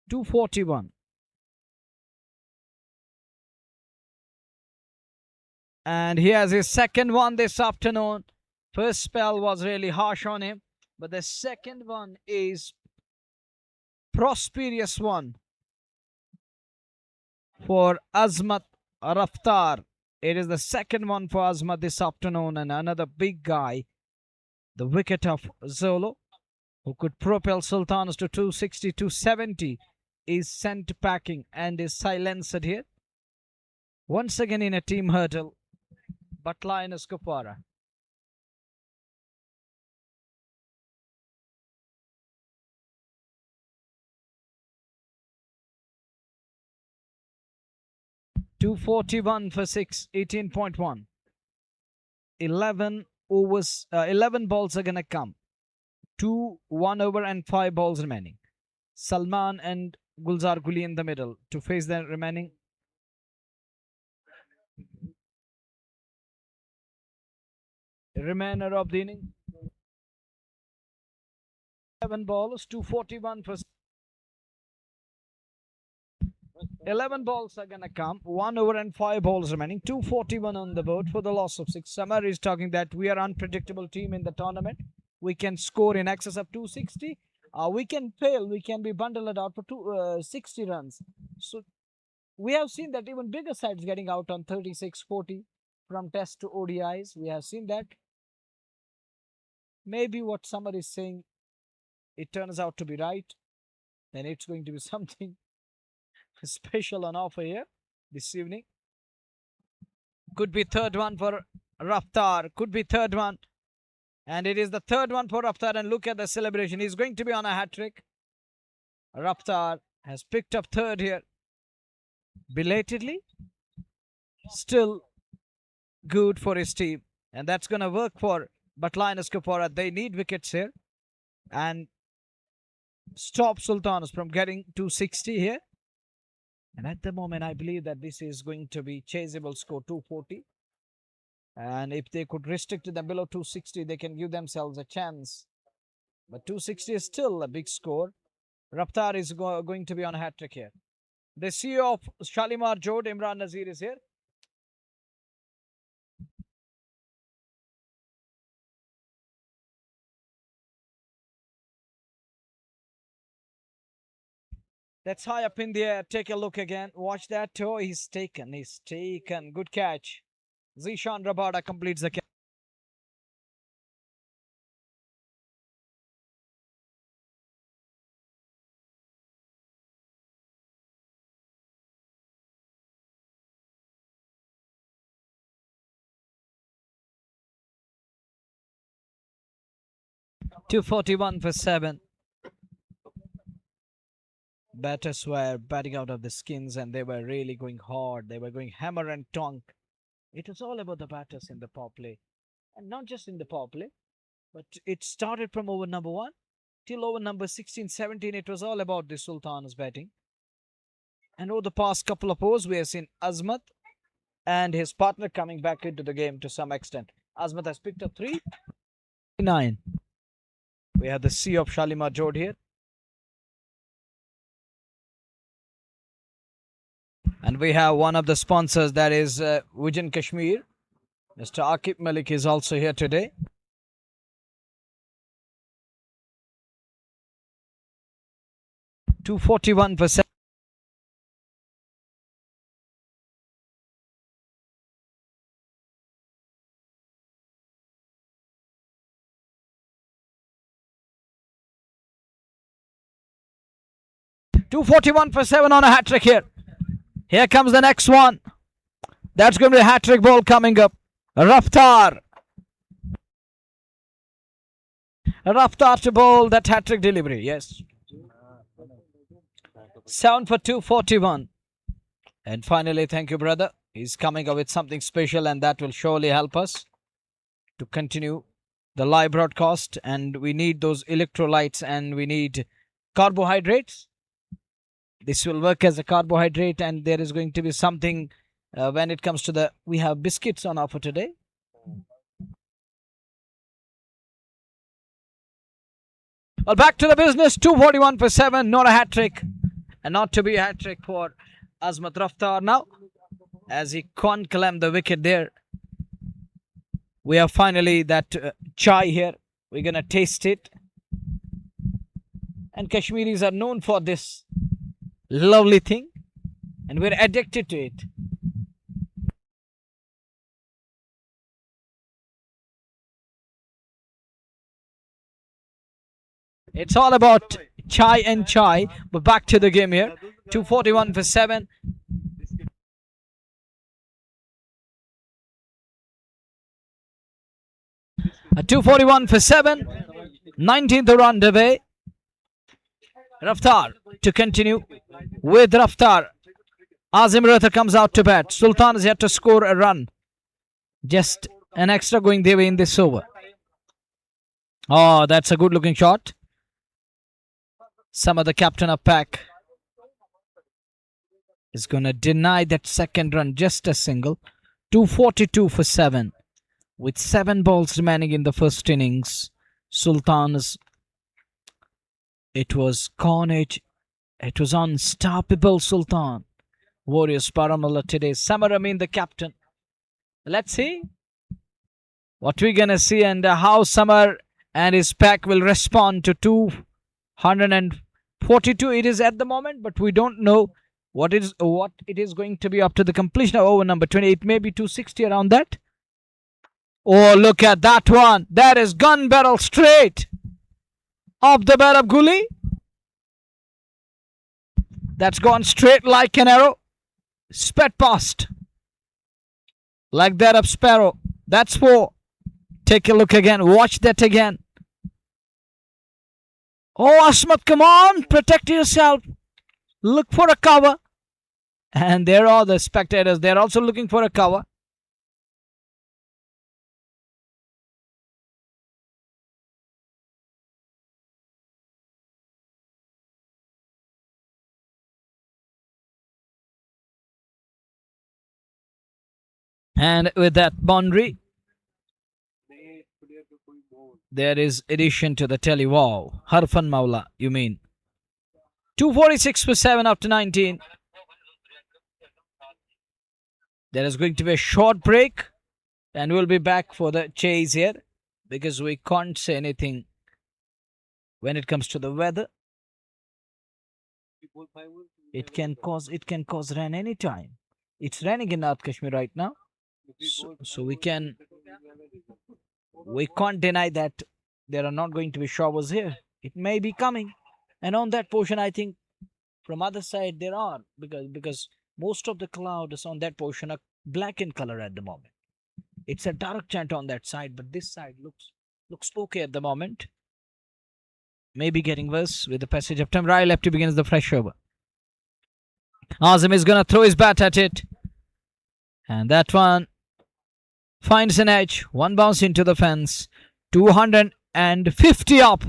241. And he has his second one this afternoon. First spell was really harsh on him, but the second one is prosperous one for Azmat Raftar. It is the second one for Azmat this afternoon, and another big guy, the wicket of Zolo, who could propel Sultans to 260, 270 is sent packing and is silenced here. Once again in a team hurdle, but Lioness Kupwara. .241 for 6, 18.1. 11 overs, 11 balls are gonna come. 2, 1 over and 5 balls remaining. Salman and Gulzar Guli in the middle to face the remaining. Remainder of the inning. 7 balls, 241 for 11 balls are gonna come. 1 over and 5 balls remaining. 241 on the board for the loss of 6. Samar is talking that we are unpredictable team in the tournament. We can score in excess of 260. We can fail. We can be bundled out for 60 runs. So we have seen that even bigger sides getting out on 36-40 from test to ODIs. We have seen that. Maybe what Samar is saying, it turns out to be right. Then it's going to be something special on offer here this evening. Could be third one for Raftar. Could be third one. And it is the third one for Raftar. And look at the celebration. He's going to be on a hat-trick. Raftar has picked up third here. Belatedly. Still good for his team. And that's going to work for But Lioness Kupwara. They need wickets here. And stop Sultans from getting 260 here. And at the moment, I believe that this is going to be chaseable score 240. And if they could restrict them below 260, they can give themselves a chance. But 260 is still a big score. Raftar is going to be on a hat-trick here. The CEO of Shalimar Jod, Imran Nazir, is here. That's high up in the air. Take a look again. Watch that toe. He's taken. He's taken. Good catch. Zishan Rabada completes the catch. .241 for 7. Batters were batting out of the skins and they were really going hard. They were going hammer and tonk. It was all about the batters in the power play. And not just in the power play, but it started from over number 1 till over number 16, 17. It was all about the Sultan's batting. And over the past couple of overs, we have seen Azmat and his partner coming back into the game to some extent. Azmat has picked up 3-9. We have the CEO of Shalimar Jod here. And we have one of the sponsors, that is Vision Kashmir. Mr. Akib Malik is also here today. .241%. .241 for 7 on a hat-trick here. Here comes the next one. That's going to be a hat-trick ball coming up. Raftar. Raftar to bowl that hat-trick delivery. Yes. 7 for 241. And finally, thank you, brother. He's coming up with something special and that will surely help us to continue the live broadcast. And we need those electrolytes and we need carbohydrates. This will work as a carbohydrate and there is going to be something when it comes to the... We have biscuits on offer today. Well, back to the business. 241 for 7. Not a hat-trick. And not to be a hat-trick for Azmat Raftar now. As he can't climb the wicket there. We have finally that chai here. We're going to taste it. And Kashmiris are known for this lovely thing. And we're addicted to it. It's all about chai and chai. But back to the game here. 241 for 7. A 241 for 7. 19th run away. Raftar to continue with Raftar. Azim Rathar comes out to bat. Sultan is yet to score a run. Just an extra going their way in this over. Oh, that's a good looking shot. Some of the captain of pack is going to deny that second run. Just a single. 242 for 7. With 7 balls remaining in the first innings. Sultan's, it was carnage. It was unstoppable, Sultan. Warriors Baramulla today. Samar Amin the captain. Let's see what we're gonna see and how Samar and his pack will respond to 242 it is at the moment, but we don't know what it is going to be up to the completion of over number 28, maybe 260 around that. Oh, look at that one. That is gun barrel straight off the bat of Gully. That's gone straight like an arrow. Sped past. Like that of Sparrow. That's 4. Take a look again. Watch that again. Oh, Asmat, come on. Protect yourself. Look for a cover. And there are the spectators. They're also looking for a cover. And with that boundary, there is addition to the tally. Wow. Harfan Maula, you mean. 246 for 7 after 19. There is going to be a short break. And we'll be back for the chase here. Because we can't say anything when it comes to the weather. It can cause rain anytime. It's raining in North Kashmir right now. So we can't deny that there are not going to be showers here. It may be coming, and on that portion, I think from other side there are, because most of the clouds on that portion are black in color at the moment. It's a dark chant on that side, but this side looks okay at the moment. Maybe getting worse with the passage of time. Right lefty begins the fresh over. Azim is gonna throw his bat at it, and that one finds an edge. One bounce into the fence. 250 up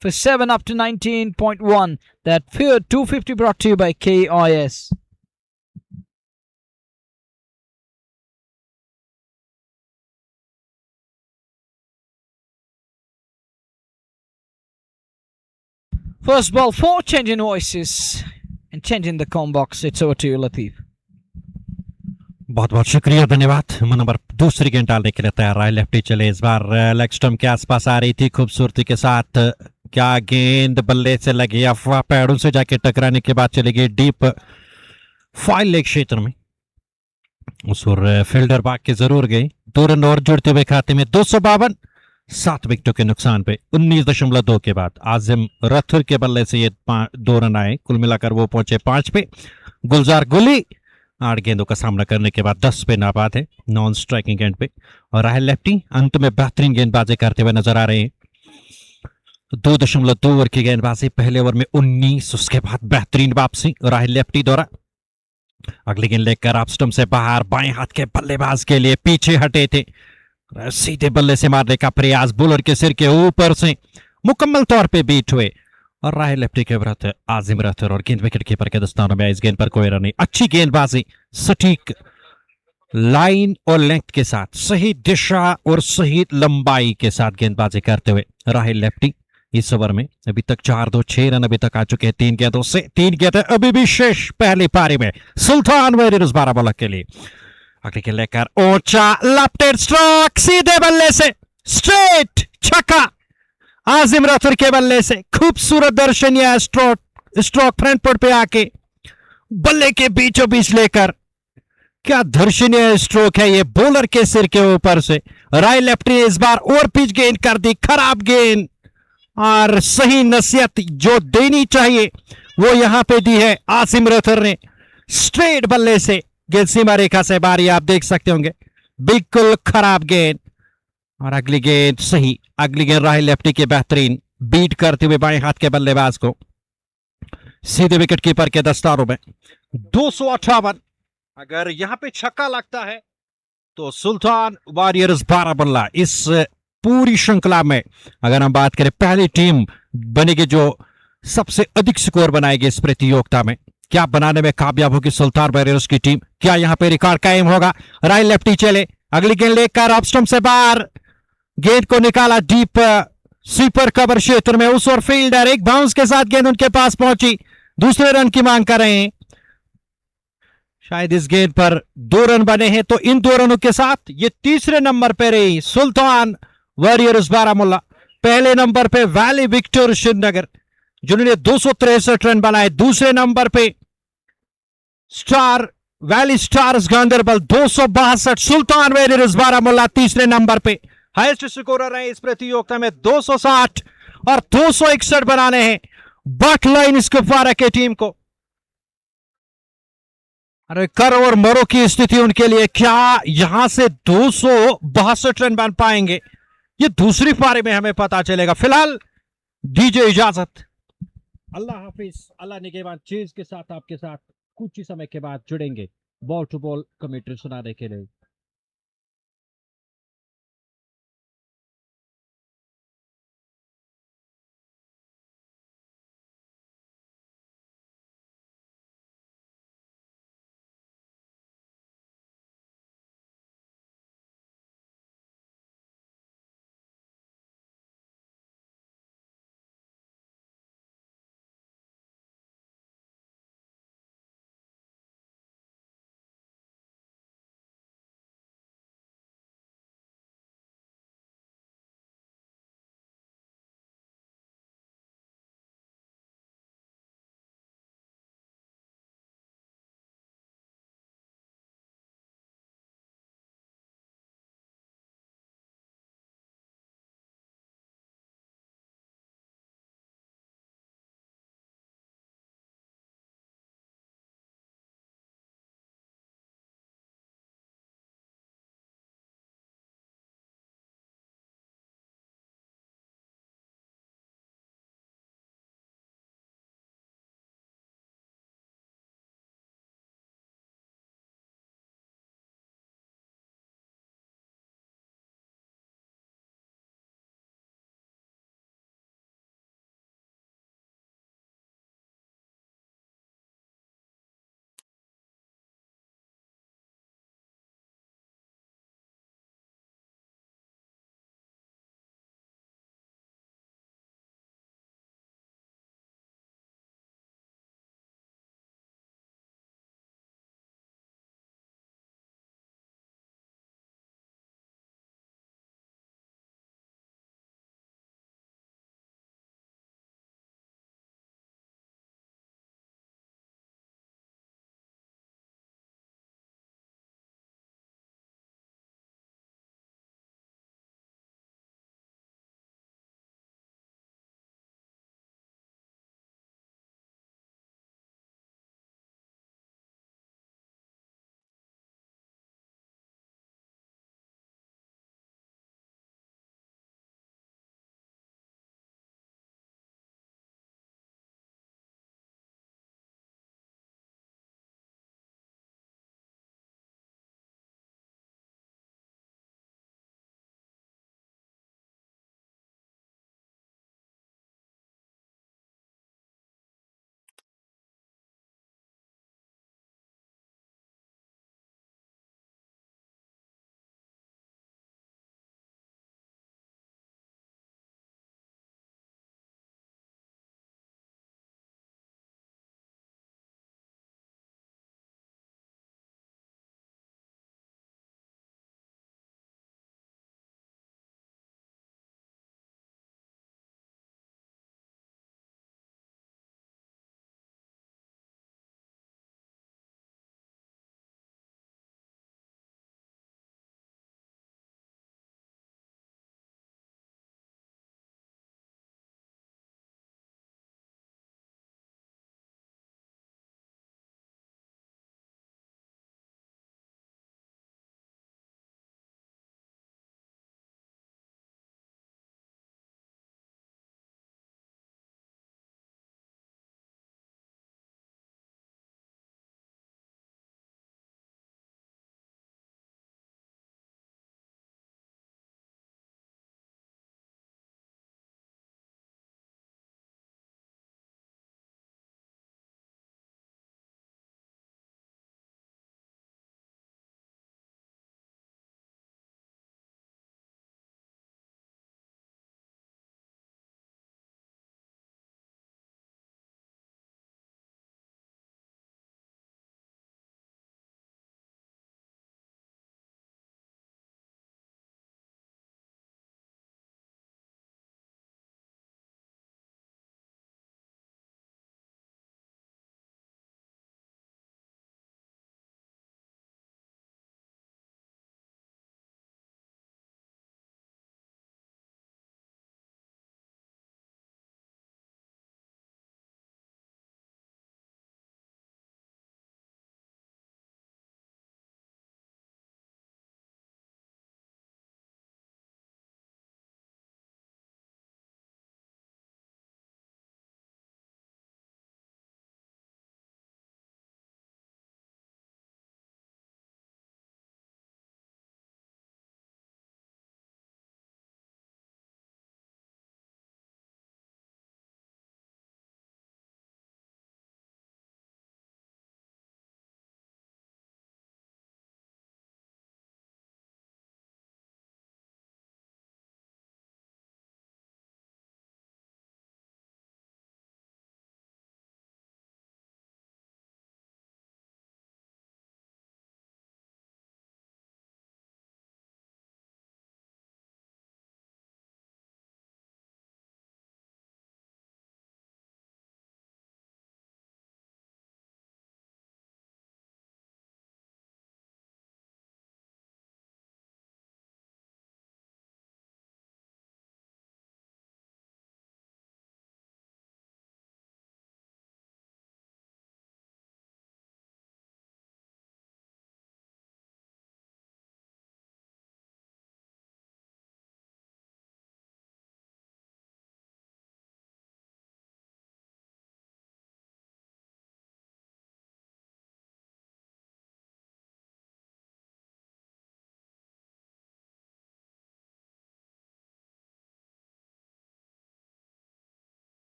for 7 up to 19.1. That 250 brought to you by KIS. First ball 4, changing voices and changing the com box. It's over to you, Latif. बहुत बहुत शुक्रिया, धन्यवाद। Number दूसरी गेंद डालने के लिए तैयार है लेफ्टी। चले इस बार लेग स्टंप के आसपास आ रही थी खूबसूरती के साथ। क्या गेंद बल्ले से लगी, अफवाह पैरों से जाके टकराने के बाद चली गई डीप फाइल लेग क्षेत्र में। उस और फील्डर भाग के जरूर गई। 2 रन और जुड़ते हुए खाते में 252, 7 विकेटों के नुकसान पे 19.2 के बाद आजिम रथुर के बल्ले से ये 2 रन आए। कुल मिलाकर वो पहुंचे 5 पे। गुलजार गुली 8 गेंदों का सामना करने के बाद 10 पे नाबाद है, नॉन स्ट्राइकिंग एंड पे। और राहुल लेफ्टी अंत में बेहतरीन गेंदबाजी करते हुए नजर आ रहे हैं। 2.2 ओवर की गेंदबाजी, पहले ओवर में 19, उसके बाद बेहतरीन वापसी राहुल लेफ्टी द्वारा। अगली गेंद लेकर आप स्टंप से बाहर, बाएं हाथ के बल्लेबाज के लिए पीछे हटे थे, सीधे बल्ले से मारने का प्रयास, बॉलर के सिर के ऊपर से मुकम्मल तौर पे बीट हुए और राहुल लेफ्टी के विरुद्ध आजिम रथर और गेंद विकेट कीपर के दस्तानों में इस गेंद पर कोई रन नहीं। अच्छी गेंदबाजी, सटीक लाइन और लेंथ के साथ, सही दिशा और सही लंबाई के साथ गेंदबाजी करते हुए राहुल लेफ्टी इस ओवर में अभी तक 4-2-6 रन अभी तक आ चुके हैं 3 गेंदों से। 3 गेंदें अभी भी शेष पहली पारी में सुल्तान वॉरियर्स बारामूला के लिए। अगली गेंद लेकर ऊंचा लेफ्ट स्ट्रोक, सीधे बल्ले से स्ट्रेट छक्का आजिम रथुर के बल्ले से। खूबसूरत दर्शनीय स्ट्रोक फ्रंट फुट पे आके बल्ले के बीचों बीच लेकर, क्या दर्शनीय स्ट्रोक है ये बॉलर के सिर के ऊपर से। राहुल लेफ्टी ने इस बार ओवर पिच गेंद कर दी, खराब गेंद और सही नसीहत जो देनी चाहिए वो यहां पे दी है आसिम रथर ने। स्ट्रेट बल्ले से गेंद सीमा रेखा से बाहर, आप देख सकते होंगे, बिल्कुल खराब गेंद। और अगली गेंद सही, अगली गेंद राहिल लेफ्टी के बेहतरीन बीट करते हुए बाएं हाथ के बल्लेबाज को सीधे विकेट कीपर के दस्तारों में। 258। अगर यहां पे छक्का लगता है तो सुल्तान वॉरियर्स बारामुल्ला इस पूरी श्रृंखला में, अगर हम बात करें, पहली टीम बनेगी जो सबसे अधिक स्कोर बनाएगी इस प्रतियोगिता में। क्या बनाने में कामयाब होगी सुल्तान वॉरियर्स की टीम? क्या यहां पे रिकॉर्ड कायम होगा? राइट लेफ्टी चले, अगली गेंद लेकर ऑफ स्टंप से बाहर, गेंद को निकाला डीप स्वीपर कवर क्षेत्र में, उस और फील्डर एक बाउंस के साथ गेंद उनके पास पहुंची, दूसरे रन की मांग कर रहे हैं। शायद इस गेंद पर 2 रन बने हैं, तो इन 2 रनों के साथ ये तीसरे नंबर पर रही सुल्तान वॉरियर्स बारामुल्ला। पहले नंबर पे वैली विक्टर श्रीनगर जिन्होंने 263 रन बनाए, दूसरे नंबर पे स्टार वैली स्टार्स गांधरबल 262, सुल्तान वॉरियर्स बारामुल्ला तीसरे नंबर पे। हाईएस्ट स्कोरर रहे इस प्रतियोगिता में 260 और 261 बनाने हैं बट लाइन इस कुपवारा की टीम को। अरे कर और मरो की स्थिति उनके लिए, क्या यहां से 262 रन बन पाएंगे? ये दूसरी पारी में हमें पता चलेगा। फिलहाल दीजिए इजाजत, अल्लाह हाफिज, अल्लाह निगहबान। चीज के साथ आपके साथ कुछ ही समय के बाद जुड़ेंगे बॉल टू बॉल कमेंट्री सुनाने के लिए।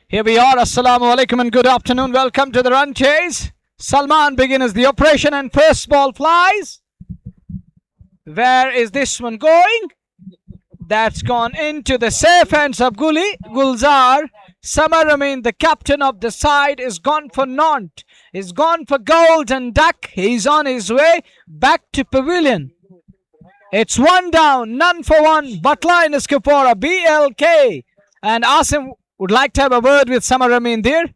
Here we are. Assalamu alaikum and good afternoon. Welcome to the run chase. Salman begins the operation and first ball flies. Where is this one going? That's gone into the safe hands of Gulzar. Samar Amin, the captain of the side, is gone for naught. He's gone for golden duck. He's on his way back to pavilion. It's one down, none for one. Butline is Kupwara, BLK. And Asim would like to have a word with Samar Amin there.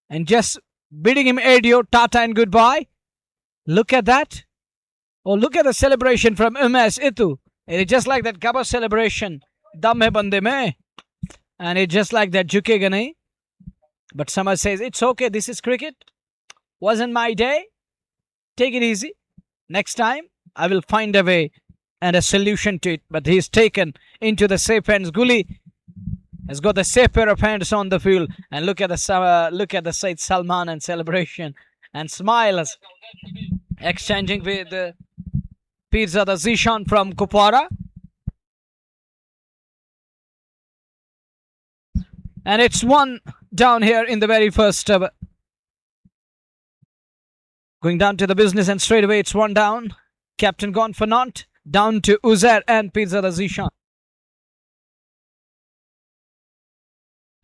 And just bidding him adieu, tata and goodbye. Look at that. Oh, look at the celebration from MS Itu. It is just like that Gabba celebration. Dam hai bande mein. And it's just like that, jukega nahi. But Samar says, it's okay, this is cricket. Wasn't my day. Take it easy. Next time, I will find a way and a solution to it. But he's taken into the safe hands. Guli has got the safe pair of hands on the field. And look at the Said Salman and celebration. And smiles. Exchanging with the Pirzada Zishan from Kupwara. And it's one down here in the very first over. Going down to the business and straight away it's one down. Captain gone for naught. Down to Uzair and Pirzada Zishan.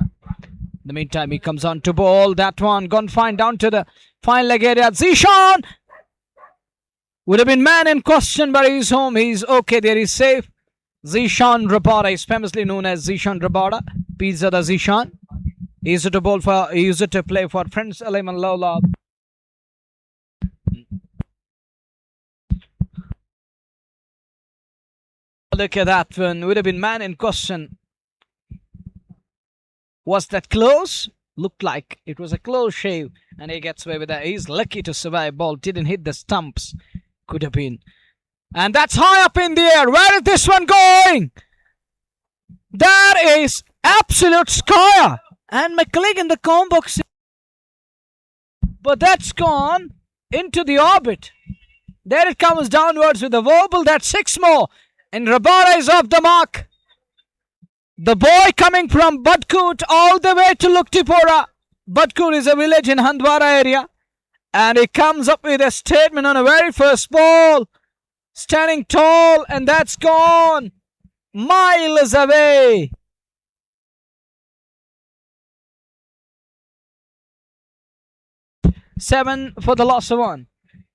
In the meantime, he comes on to ball. That one gone fine down to the fine leg area. Zishan would have been man in question, but he's home. He's okay there. He's safe. Zishan Rabada is famously known as Zishan Rabada. Pirzada Zishan. He used to play for Friends Alayman Lola. Look at that one. Would have been man in question. Was that close? Looked like it was a close shave. And he gets away with that. He's lucky to survive. Ball didn't hit the stumps. Could have been. And that's high up in the air. Where is this one going? That is absolute squire. And McClegg in the combo. But that's gone into the orbit. There it comes downwards with a wobble. That's 6 more. And Rabara is off the mark. The boy coming from Badkut all the way to Luktipora. Badkut is a village in Handwara area. And he comes up with a statement on a very first ball. Standing tall, and that's gone miles away. Seven for the loss of one.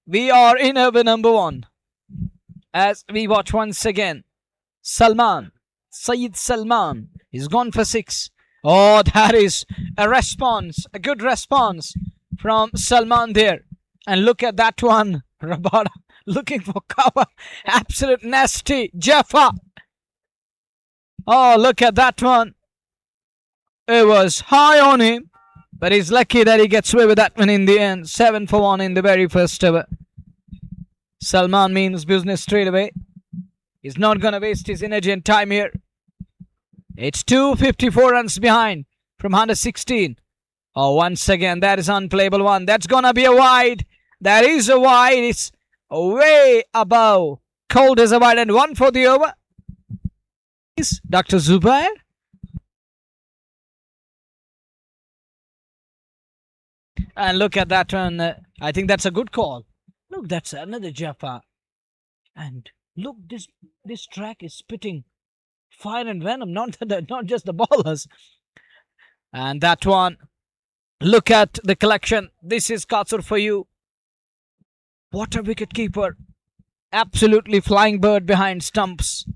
We are in over number one. As we watch once again, Salman, Sayyid Salman, is gone for 6. Oh, that is a response, a good response from Salman there. And look at that one, Rabada. Looking for cover. Absolute nasty. Jaffa. Oh, look at that one. It was high on him. But he's lucky that he gets away with that one in the end. 7 for 1 in the very first over. Salman means business straight away. He's not going to waste his energy and time here. It's 254 runs behind from 116. Oh, once again, that is unplayable one. That's going to be a wide. That is a wide. It's way above. Cold is a wide and 1 for the over. Dr. Zubair. And look at that one. I think that's a good call. Look, that's another Jaffa. And look, this track is spitting fire and venom, not just the ballers. And that one. Look at the collection. This is Katsur for you. What a wicket keeper. Absolutely flying bird behind stumps.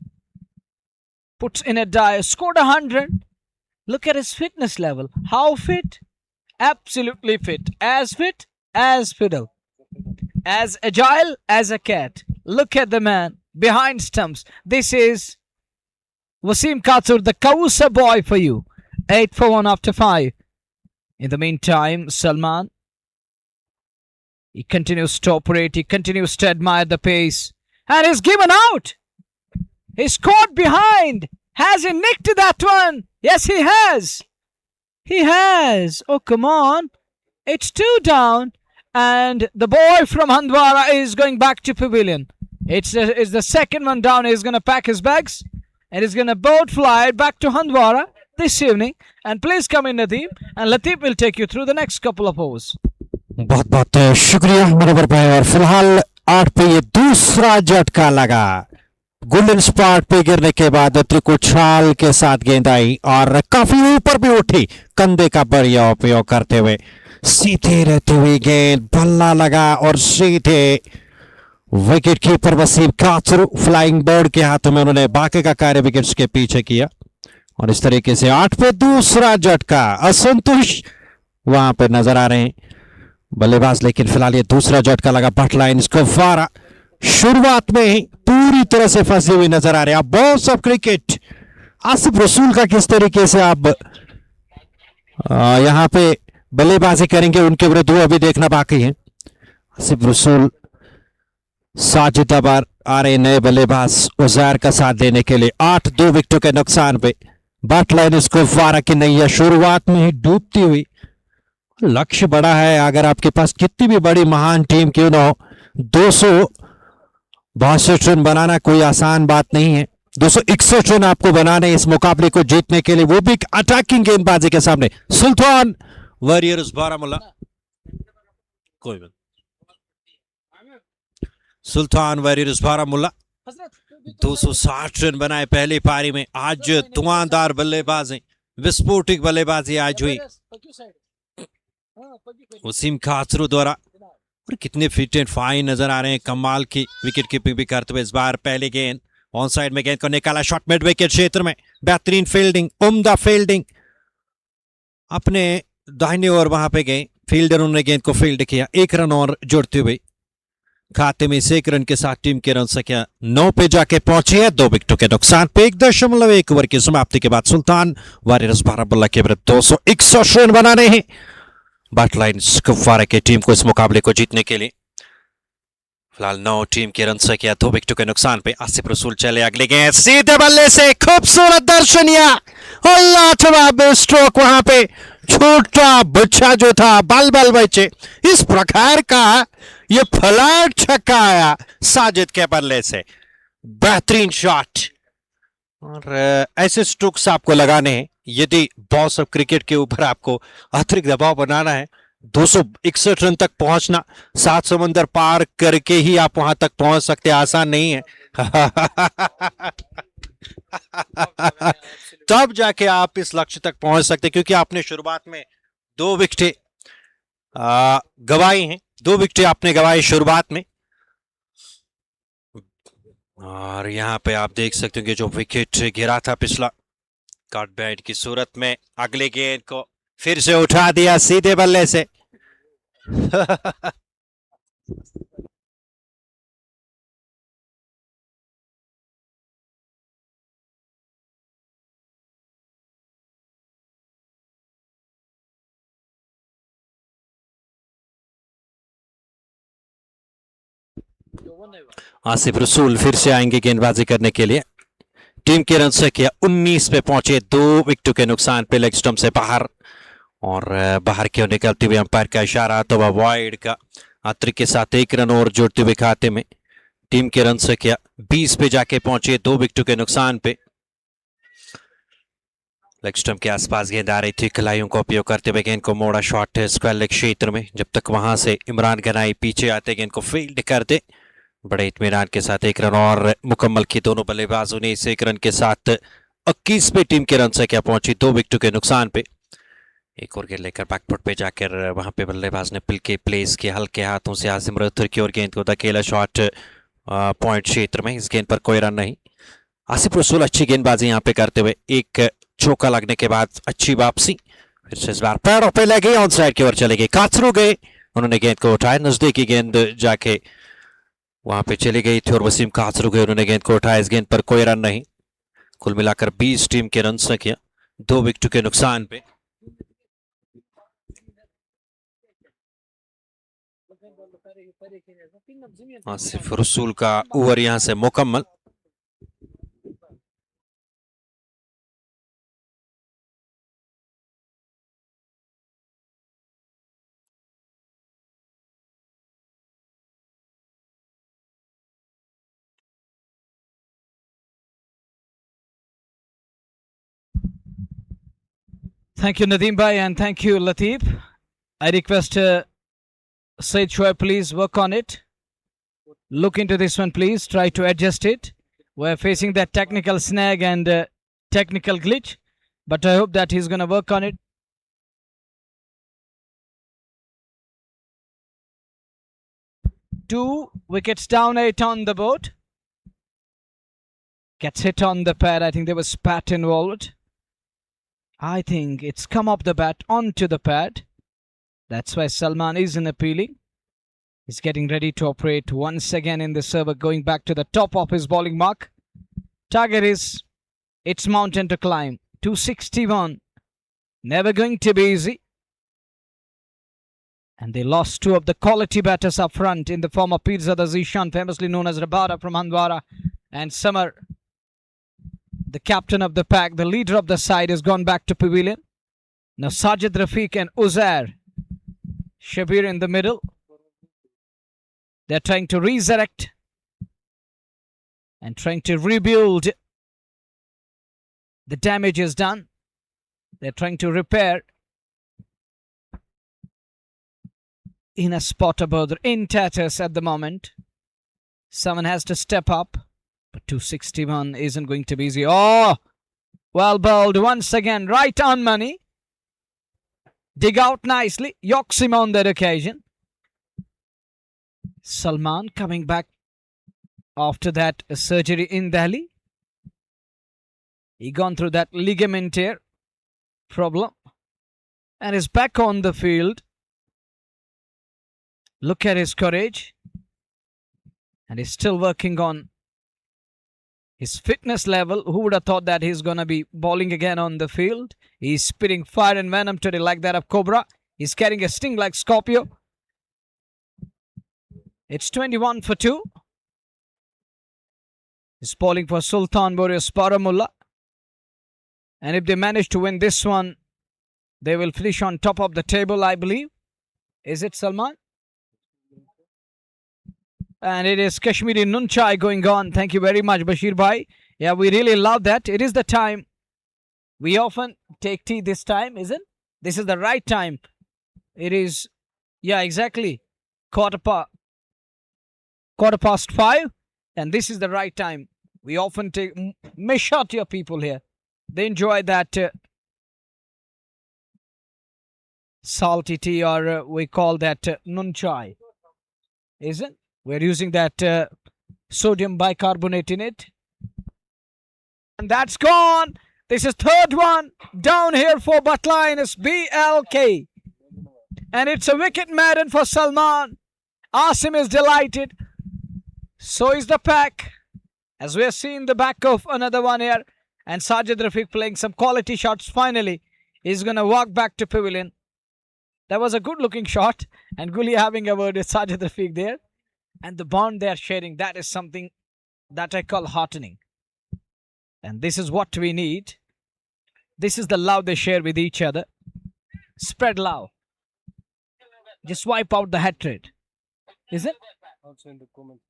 Puts in a dive. Scored 100. Look at his fitness level. How fit? Absolutely fit. As fiddle. As agile as a cat. Look at the man behind stumps. This is Wasim Katsur, the Kausa boy for you. 8 for 1 after 5. In the meantime, Salman, he continues to operate. He continues to admire the pace. And he's given out. He's caught behind. Has he nicked that one? Yes, he has. He has. Oh, come on. It's 2 down. And the boy from Handwara is going back to pavilion. It's the second one down. He's going to pack his bags. And he's going to boat fly back to Handwara. this evening. And please come in, Nadeem, and Latif will take you through the next couple of overs. बहुत बहुत शुक्रिया manoeuvre भाई। और फिलहाल 8 पे ये दूसरा झटका लगा। गोल्डन स्पॉट पे गिरने के बाद त्रिकुछाल के साथ गेंद आई और काफी ऊपर भी उठी, कंधे का बढ़िया उपयोग करते हुए सीधे रहते हुए गेंद बल्ला लगा और सीधे wicket keeper Wasim Kachroo flying bird के हाथों में उन्होंने बाकी का कार्य विकेट्स के पीछे किया। और इस तरीके से 8 पे दूसरा झटका। असंतोष वहां पर नजर आ रहे हैं बल्लेबाज, लेकिन फिलहाल ये दूसरा झटका लगा। भट्ट लाइन्स कुपवारा शुरुआत में ही पूरी तरह से फंसे हुए नजर आ रहे हैं। अब बॉस ऑफ क्रिकेट आसिफ रसूल का किस तरीके से आप यहां पे बल्लेबाजी करेंगे, उनके विरुद्ध वो अभी देखना बाकी है। आसिफ रसूल साजिद अबर आ रहे नए बल्लेबाज उजैर का साथ देने के लिए। 8 2 विकेटों के नुकसान पे भट्ट लाइन्स कुपवारा की नैया शुरुआत में ही डूबती हुई। लक्ष्य बड़ा है, अगर आपके पास कितनी भी बड़ी महान टीम क्यों ना हो, 262 रन बनाना कोई आसान बात नहीं है। 261 रन आपको बनाने इस मुकाबले को जीतने के लिए, वो भी अटैकिंग गेंदबाजी के सामने। सुल्तान वॉरियर्स बारामुल्ला, कोई बात, सुल्तान वॉरियर्स बारामुल्ला 260 रन बनाए पहली पारी में। आज धुआंधार बल्लेबाजी, विस्फोटक बल्लेबाजी आज हुई वसीम काचरू द्वारा। और कितने फिट एंड फाइन नजर आ रहे हैं, कमाल की विकेट कीपिंग भी करते हुए। इस बार पहले गेंद ऑन साइड में गेंद को निकाला, शॉट मिड विकेट क्षेत्र में, बेहतरीन फील्डिंग, उम्दा फील्डिंग। अपने दाहिने ओर वहां पे गए फील्डर, उन्होंने गेंद को फील्ड किया। 1 रन और जोड़ते हुए खाते में इस 1 रन के साथ टीम के रन संख्या 9 पे जाके पहुंचे है। 2 विकेटों के नुकसान पे 1.1 ओवर की समाप्ति के बाद सुल्तान वॉरियर्स बारामुल्ला के विरुद्ध 261 रन बनाने हैं भट्ट लाइन्स कुपवारा की टीम को इस मुकाबले को जीतने के लिए। फिलहाल 9 टीम के रन संख्या 2 विकेटों के नुकसान पे। आसिफ रसूल चले अगले गेंद, सीधे बल्ले से खूबसूरत दर्शनिया और लाजवाब स्ट्रोक। वहां पे छोटा बच्चा जो था बल बच्चे, इस प्रकार का ये फ्लैट छक्का आया साजिद के बल्ले से। बेहतरीन शॉट। और ऐसे स्ट्रोक्स आपको लगाने हैं यदि बॉस ऑफ क्रिकेट के ऊपर आपको अतिरिक्त दबाव बनाना है। 261 रन तक पहुंचना, 7 समंदर पार करके ही आप वहां तक पहुंच सकते हैं, आसान नहीं है। तब जाके आप इस लक्ष्य तक पहुंच सकते, क्योंकि आपने शुरुआत में 2 विकेटें गवाई हैं। 2 विकेटें आपने गवाई शुरुआत में। और यहां पे आप देख सकते हो कि जो विकेट गिरा था पिछला कट बैट की सूरत में, अगले गेंद को फिर से उठा दिया सीधे बल्ले से। आसिफ रसूल फिर से आएंगे गेंदबाजी करने के लिए। टीम के रन संख्या 19 पे पहुंचे, 2 विकेटों के नुकसान पे लेग स्टंप से बाहर। और बाहर क्यों निकलते हुए अंपायर का इशारा, तो वाइड का अतिरिक्त के साथ 1 रन और जोड़ते हुए खाते में। टीम के रन संख्या 20 पे जाके पहुंचे, 2 विकेटों के नुकसान पे। लेग स्टंप के आसपास गेंद आ रही थी, खिलाड़ियों का उपयोग करते हुए गेंद को मोड़ा, शॉट स्क्वायर लेग क्षेत्र में। जब तक वहां से इमरान गनाई पीछे आते गेंद को फील्ड करते, बड़े इत्मीनान के साथ 1 रन और मुकम्मल की दोनों बल्लेबाजों ने। इस 1 रन के साथ 21 पे टीम के रन संख्या पहुंची, 2 विकेटों के नुकसान पे। एक और गेंद लेकर बैकफुट पे जाकर वहां पे बल्लेबाज ने पिल के प्लेस के हल्के हाथों से आजिम रथुर की और गेंद को धकेला शॉट पॉइंट क्षेत्र में। इस गेंद पर कोई रन नहीं। आसिफ रसूल अच्छी गेंदबाजी यहां पे करते हुए, एक चौका लगने के बाद अच्छी वापसी। फिर से इस बार पैरों पे लगी, ऑन साइड की ओर चले गए, काचरू गए, उन्होंने गेंद को उठाया, नजदीकी गेंद जाके वहां पे चली गई थी और वसीम काचरू गए, उन्होंने गेंद को उठाया। इस गेंद पर कोई रन नहीं। कुल मिलाकर 20 टीम के रन संख्या, 2 विकेटों के नुकसान पे। आसिफ रसूल का ओवर यहां से मुकम्मल। Thank you, Nadeem Bhai, and thank you, Lateef. I request Said Shoaib, please work on it. Look into this one, please. Try to adjust it. We're facing that technical snag and technical glitch, but I hope that he's going to work on it. Two wickets down, 8 on the board. Gets hit on the pad. I think there was spat involved. I think it's come off the bat onto the pad. That's why Salman isn't appealing. He's getting ready to operate once again in the server, going back to the top of his bowling mark. Target is, it's mountain to climb. 261. Never going to be easy. And they lost two of the quality batters up front in the form of Pirzada Zishan, famously known as Rabara from Handwara, and Samar, the captain of the pack, the leader of the side, has gone back to pavilion. Now Sajid Rafiq and Uzair Shabir in the middle. They're trying to resurrect and trying to rebuild. The damage is done. They're trying to repair. In a spot about in tatters at the moment. Someone has to step up. But 261 isn't going to be easy. Oh, well bowled once again. Right on money. Dig out nicely. Yokes him on that occasion. Salman coming back after that surgery in Delhi. He gone through that ligament tear problem and is back on the field. Look at his courage. And he's still working on his fitness level. Who would have thought that he's going to be bowling again on the field? He's spitting fire and venom today like that of Cobra. He's carrying a sting like Scorpio. It's 21 for 2. He's bowling for Sultan Warriors Baramulla. And if they manage to win this one, they will finish on top of the table, I believe. Is it, Salman? And it is Kashmiri Nunchai going on. Thank you very much, Bashir Bhai. Yeah, we really love that. It is the time. We often take tea this time, isn't? This is the right time. It is, yeah, exactly. Quarter past 5. And this is the right time. We often take, mish out your people here. They enjoy that salty tea, or we call that nunchai. Isn't? We're using that sodium bicarbonate in it. And that's gone. This is third one down here for Bhat is BLK. And it's a wicket madden for Salman. Asim is delighted. So is the pack. As we're seeing the back of another one here. And Sajid Rafiq playing some quality shots. Finally, he's going to walk back to pavilion. That was a good looking shot. And Guli having a word with Sajid Rafiq there. And the bond they're sharing, that is something that I call heartening. And this is what we need. This is the love they share with each other. Spread love. Just wipe out the hatred. Is it? Also in the comment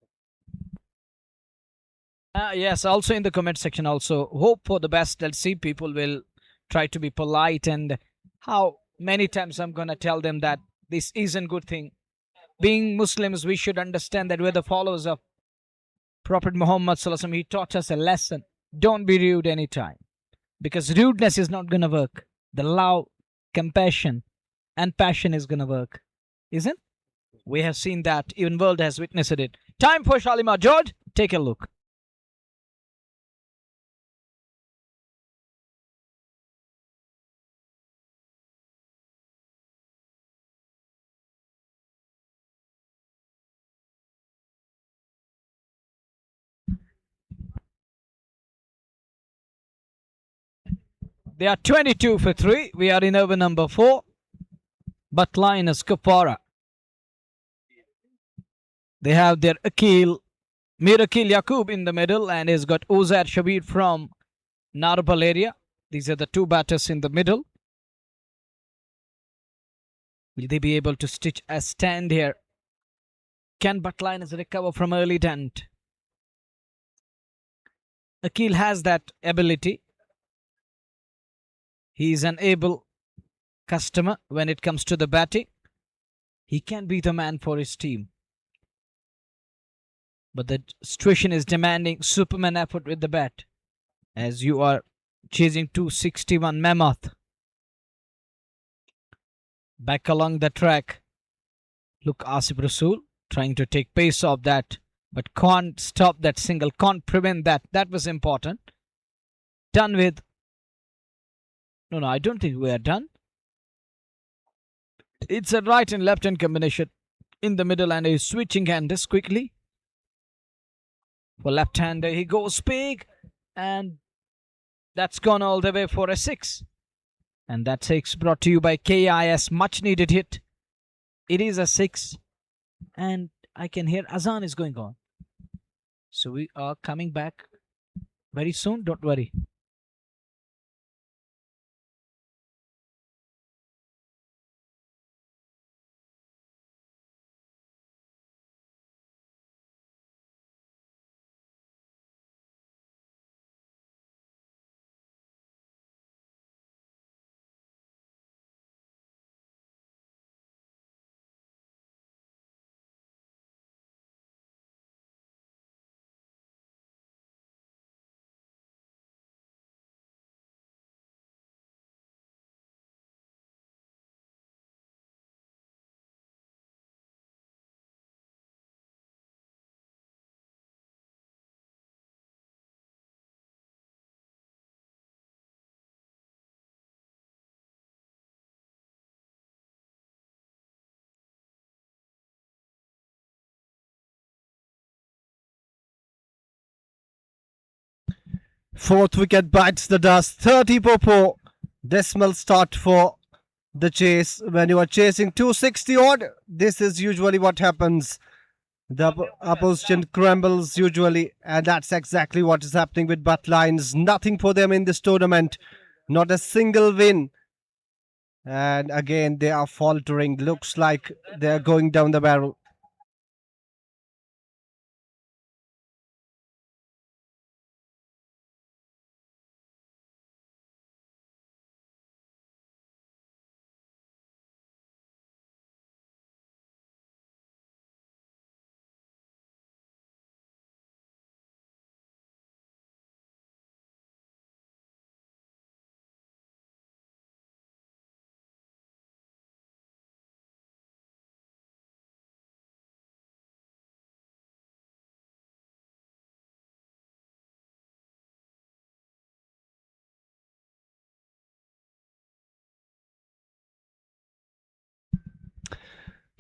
yes, also in the comment section also. Hope for the best. Let's see, people will try to be polite. And how many times I'm going to tell them that this isn't a good thing. Being Muslims, we should understand that we're the followers of Prophet Muhammad Sallallahu Alaihi Wasallam. He taught us a lesson. Don't be rude anytime. Because rudeness is not going to work. The love, compassion, and passion is going to work. Isn't? We have seen that. Even world has witnessed it. Time for Shalimar. George, take a look. They are 22 for 3. We are in over number 4. But line is Kupwara. They have their Mir Akil Yaqub in the middle, and he's got Uzair Shabir from Narbal area. These are the two batters in the middle. Will they be able to stitch a stand here? Can Butliners recover from early dent? Akil has that ability. He is an able customer when it comes to the batting. He can be the man for his team. But the situation is demanding Superman effort with the bat, as you are chasing 261 Mammoth. Back along the track. Look, Asif Rasool trying to take pace off that, but can't stop that single, can't prevent that. That was important. Done with. No, I don't think we are done. It's a right and left hand combination in the middle, and he's switching handers quickly. For left hander, he goes big, and that's gone all the way for a 6. And that 6 brought to you by KIS. Much needed hit. It is a 6, and I can hear Azan is going on. So we are coming back very soon. Don't worry. Fourth wicket bites the dust. 30 for 4. Decimal start for the chase. When you are chasing 260 odd, this is usually what happens. The opposition crumbles usually, and that's exactly what is happening with Bhat Lions. Nothing for them in this tournament. Not a single win. And again, they are faltering. Looks like they are going down the barrel.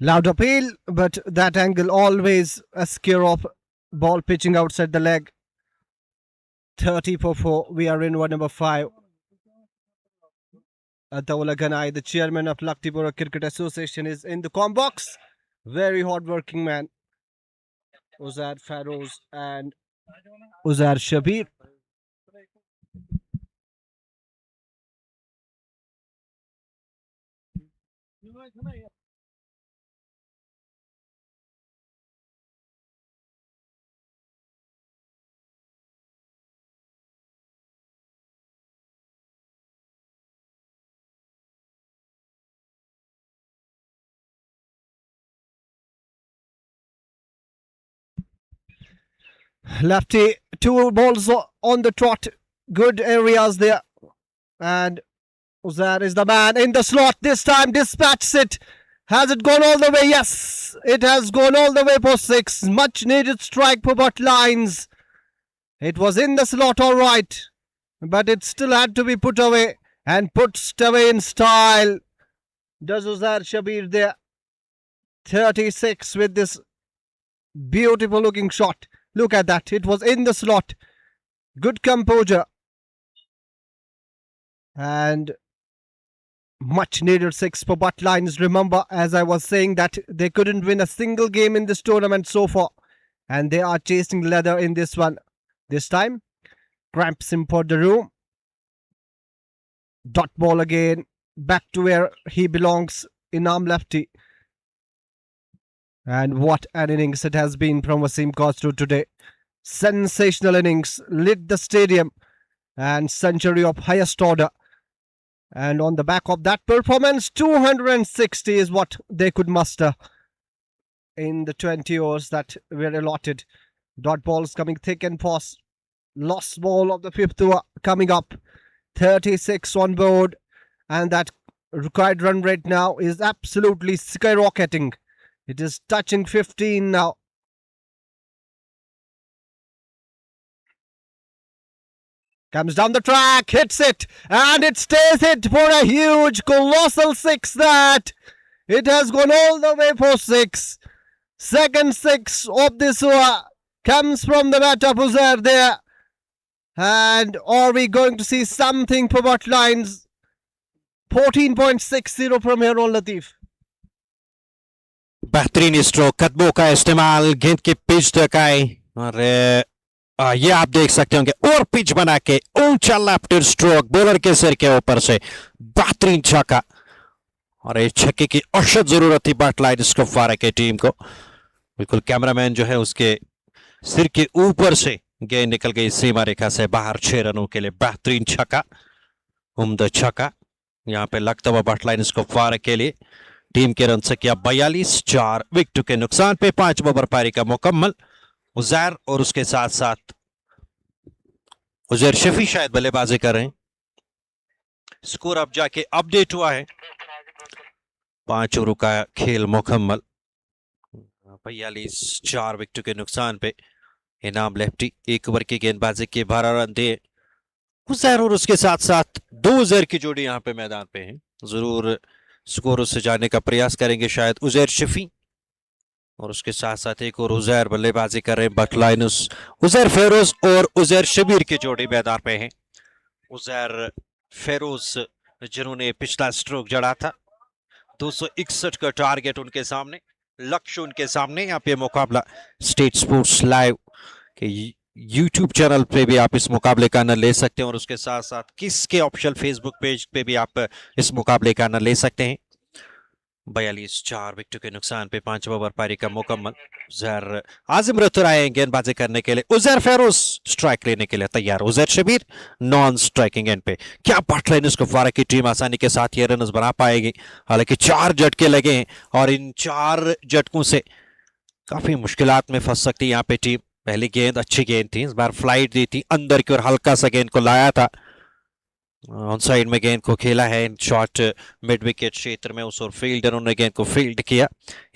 Loud appeal, but that angle always a scare off. Ball pitching outside the leg. 30 for 4. We are in over number 5. Ataullah Ganai, the chairman of Laktipura Cricket Association, is in the com box. Very hard-working man. Uzar Farouz and Uzar Shabir. Lefty, 2 balls on the trot. Good areas there. And Uzar is the man in the slot. This time dispatches it. Has it gone all the way? Yes, it has gone all the way for 6. Much needed strike for Bhat Lions. It was in the slot all right, but it still had to be put away, and put away in style. Does Uzar Shabir there. 36 with this beautiful looking shot. Look at that. It was in the slot. Good composure. And much needed 6 for Bhat Lions. Remember, as I was saying, that they couldn't win a single game in this tournament so far. And they are chasing leather in this one. This time, cramps him for the room. Dot ball again. Back to where he belongs, in arm lefty. And what an innings it has been from Wasim Khosrow today. Sensational innings. Lit the stadium. And century of highest order. And on the back of that performance, 260 is what they could muster in the 20 overs that were allotted. Dot balls coming thick and fast. Lost ball of the fifth over coming up. 36 on board. And that required run rate now is absolutely skyrocketing. It is touching 15 now. Comes down the track, hits it, and it stays hit for a huge, colossal six that. It has gone all the way for six. Second six of this over comes from the bat of Uzair there. And are we going to see something for what lines? 14.60 from here on, Latif. बेहतरीन stroke, कदमों का इस्तेमाल, गेंद की pitch तक आई और ये आप देख सकते होंगे और पिच बना के ऊंचा लेफ्ट स्ट्रोक बॉलर के सिर के ऊपर से बेहतरीन छक्का। और इस छक्के की औसत जरूरत थी बटलाइन कुपवारा के टीम को। बिल्कुल कैमरामैन जो है उसके सिर के ऊपर से गेंद निकल गई सीमा रेखा से बाहर 6 रनों के लिए। बेहतरीन छक्का, उम्दा छक्का यहाँ पे लगता हुआ बटलाइन कुपवारा के लिए। टीम के रन से किया 42, 4 विकेट के नुकसान पे 5 ओवर पारी का मुकम्मल। उजैर और उसके साथ साथ उजैर शफी शायद बल्लेबाजी कर रहे हैं। स्कोर अब जाके अपडेट हुआ है। 5 ओवर का खेल मुकम्मल। 42, 4 विकेट के नुकसान पे इनाम लेफ्टी 1 ओवर की गेंदबाजी के 12 रन दिए। उजैर और उसके साथ साथ 2 उजैर की जोड़ी यहाँ पे मैदान पे है। जरूर स्कोर उससे जाने का प्रयास करेंगे शायद उजैर शफी और उसके साथ साथ एक और उजैर बल्लेबाजी कर रहे हैं। बटलाइनुस उजैर फेरोज और उजैर शबीर की जोड़ी मैदान पे है। उजैर फेरोज जिन्होंने पिछला स्ट्रोक जड़ा था, 261 का टारगेट उनके सामने, लक्ष्य उनके सामने। यहाँ पे मुकाबला स्टेट स्पोर्ट्स लाइव के यूट्यूब चैनल पे भी आप इस मुकाबले का आनंद ले सकते हैं और उसके साथ साथ किसके ऑफिशियल फेसबुक पेज पे भी आप इस मुकाबले का आनंद ले सकते हैं। 42, 4 विकेट के नुकसान पे 5 ओवर पारी का मुकम्मल। उजैर आजिम रतुर आए गेंदबाजी करने के लिए। उजैर फेरोज स्ट्राइक लेने के लिए तैयार। Uzair Shabir non striking end पे। क्या बटलाइन कुपवारा की टीम आसानी के साथ ये रन बना पाएगी? हालांकि 4 झटके लगे हैं और इन 4 झटकों से काफी मुश्किलात में फंस सकती है यहाँ पे टीम। पहली गेंद अच्छी गेंद थी, इस बार फ्लाइट दी थी अंदर की और हल्का सा गेंद को लाया था। ऑन साइड में गेंद को खेला है शॉट मिड विकेट क्षेत्र में। उस और फील्डर ने गेंद को फील्ड किया।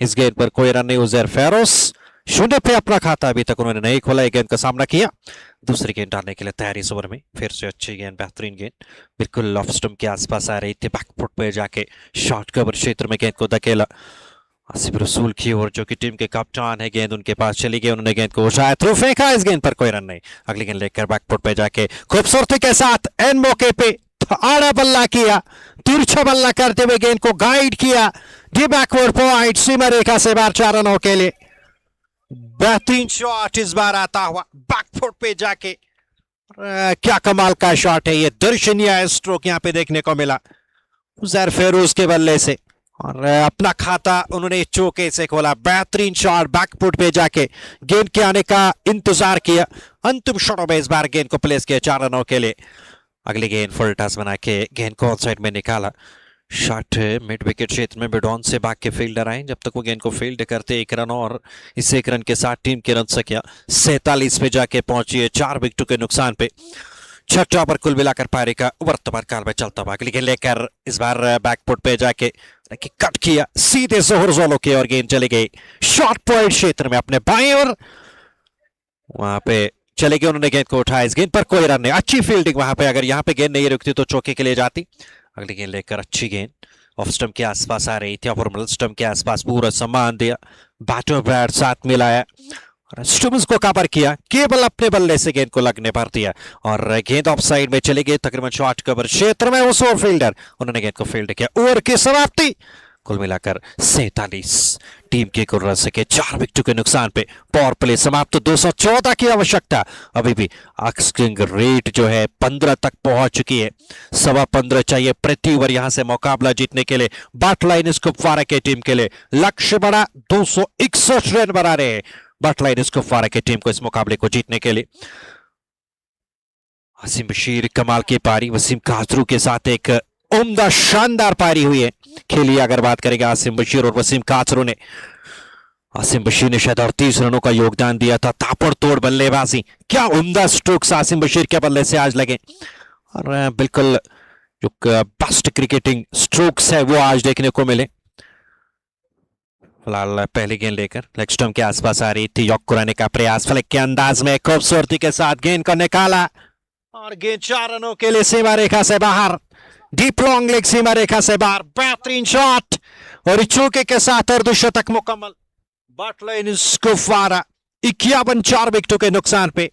इस गेंद पर कोई रन नहीं। उजैर फेरोज 0 पे अपना खाता अभी तक उन्होंने नहीं खोला। गेंद का सामना किया, दूसरी गेंद डालने के लिए तैयार इस ओवर में। फिर से अच्छी गेंद, बेहतरीन गेंद, बिल्कुल ऑफ स्टंप के आसपास आ रही थी। बैकफुट पे जाके शॉर्ट कवर क्षेत्र में गेंद को धकेला। आसिफ रसूल की ओर जो कि टीम के कप्तान है, गेंद उनके पास चली गई। उन्होंने गेंद को उछाया, थ्रू फेंका। इस गेंद पर कोई रन नहीं। अगली गेंद लेकर बैकफुट पे जाके खूबसूरती के साथ एन मौके पे आड़ा बल्ला किया, तिरछा बल्ला करते हुए गेंद को गाइड किया। डी बैकवर्ड पॉइंट सीमा रेखा से बाहर 4 रनों के लिए। बेहतरीन शॉट इस बार आता हुआ बैकफुट पे जाके। क्या कमाल का शॉट है ये। दर्शनीय स्ट्रोक यहाँ पे देखने को मिला उजैर फेरोज के बल्ले से और अपना खाता उन्होंने चौके से खोला। बेहतरीन शॉट बैकफुट पे जाके गेंद के आने का इंतजार किया। अंतिम शॉट में इस बार गेंद को प्लेस किया 4 रनों के लिए। अगली गेंद फुल टॉस बना के गेंद को ऑन साइड में निकाला। शॉट मिड विकेट क्षेत्र में बिडॉन से भाग के फील्डर आए। जब तक वो गेंद को फील्ड करते 1 रन और इस 1 रन के साथ टीम की रन संख्या 47 पे जाके पहुंची है 4 विकेटों के नुकसान पे। 6 ओवर कुल मिलाकर पारी का वर्तमान काल में चलता हुआ। अगली गेंद लेकर इस बार बैकफुट पे जाके कट किया, सीधे जोहर जोलो की और गेंद चली गई शॉर्ट पॉइंट क्षेत्र में अपने बाएं और वहां पे चले गए। उन्होंने गेंद को उठाया। इस गेंद पर कोई रन नहीं। अच्छी फील्डिंग वहां पे, अगर यहां पे गेंद नहीं रुकती तो चौके के लिए जाती। अगली गेंद लेकर अच्छी गेंद ऑफ स्टंप के आसपास आ रही थी और मिडल स्टंप के आसपास पूरा सम्मान दिया। बैटर बैट साथ मिलाया और स्टम्स को कवर किया। केवल अपने बल्ले से गेंद को लगने पर दिया और गेंद ऑफ साइड में चली गई तकरीबन शॉर्ट कवर क्षेत्र में। उस ओवर फील्डर उन्होंने गेंद को फील्ड किया। ओवर की समाप्ति कुल मिलाकर 47। टीम के कुल रन के 4 विकेटों के नुकसान पे पावर प्ले समाप्त। 214 की आवश्यकता। अभी भी आस्किंग रेट जो है 15 तक पहुंच चुकी है। 15.25 चाहिए प्रति ओवर यहां से मुकाबला जीतने के लिए बटलाइन कुपवारा की टीम के लिए। लक्ष्य बड़ा 261 रन बना रहे हैं बटलाइन कुपवारा की टीम को इस मुकाबले को जीतने के लिए। वसीम बशीर कमाल की पारी। वसीम काजरू के साथ एक उम्दा शानदार पारी हुई है खेली। अगर बात करेंगे आसिम बशीर और वसीम काचरू ने, आसिम बशीर ने शायद 38 रनों का योगदान दिया था। ताबड़तोड़ बल्लेबाजी, क्या उम्दा स्ट्रोक्स आसिम बशीर के बल्ले से आज लगे, और बिल्कुल जो बेस्ट क्रिकेटिंग स्ट्रोक्स है वो आज देखने को मिले। फिलहाल पहली गेंद लेकर लेग स्टंप के आसपास आ रही थी, यॉर्कर का प्रयास फ्लिक के अंदाज में खूबसूरती के साथ गेंद को निकाला, और गेंद 4 रनों के लिए सीमा रेखा से बाहर, डीप लॉन्ग लेग सीमा रेखा से बाहर। बेहतरीन शॉट और चौके के साथ अर्धशतक मुकम्मल। बट कुपवारा 51 4 विकेटों के नुकसान पे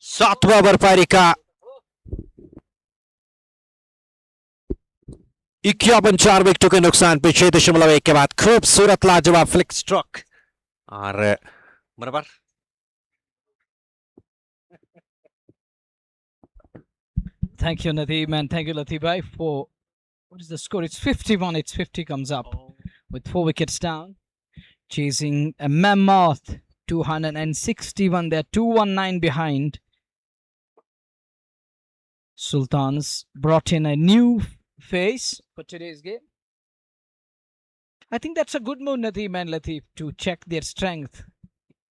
7वां ओवर पारी का 51 4 विकेटों के नुकसान पे 6.1 के बाद खूबसूरत लाजवाब फ्लिक स्ट्रोक। और बराबर Thank you, Nadeem, and thank you, Latif bhai, for what is the score? It's 51. It's 50 comes up with 4 wickets down, chasing a mammoth 261. They're 219 behind. Sultans brought in a new face for today's game. I think that's a good move, Nadeem and Latif, to check their strength.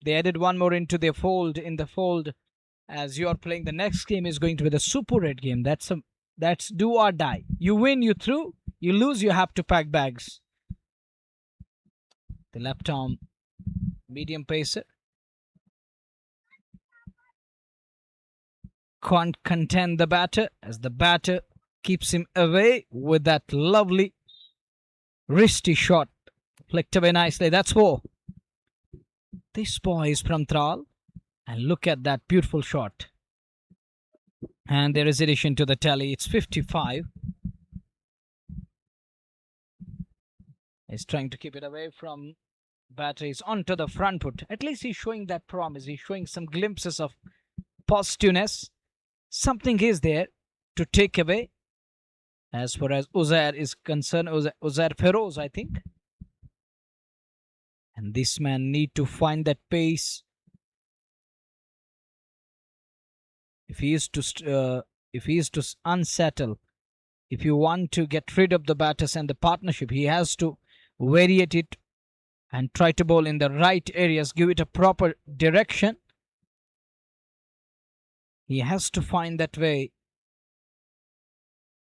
They added one more into their fold. In the fold, as you are playing, the next game is going to be the super red game. That's do or die. You win, you through. You lose, you have to pack bags. The left arm medium pacer can't contend the batter, as the batter keeps him away with that lovely wristy shot, flicked away nicely. That's 4. This boy is from Tral, and look at that beautiful shot. And there is addition to the tally. It's 55. He's trying to keep it away from batteries onto the front foot. At least he's showing that promise. He's showing some glimpses of positiveness. Something is there to take away. As far as Uzair is concerned, Uzair Feroz, I think. And this man need to find that pace. If he is to unsettle, if you want to get rid of the batters and the partnership, he has to variate it and try to bowl in the right areas, give it a proper direction. He has to find that way,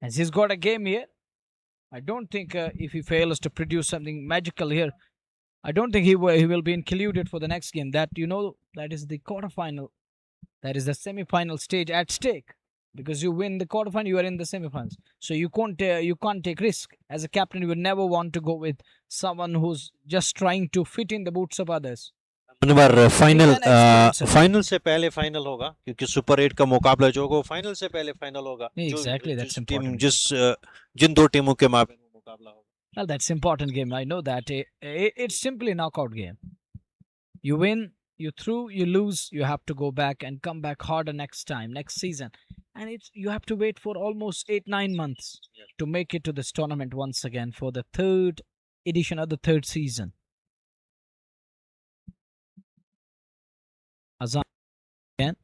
as he's got a game here. I don't think if he fails to produce something magical here, I don't think he will be included for the next game. That is the quarterfinal. That is the semi-final stage at stake. Because you win the quarterfinal, you are in the semi-finals. So you can't take risk. As a captain, you would never want to go with someone who's just trying to fit in the boots of others. Final से पहले final होगा, क्योंकि super 8 का मुकाबला जो होगा final से पहले फाइनल होगा। Exactly, that's important. जिन दो टीमों के माबैन मुकाबला होगा। Well, that's important game. I know that. It's simply a knockout game. You win, you through, you lose, you have to go back and come back harder next time, next season. And you have to wait for almost 8-9 months to make it to this tournament once again for the 3rd edition of the 3rd season. Azan again.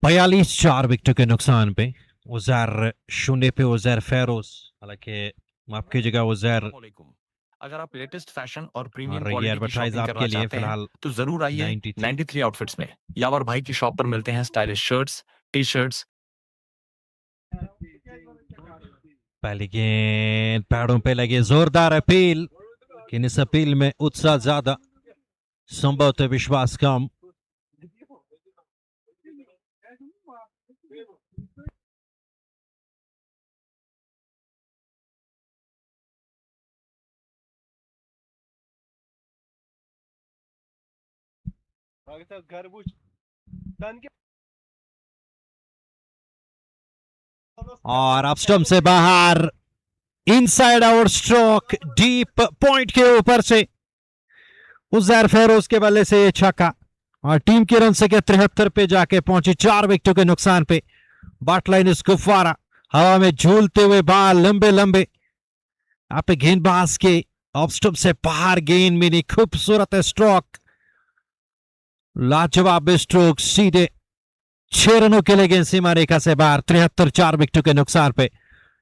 42 4 विकेटों के नुकसान पे उजैर 0 पे उजैर फेरोज, हालांकि माफ कीजिएगा उजैर अगर आप latest fashion और प्रीमियम और ये क्वालिटी की एडवर्टाइज शॉपिंग आपके करना लिए चाहते हैं फिलहाल तो जरूर आइए 93 93 आउटफिट्स में। यावर भाई की शॉप पर मिलते हैं स्टाइलिश शर्ट्स, टी शर्ट्स। पहली गेंद पैरों पे लगे, जोरदार अपील, लेकिन इस अपील में उत्साह ज्यादा, संभवतः विश्वास कम। और अब स्टंप से बाहर, inside out stroke, deep point के ऊपर से उजैर फेरोज के बल्ले से ये छक्का, और टीम की रन संख्या 73 पे जाके पहुंची 4 विकेटों के नुकसान पे। बट लाइन कुपवारा हवा में झूलते हुए बाल लंबे लंबे, यहाँ पे गेंदबाज के ऑफ स्टंप से बाहर गेंद मिली, खूबसूरत स्ट्रोक, लाजवाब स्ट्रोक, सीधे 6 रनों के लिए गेंद सीमा रेखा से बाहर। 73 4 विकेटों के नुकसान पे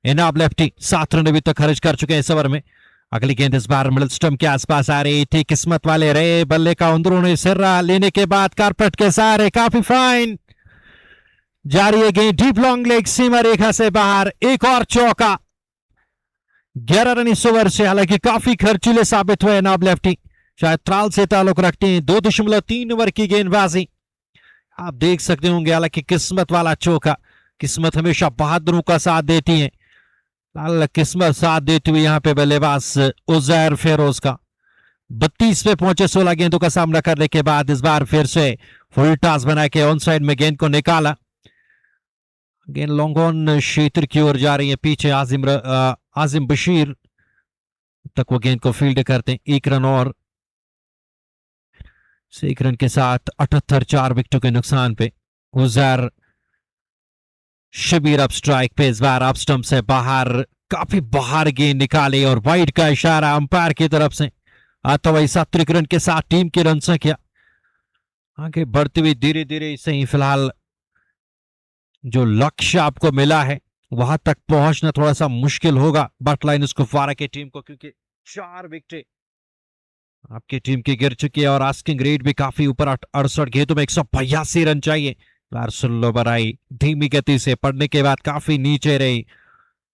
इनाम लेफ्टी 7 रन अभी तक खर्च कर चुके हैं इस ओवर में। अगली गेंद इस बार मिडिल स्टंप के आसपास आ रही थी, किस्मत वाले रहे, बल्ले का अंदरूनी सिर्रा लेने के बाद कारपेट के सहारे काफी फाइन जारी है गेंद, डीप लॉन्ग लेग सीमा रेखा से बाहर। एक और चौका 11 रन इस ओवर से, हालांकि काफी खर्चीले साबित हुए इनाम लेफ्टी, शायद त्राल से ताल्लुक रखते हैं। 2.3 ओवर की गेंदबाजी आप देख सकते होंगे, हालांकि किस्मत वाला चौका, किस्मत हमेशा बहादुरों का साथ देती है, लाल किस्मत साथ देती हुई यहाँ पे बल्लेबाज उजैर फेरोज का 32 पे पहुंचे 16 गेंदों का सामना करने के बाद इस बार फिर से फुल टॉस बना के ऑन साइड में गेंद को निकाला। गेंद लॉन्ग ऑन क्षेत्र की ओर जा रही है, पीछे आजिम बशीर तक वो गेंद को फील्ड करते हैं। 1 रन और, 1 रन के साथ 78 4 विकेटों के नुकसान पे उजैर शबीर अब स्ट्राइक पे, इस बार अब स्टंप से बाहर, काफी बाहर गेंद निकाली और वाइड का इशारा अंपायर की तरफ से आता हुआ 70 रन के साथ टीम की रन संख्या आगे बढ़ती हुई धीरे धीरे से ही फिलहाल जो लक्ष्य आपको मिला है वहां तक पहुंचना थोड़ा सा मुश्किल होगा बट लाइन कुपवारा की टीम को, क्योंकि 4 विकेटें आपकी टीम की गिर चुकी है और आस्किंग रेट भी काफी ऊपर, 68 गेंदों में 182 रन चाहिए। स्लो बराई धीमी गति से पड़ने के बाद काफी नीचे रही,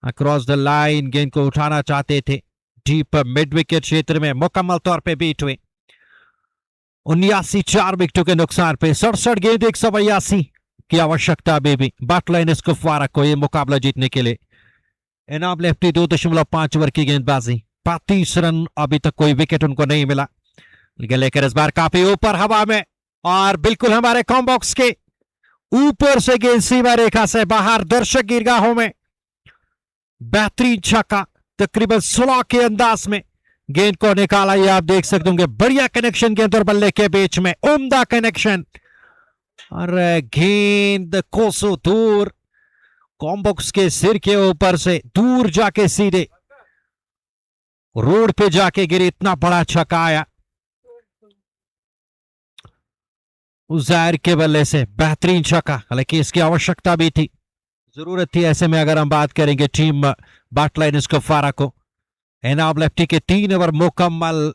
अक्रॉस द लाइन गेंद को उठाना चाहते थे, डीप मिड विकेट क्षेत्र में मुकम्मल तौर पे बीट हुए। 79 4 विकेटों के नुकसान पे 67 गेंद 182 की आवश्यकता भी बट लाइन कुपवारा को यह मुकाबला जीतने के लिए। इनाम लेफ्टी 2.5 ओवर की गेंदबाजी, 35 रन, अभी तक कोई विकेट उनको नहीं मिला, लेकर इस बार काफी ऊपर हवा में और बिल्कुल हमारे कॉम बॉक्स के ऊपर से गेंद सीमा रेखा से बाहर, दर्शक गिरगाहों में बेहतरीन छक्का, तकरीबन 16 के अंदाज में गेंद को निकाला। ये आप देख सकते होंगे, बढ़िया कनेक्शन गेंद और बल्ले के बीच में, उम्दा कनेक्शन, और गेंद कोसों दूर कॉम्बॉक्स के सिर के ऊपर से दूर जाके सीधे रोड पे जाके गिरी, इतना बड़ा छक्का आया उजैर के बल्ले से, बेहतरीन छक्का, हालांकि इसकी आवश्यकता भी थी, जरूरत थी। ऐसे में अगर हम बात करेंगे टीम बट लाइन कुपवारा को, इनाम लेफ्टी के 3 ओवर मुकम्मल,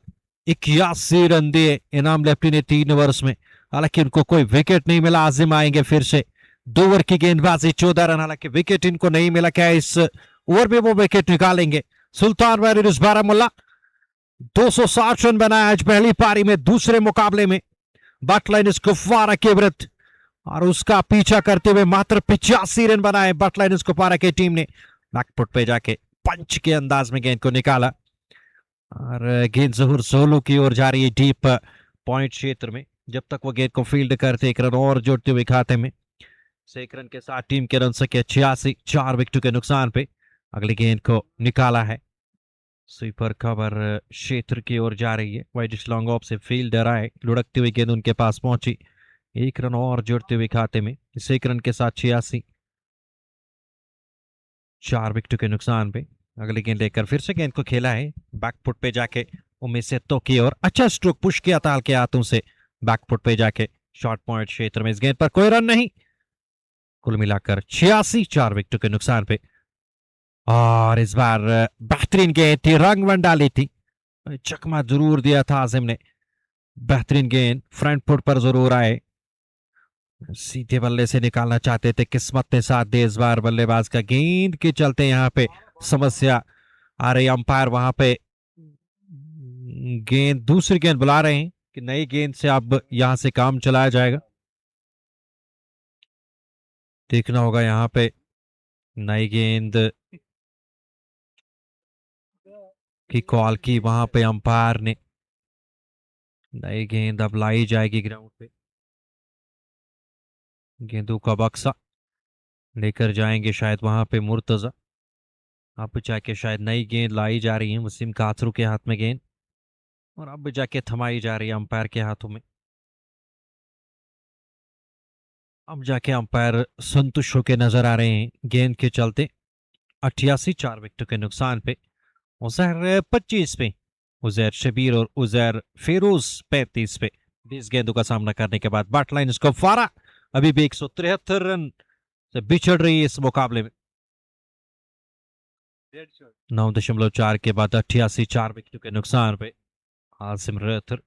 81 रन दिए इनाम लेफ्टी ने 3 ओवर्स में, हालांकि उनको कोई विकेट नहीं मिला। आजिम आएंगे फिर से, 2 ओवर की गेंदबाजी 14 रन, हालांकि विकेट इनको नहीं मिला, क्या इस ओवर में वो विकेट निकालेंगे? सुल्तान वर्सेस बारामुल्ला 260 रन बनाया आज पहली पारी में, दूसरे मुकाबले में बट लाइन कुपवारा के विरुद्ध, और उसका पीछा करते हुए मात्र 85 रन बनाए बट लाइन कुपवारा की टीम ने। बैकफुट पे जाके पंच के अंदाज में गेंद को निकाला और गेंद जहूर सोलू की ओर जा रही है डीप पॉइंट क्षेत्र में। जब तक वो गेंद को फील्ड करते 1 रन और जोड़ते हुए खाते में, 1 रन के साथ टीम के रन संख्या 86 4 विकेटों के नुकसान पे। अगली गेंद को निकाला है, स्वीपर कवर क्षेत्र की ओर जा रही है, वाइडिश लॉन्ग ऑफ से फील्डर आए, लुढ़कती हुई गेंद उनके पास पहुंची, 1 रन और जोड़ते हुए खाते में, इस 1 रन के साथ 86 4 विकेटों के नुकसान पे। अगली गेंद लेकर फिर से गेंद को खेला है, बैकफुट पे जाके उम्मीद से तो की और अच्छा स्ट्रोक पुश किया ताल के हाथों से, बैकफुट पे जाके शॉर्ट पॉइंट क्षेत्र में, इस गेंद पर कोई रन नहीं, कुल मिलाकर 86, 4 विकेटों के नुकसान पे। और इस बार बेहतरीन गेंद थी, रंग वन डाली थी, चकमा जरूर दिया था आजिम ने। बेहतरीन गेंद फ्रंट फुट पर जरूर आए, सीधे बल्ले से निकालना चाहते थे, किस्मत ने साथ दे इस बार बल्लेबाज का। गेंद के चलते यहाँ पे समस्या आ रही, अंपायर वहां पे गेंद, दूसरी गेंद बुला रहे हैं कि नई गेंद से अब यहां से काम चलाया जाएगा। देखना होगा यहाँ पे नई गेंद की कॉल की वहां पे अंपायर ने। नई गेंद अब लाई जाएगी ग्राउंड पे, गेंदों का बक्सा लेकर जाएंगे शायद वहां पे मुर्तजा। अब जाके शायद नई गेंद लाई जा रही है, वसीम काथरू के हाथ में गेंद, और अब जाके थमाई जा रही है अंपायर के हाथों में। अब जाके अंपायर संतुष्ट होकर नजर आ रहे हैं गेंद के चलते। 88, 4 विकेटों के नुकसान पे। उजैर 25 पे, उजैर शबीर और उजैर फेरोज 35 पे। 20 गेंदों का सामना करने के बाद बट लाइन कुपवारा अभी भी 173 रन से बिछड़ रही है इस मुकाबले में। 9.4 के बाद 88, 4 विकेटों के नुकसान पे। आसिम रथर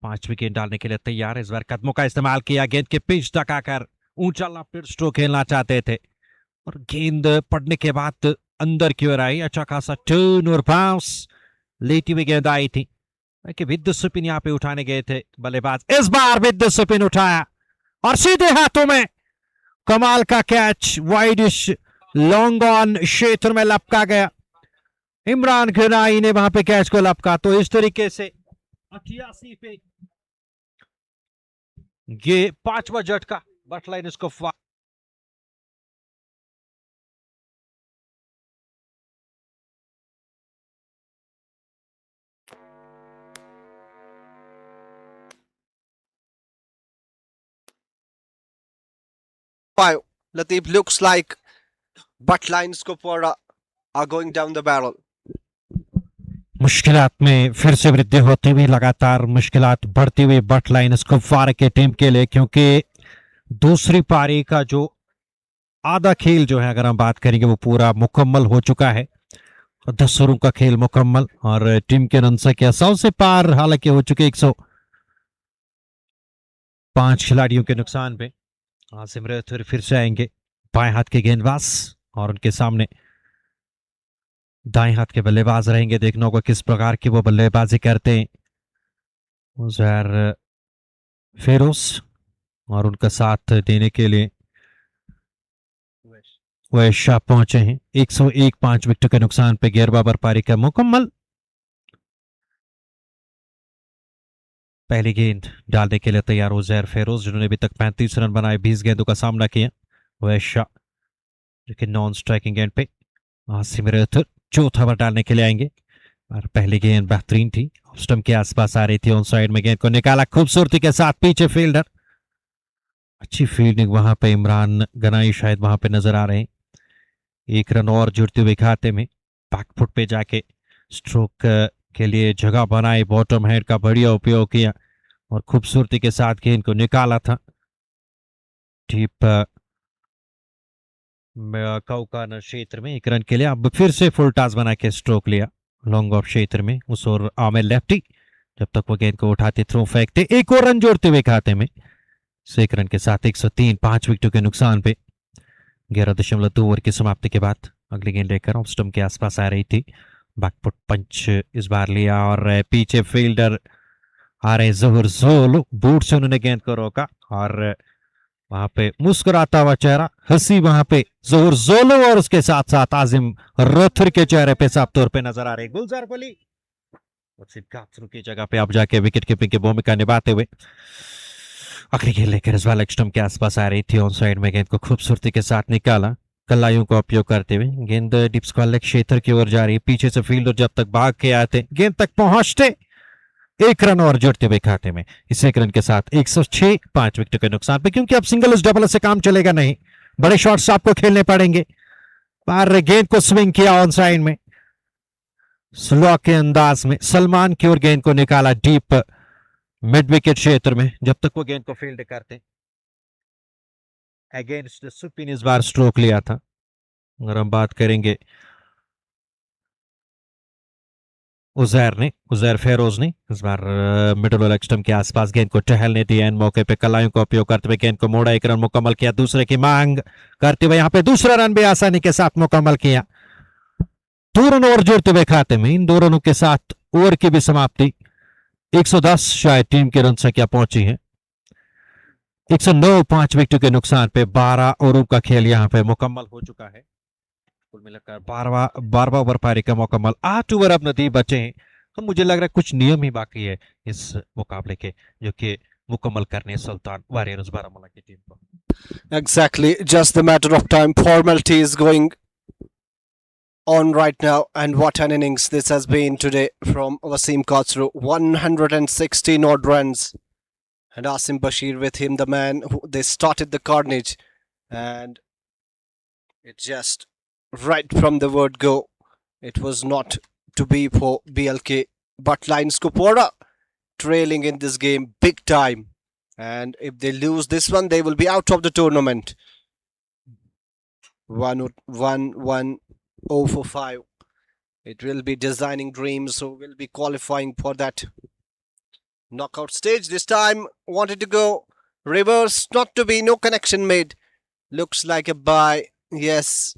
5 विकेट डालने के लिए तैयार है। इस बार कदमों का इस्तेमाल किया, गेंद के पिच टकाकर ऊंचा लपेट स्ट्रोक खेलना चाहते थे, और गेंद पड़ने के बाद अंदर की ओर आई। अच्छा खासा टर्न और बाउंस लेटी हुई गेंद आई थी कि विद स्पिन यहाँ पे उठाने गए थे बल्लेबाज। इस बार विद स्पिन उठाया और सीधे हाथों में कमाल का कैच, वाइडिश लॉन्ग ऑन क्षेत्र में लपका गया। इमरान गनाई ने वहां पे कैच को लपका, तो इस तरीके से 88 पे ये 5वां झटका बट लाइन इसको Latif looks like butt lines Kupwara are going down the barrel. मुश्किलात में फिर से वृद्धि होती हुई, लगातार मुश्किलात बढ़ती हुई बट लाइन कुपवारा के टीम के लिए, क्योंकि दूसरी पारी का जो आधा खेल जो है अगर हम बात करेंगे वो पूरा मुकम्मल हो चुका है। 10 ओवरों का खेल मुकम्मल, और टीम के रन संख्या 100 से पार हालांकि हो चुके 105 खिलाड़ियों के नुकसान पे। आसिम रथर फिर से आएंगे, बाएं हाथ के गेंदबाज, और उनके सामने दाएं हाथ के बल्लेबाज रहेंगे। देखना होगा किस प्रकार की वो बल्लेबाजी करते हैं। उजैर फेरोज, और उनका साथ देने के लिए वह शाह पहुंचे हैं। 101, 5 विकेटों के नुकसान पे 11वां पारी का मुकम्मल। पहली गेंद डालने के लिए तैयार उजैर फेरोज, जिन्होंने अभी तक 35 रन बनाए, 20 गेंदों का सामना किया। वह शाह जो कि नॉन स्ट्राइकिंग गेंद पे। आसिम रथर चौथा ओवर डालने के लिए आएंगे, और पहली गेंद बेहतरीन थी, स्टंप के आसपास आ रही थी, ऑन साइड में गेंद को निकाला खूबसूरती के साथ, पीछे फील्डर, अच्छी फील्डिंग वहां पे। इमरान गनाई शायद वहां पे नजर आ रहे हैं। 1 रन और जुड़ते हुए खाते में, बैकफुट पे जाके स्ट्रोक के लिए जगह बनाई, बॉटम हेड का बढ़िया उपयोग किया और खूबसूरती के साथ गेंद को निकाला था डीप कौकाना क्षेत्र में 1 रन के लिए। अब फिर से फुल टॉस बना के स्ट्रोक लिया लॉन्ग ऑफ क्षेत्र में, उस और आमिर लेफ्टी, जब तक वो गेंद को उठाते थ्रो फेंकते। 1 और रन जोड़ते हुए खाते में, 1 रन के साथ 103, 5 विकेटों के नुकसान पे। 11.2 ओवर की समाप्ति के बाद अगली गेंद लेकर ऑफ स्टंप के आसपास आ रही थी, बैकफुट पंच इस बार लिया, और पीछे फील्डर आ रहे जहर जोल, बूट से उन्होंने गेंद को रोका, और वहां पे मुस्कुराता हुआ चेहरा, हंसी वहां पे जहर जोलो और उसके साथ साथ आजिम रथर के चेहरे पे साफ तौर पे नजर आ रहे। गुलजार अली की जगह पे अब जाके विकेट कीपिंग की भूमिका निभाते हुए आखिरी गेंद लेकर इस बार लेग स्टंप के आसपास आ रही थी, ऑन साइड में गेंद को खूबसूरती के साथ निकाला, कलाइयों का उपयोग करते हुए। गेंद डीप स्क्वायर क्षेत्र की ओर जा रही है, पीछे से फील्डर जब तक भाग के आते गेंद तक पहुंचते 1 रन और जुड़ते हुए खाते में। इस 1 रन के साथ 106, 5 विकेट के नुकसान पे, क्योंकि अब सिंगल उस डबल से काम चलेगा नहीं, बड़े शॉट्स आपको खेलने पड़ेंगे। बाहर गेंद को स्विंग किया ऑन साइड में, स्लो के अंदाज में सलमान की ओर गेंद को निकाला डीप मिड विकेट क्षेत्र में, जब तक वो गेंद को फील्ड करते अगेंस्ट सुपिन इस बार स्ट्रोक लिया था। अगर हम बात करेंगे उजैर फेरोज ने इस बार मिडल लेग स्टंप के आसपास गेंद को टहलने दिया। इन मौके पे कलाइयों का उपयोग करते हुए गेंद को मोड़ा, 1 रन मुकम्मल किया। दूसरे की मांग करते हुए यहाँ पे दूसरा रन भी आसानी के साथ मुकम्मल किया। 2 रन और जोड़ते हुए खाते में। इन 2 रनों के साथ ओवर की भी समाप्ति। 110 शायद टीम की रन संख्या पहुंची है। 109 5 विकेटों के नुकसान पे 12 ओवरों का खेल यहाँ पे मुकम्मल हो चुका है। कुल मिलाकर 12वां ओवर पारी का मुकम्मल। 8 ओवर अब नतीब बचे हैं। तो मुझे लग रहा है कुछ नियम ही बाकी है इस मुकाबले के, जो कि मुकम्मल करने सुल्तान वॉरियर्स बारामूला की टीम को। Exactly, just a matter of time. Formality is going on right now, and what an innings this has been today from Wasim Katsru. 116 odd runs, and Asim Bashir with him, the man who they started the carnage, and it just right from the word go, it was not to be for BLK. But Lions Kupwara trailing in this game big time, and if they lose this one, they will be out of the tournament. 1-1-1-0 for 5. It will be designing dreams, so we'll be qualifying for that knockout stage. This time wanted to go reverse, not to be, no connection made. Looks like a bye. Yes,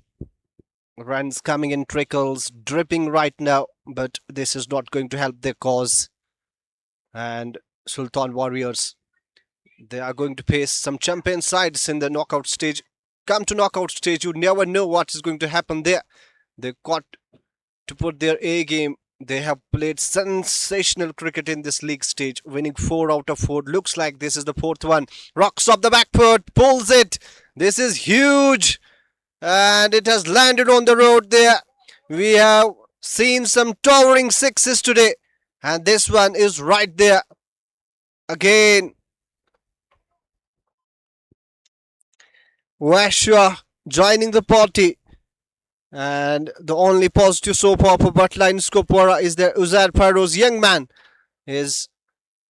runs coming in trickles, dripping right now, but this is not going to help their cause. And Sultan Warriors, they are going to face some champion sides in the knockout stage. Come to knockout stage, you never know what is going to happen there. They've got to put their A game. They have played sensational cricket in this league stage, winning 4 out of 4. Looks like this is the 4th one. Rocks off the back foot, pulls it. This is huge, and it has landed on the road there. We have seen some towering sixes today, and this one is right there again. Washua joining the party, and the only positive so far for Bhat Lions Kupwara is that Uzair Faro's young man is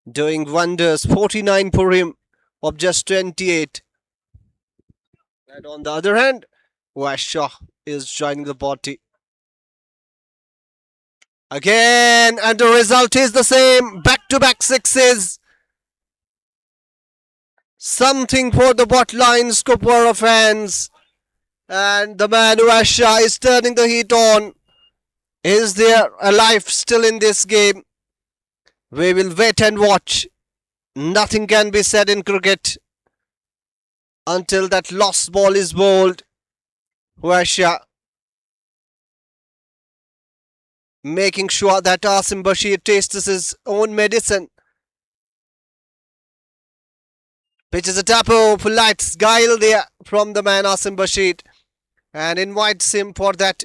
doing wonders. 49 for him of just 28. And on the other hand, Washua is joining the party again, and the result is the same. Back-to-back sixes. Something for the Bhat Lions Kupwara fans. And the man Washua is turning the heat on. Is there a life still in this game? We will wait and watch. Nothing can be said in cricket until that lost ball is bowled. Washua making sure that Asim Bashir tastes his own medicine. Pitches a tapo, polite guile there from the man Asim Bashir, and invites him for that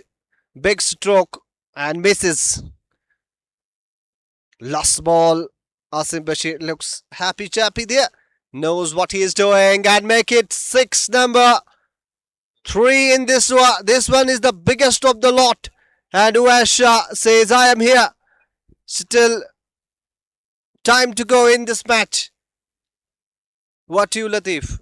big stroke and misses. Last ball, Asim Bashir looks happy chappy there, knows what he is doing, and make it 6 number 3 in this one. This one is the biggest of the lot, and Washua says, I am here. Still time to go in this match. What do you, Latif?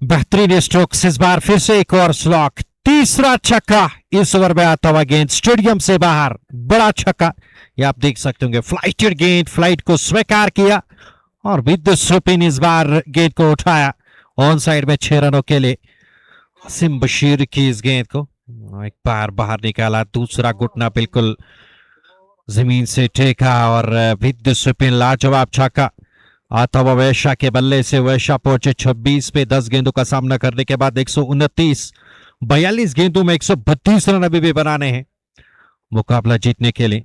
बेहतरीन strokes इस बार फिर से एक और slog. तीसरा छक्का इस over में आता हुआ गेंद स्टेडियम से बाहर, बड़ा छक्का। ये आप देख सकते होंगे, फ्लाइटेड गेंद, फ्लाइट को स्वीकार किया और विद स्पिन इस बार गेंद को उठाया ऑन साइड में 6 रनों के लिए। आसिम बशीर की इस गेंद को एक बार बाहर निकाला, दूसरा घुटना बिल्कुल जमीन से टेका और विद स्पिन लाजवाब छक्का आता हुआ वैशा के बल्ले से। वैशा पहुंचे 26 पे 10 गेंदों का सामना करने के बाद 129, 42 गेंदों में 132 रन अभी भी बनाने हैं मुकाबला जीतने के लिए।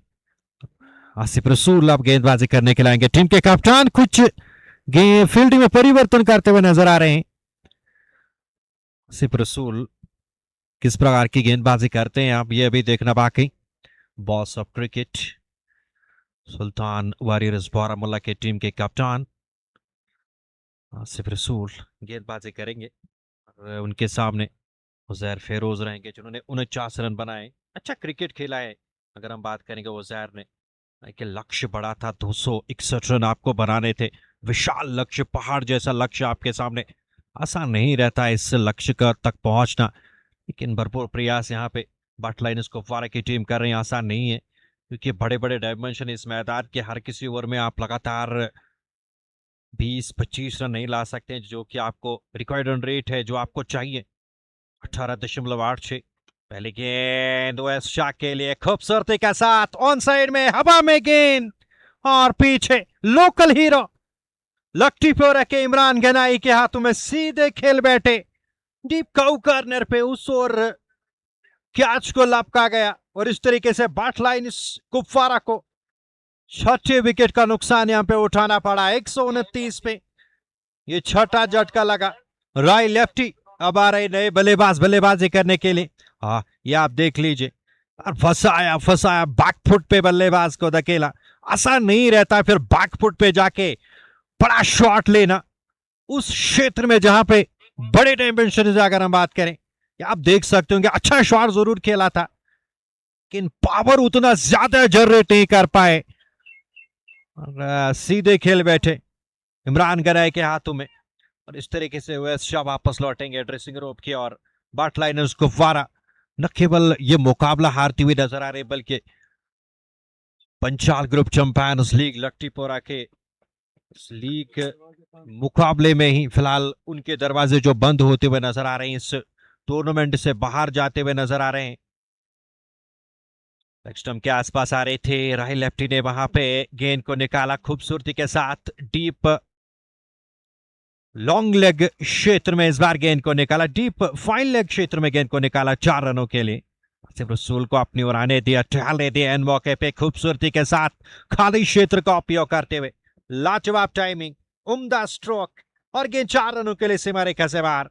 आसिफ रसूल अब गेंदबाजी करने के लिए आएंगे। टीम के कप्तान कुछ फील्डिंग में परिवर्तन करते हुए नजर आ रहे हैं। आसिफ रसूल किस प्रकार की गेंदबाजी करते हैं आप ये अभी देखना बाकी। Boss of cricket Sultan warriors Baramulla के टीम के कप्तान आसिफ रसूल गेंदबाजी करेंगे और उनके सामने उजैर फेरोज रहेंगे जिन्होंने 49 रन बनाए। अच्छा क्रिकेट खेला है। अगर हम बात करेंगे उजैर ने कि लक्ष्य बड़ा था, 261 रन आपको बनाने थे, विशाल लक्ष्य, पहाड़ जैसा लक्ष्य आपके सामने। आसान नहीं रहता इस लक्ष्य का तक पहुंचना, लेकिन भरपूर प्रयास यहाँ पे बट लाइनर्स कुपवारा की टीम कर रही है। आसान नहीं है क्योंकि बड़े बड़े डायमेंशन इस मैदान के, हर किसी ओवर में आप लगातार 20-25 रन नहीं ला सकते, जो कि आपको रिक्वायर्ड रन रेट है जो आपको चाहिए 18.86। पहले गेंद ओएस शाह के लिए खूबसूरती के साथ ऑन साइड में हवा में गेंद, और पीछे लोकल हीरो लक्टीपोरा के इमरान गनाई के हाथों में सीधे खेल बैठे डीप काउ कार्नर पे, उस ओर कैच को लपका गया और इस तरीके से बट लाइन कुपवारा को छठे विकेट का नुकसान यहां पे उठाना पड़ा। 129 पे ये छठा झटका लगा। राय लेफ्टी अब आ रहे नए बल्लेबाज बल्लेबाजी करने के लिए। हाँ, ये आप देख लीजिए, फंसाया बैकफुट पे बल्लेबाज को धकेला। आसान नहीं रहता फिर बैकफुट पे जाके बड़ा शॉट लेना उस क्षेत्र में जहां पे बड़े डायमेंशन से अगर हम बात करें। आप देख सकते हो कि अच्छा शॉट जरूर खेला था, लेकिन पावर उतना ज्यादा जनरेट नहीं कर पाए और सीधे खेल बैठे इमरान गनाई के हाथों में। और इस तरीके से वह शाह वापस लौटेंगे ड्रेसिंग रूम की और बट लाइनर्स कुपवारा न केवल ये मुकाबला हारती हुई नजर आ रही, बल्कि पंचाल ग्रुप चैंपियंस लीग लट्टीपोरा के लीग मुकाबले में ही फिलहाल उनके दरवाजे जो बंद होते हुए नजर आ रहे हैं, इस टूर्नामेंट से बाहर जाते हुए नजर आ रहे हैं। स्टंप के आसपास आ रहे थे, राही लेफ्टी ने वहां पे गेंद को निकाला खूबसूरती के साथ डीप लॉन्ग लेग क्षेत्र में, इस बार गेंद को निकाला डीप फाइन लेग क्षेत्र में, गेंद को निकाला 4 रनों के लिए। सिर्फ रसूल को अपनी ओर आने दिया, टहलने दिया, एन मौके पे खूबसूरती के साथ खाली क्षेत्र का उपयोग करते हुए लाजवाब टाइमिंग, उम्दा स्ट्रोक और गेंद 4 रनों के लिए सीमा रेखा से बाहर।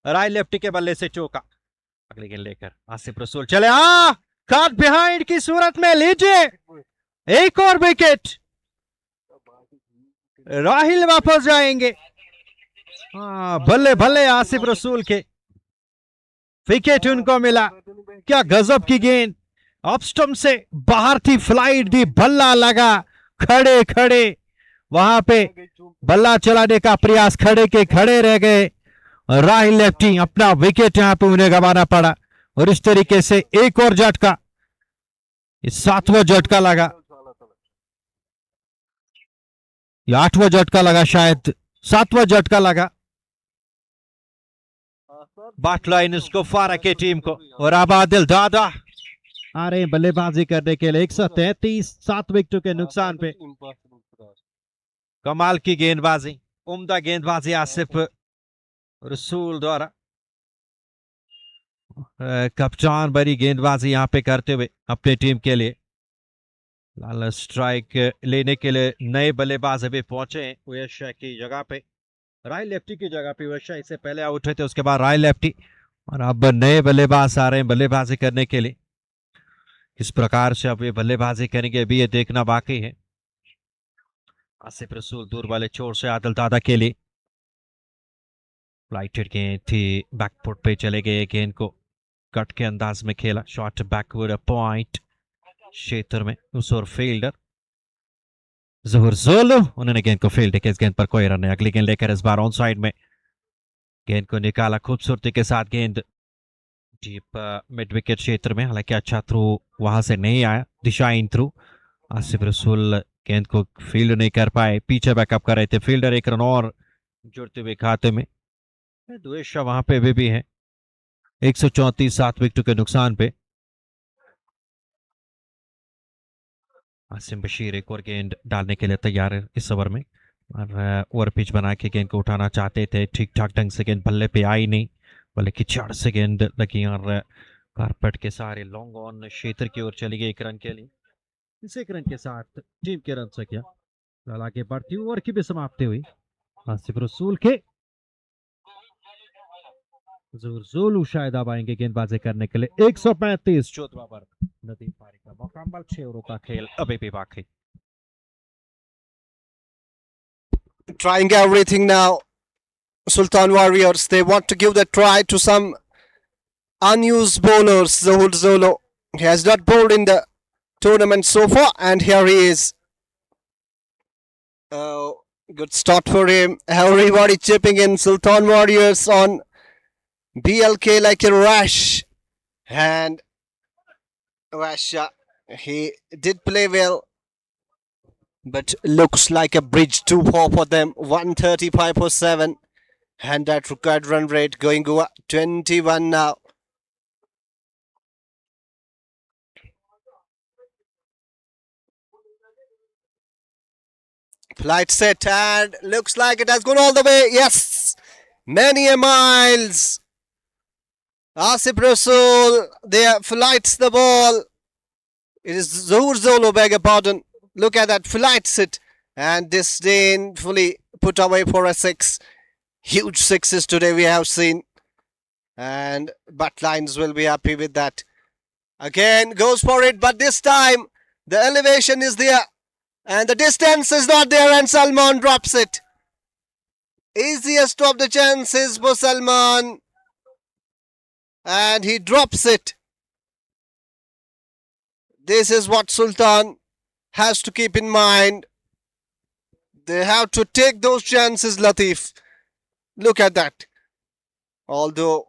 राय लेफ्टी के बल्ले से चौका। अगली गेंद लेकर आसिफ रसूल चले, कट बिहाइंड की सूरत में लीजिए एक और विकेट। राहिल वापस जाएंगे। बल्ले बल्ले आसिफ रसूल के, विकेट उनको मिला। क्या गजब की गेंद, ऑफ स्टंप से बाहर थी, फ्लाइट दी, बल्ला लगा, खड़े खड़े वहां पे बल्ला चलाने का प्रयास, खड़े के खड़े रह गए। राहिल लेफ्टी अपना विकेट यहां पे उन्हें गंवाना पड़ा और इस तरीके से एक और झटका, 7वां झटका लगा, 8वां झटका लगा, शायद 7वां झटका लगा बट लाइनर्स कुपवारा की टीम को। और अब आदिल दादा आ रहे हैं बल्लेबाजी करने के लिए। 133, 7 विकेटों के नुकसान पे कमाल की गेंदबाजी, उम्दा गेंदबाजी आसिफ रसूल द्वारा, कप्तान बड़ी गेंदबाजी यहां पे करते हुए अपनी टीम के लिए। लाल स्ट्राइक लेने के लिए नए बल्लेबाज अभी पहुंचे हैं ओएस शाह की जगह पे, राय लेफ्टी की जगह पे। ओएस शाह इससे पहले आउट हुए थे, उसके बाद राय लेफ्टी, और अब नए बल्लेबाज आ रहे हैं बल्लेबाजी करने के लिए। किस प्रकार से अब ये बल्लेबाजी करेंगे अभी ये देखना बाकी है। आसिफ रसूल दूर वाले छोर से आदिल दादा के लिए, फ्लाइटेड गेंद थी, बैकफुट पे चले गए, गेंद को कट के अंदाज में खेला, शॉट बैकवर्ड पॉइंट क्षेत्र में, उस और फील्डर जहूर जोलो, उन्होंने गेंद को फील्ड किया, इस गेंद पर कोई रन नहीं। अगली गेंद लेकर इस बार ऑन साइड में गेंद को निकाला खूबसूरती के साथ, गेंद डीप मिड विकेट क्षेत्र में, हालांकि अच्छा थ्रू वहां से नहीं आया, दिशा इन थ्रू। आसिफ रसूल गेंद को फील्ड नहीं कर पाए, पीछे बैकअप कर रहे थे फील्डर, एक रन और जुड़ते हुए खाते में। द्वेषा वहां पे भी है। 134, 7 विकेटों के नुकसान पे आसिम बशीर एक और गेंद डालने के लिए तैयार है इस ओवर में, और ओवर पिच बना के गेंद को उठाना चाहते थे। ठीक ठाक ढंग से गेंद बल्ले पे आई नहीं, बल्कि चढ़ से गेंद लगी और कारपेट के सारे लॉन्ग ऑन क्षेत्र की ओर चली गई 1 रन के लिए। इस 1 रन के साथ टीम के रन से क्या आगे बढ़ती ओवर की भी समाप्ति हुई। आसिफ रसूल के जोलू शायद अब आएंगे गेंदबाजी करने के लिए। 135, 14वां ओवर, नदीम पारी का मुकम्मल, 6 ओवरों का खेल अभी भी बाकी। Trying everything now, Sultan Warriors. They want to give the try to some unused bowlers. Zahul Zolo, he has not bowled in the tournament so far, and here he is. Good start for him. Everybody chipping in. Sultan Warriors on BLK like a rush. And Rasha, he did play well, but looks like a bridge too far for them. 135.7. And that required run rate going over 21 now. Flight set, and looks like it has gone all the way. Yes, many a miles. Asif Rasool there flights the ball. It is Zohur Zolo, beg your pardon. Look at that, flights it, and disdainfully put away for a 6. Huge 6s today we have seen, and Bhat Lines will be happy with that. Again goes for it, but this time the elevation is there. And the distance is not there, and Salman drops it. Easiest of the chances for Salman. And he drops it. This is what Sultan has to keep in mind. They have to take those chances, Latif. Look at that. Although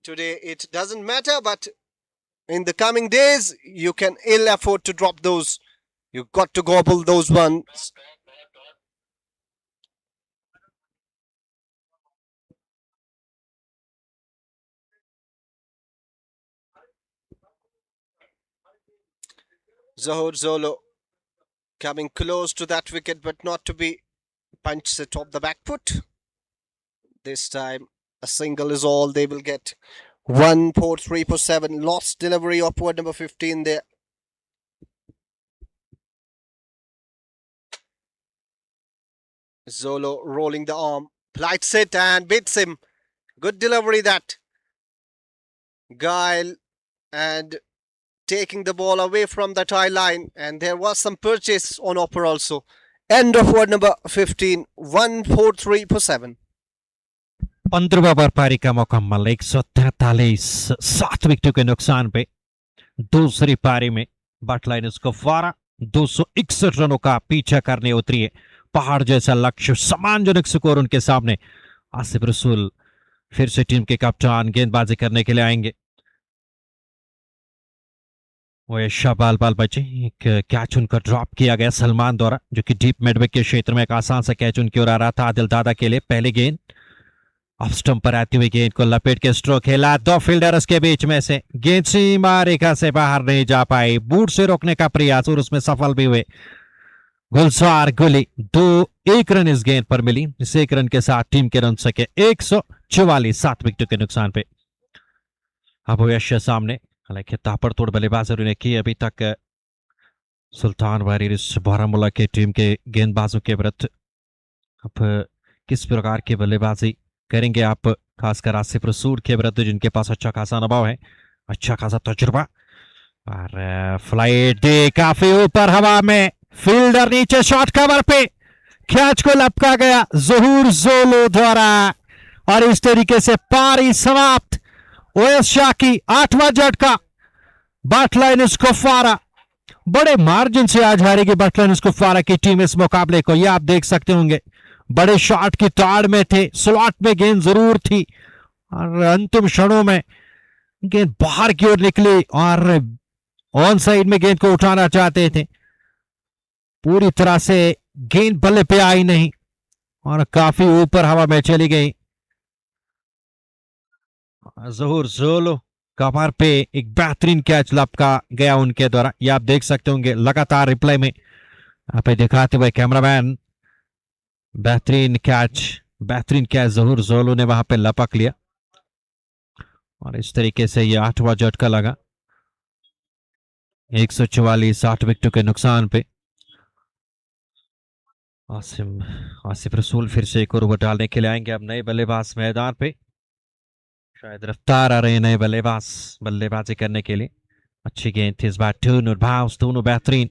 today it doesn't matter, but in the coming days, you can ill afford to drop those. You've got to gobble those ones. Zohur Zolo coming close to that wicket, but not to be punched it off the back foot. This time a single is all they will get. 1-4-3-4-7. Lost delivery of word number 15 there. Zolo rolling the arm, plights it and beats him. Good delivery that. Guile and taking the ball away from the tie line, and there was some purchase on offer also. End of word number 15. 1-4-3-4-7. 15वां over पारी का मुकम्मल 143 7 विकेटों के नुकसान पे दूसरी पारी में but liners Kupwara 261 रनों का पीछा करने उतरी है। पहाड़ जैसा लक्ष्य, सम्मानजनक स्कोर उनके सामने। आसिफ रसूल फिर से टीम के कप्तान गेंदबाजी करने के लिए आएंगे। वो शाबाल बाल बचे, एक कैच उनका ड्रॉप किया गया सलमान द्वारा, जो कि डीप मिडविकेट के क्षेत्र में एक आसान सा कैच उनकी ओर आ रहा था। आदिल दादा के लिए पहली गेंद ऑफ स्टंप पर आती हुई गेंद को लपेट के स्ट्रोक खेला, 2 फील्डर्स के बीच में से गेंद सीमा रेखा से बाहर नहीं जा पाई। बूट से रोकने का प्रयास और उसमें सफल भी हुए। गुलजार गुली 2-1 रन इस गेंद पर मिली। इस 1 रन के साथ टीम के रन सके 144 7 विकेटों के नुकसान पे। अब यश सामने, हालांकि ताबड़तोड़ बल्लेबाजी ने की अभी तक सुल्तान वारियर्स बारामुल्ला के टीम के गेंदबाजों के विरुद्ध। अब किस प्रकार की बल्लेबाजी करेंगे आप, खासकर आसिफ रसूल के विरुद्ध, जिनके पास अच्छा खासा अनुभव है, अच्छा खासा तजुर्बा। और फ्लाइट दे काफी ऊपर हवा में, फील्डर नीचे शॉट कवर पे, कैच को लपका गया ज़हूर ज़ोलो द्वारा, और इस तरीके से पारी समाप्त। ओएस शाह की 8वां झटका। बट लाइनर्स कुपवारा बड़े मार्जिन से आज हारेगी बट लाइनर्स कुपवारा की टीम इस मुकाबले को। यह आप देख सकते होंगे, बड़े शॉट की ताड़ में थे, स्लॉट में गेंद जरूर थी, और अंतिम क्षणों में गेंद बाहर की ओर निकली और ऑन साइड में गेंद को उठाना चाहते थे। पूरी तरह से गेंद बल्ले पे आई नहीं और काफी ऊपर हवा में चली गई। ज़हूर ज़ोलो कवर पे एक बेहतरीन कैच लपका गया उनके द्वारा। ये आप देख सकते होंगे लगातार रिप्लाई में यहाँ पे दिखाते हुए कैमरामैन। बेहतरीन कैच ज़हूर ज़ोलो ने वहां पे लपक लिया, और इस तरीके से ये 8वां झटका लगा 144 8 विकेटों के नुकसान पे। आसिफ रसूल फिर से एक और ओवर डालने के लिए आएंगे। अब नए बल्लेबाज मैदान पे, शायद रफ्तार आ रहे हैं नए बल्लेबाज बल्लेबाजी करने के लिए। अच्छी गेंद थी इस बार, टर्न और बाउंस दोनों बेहतरीन।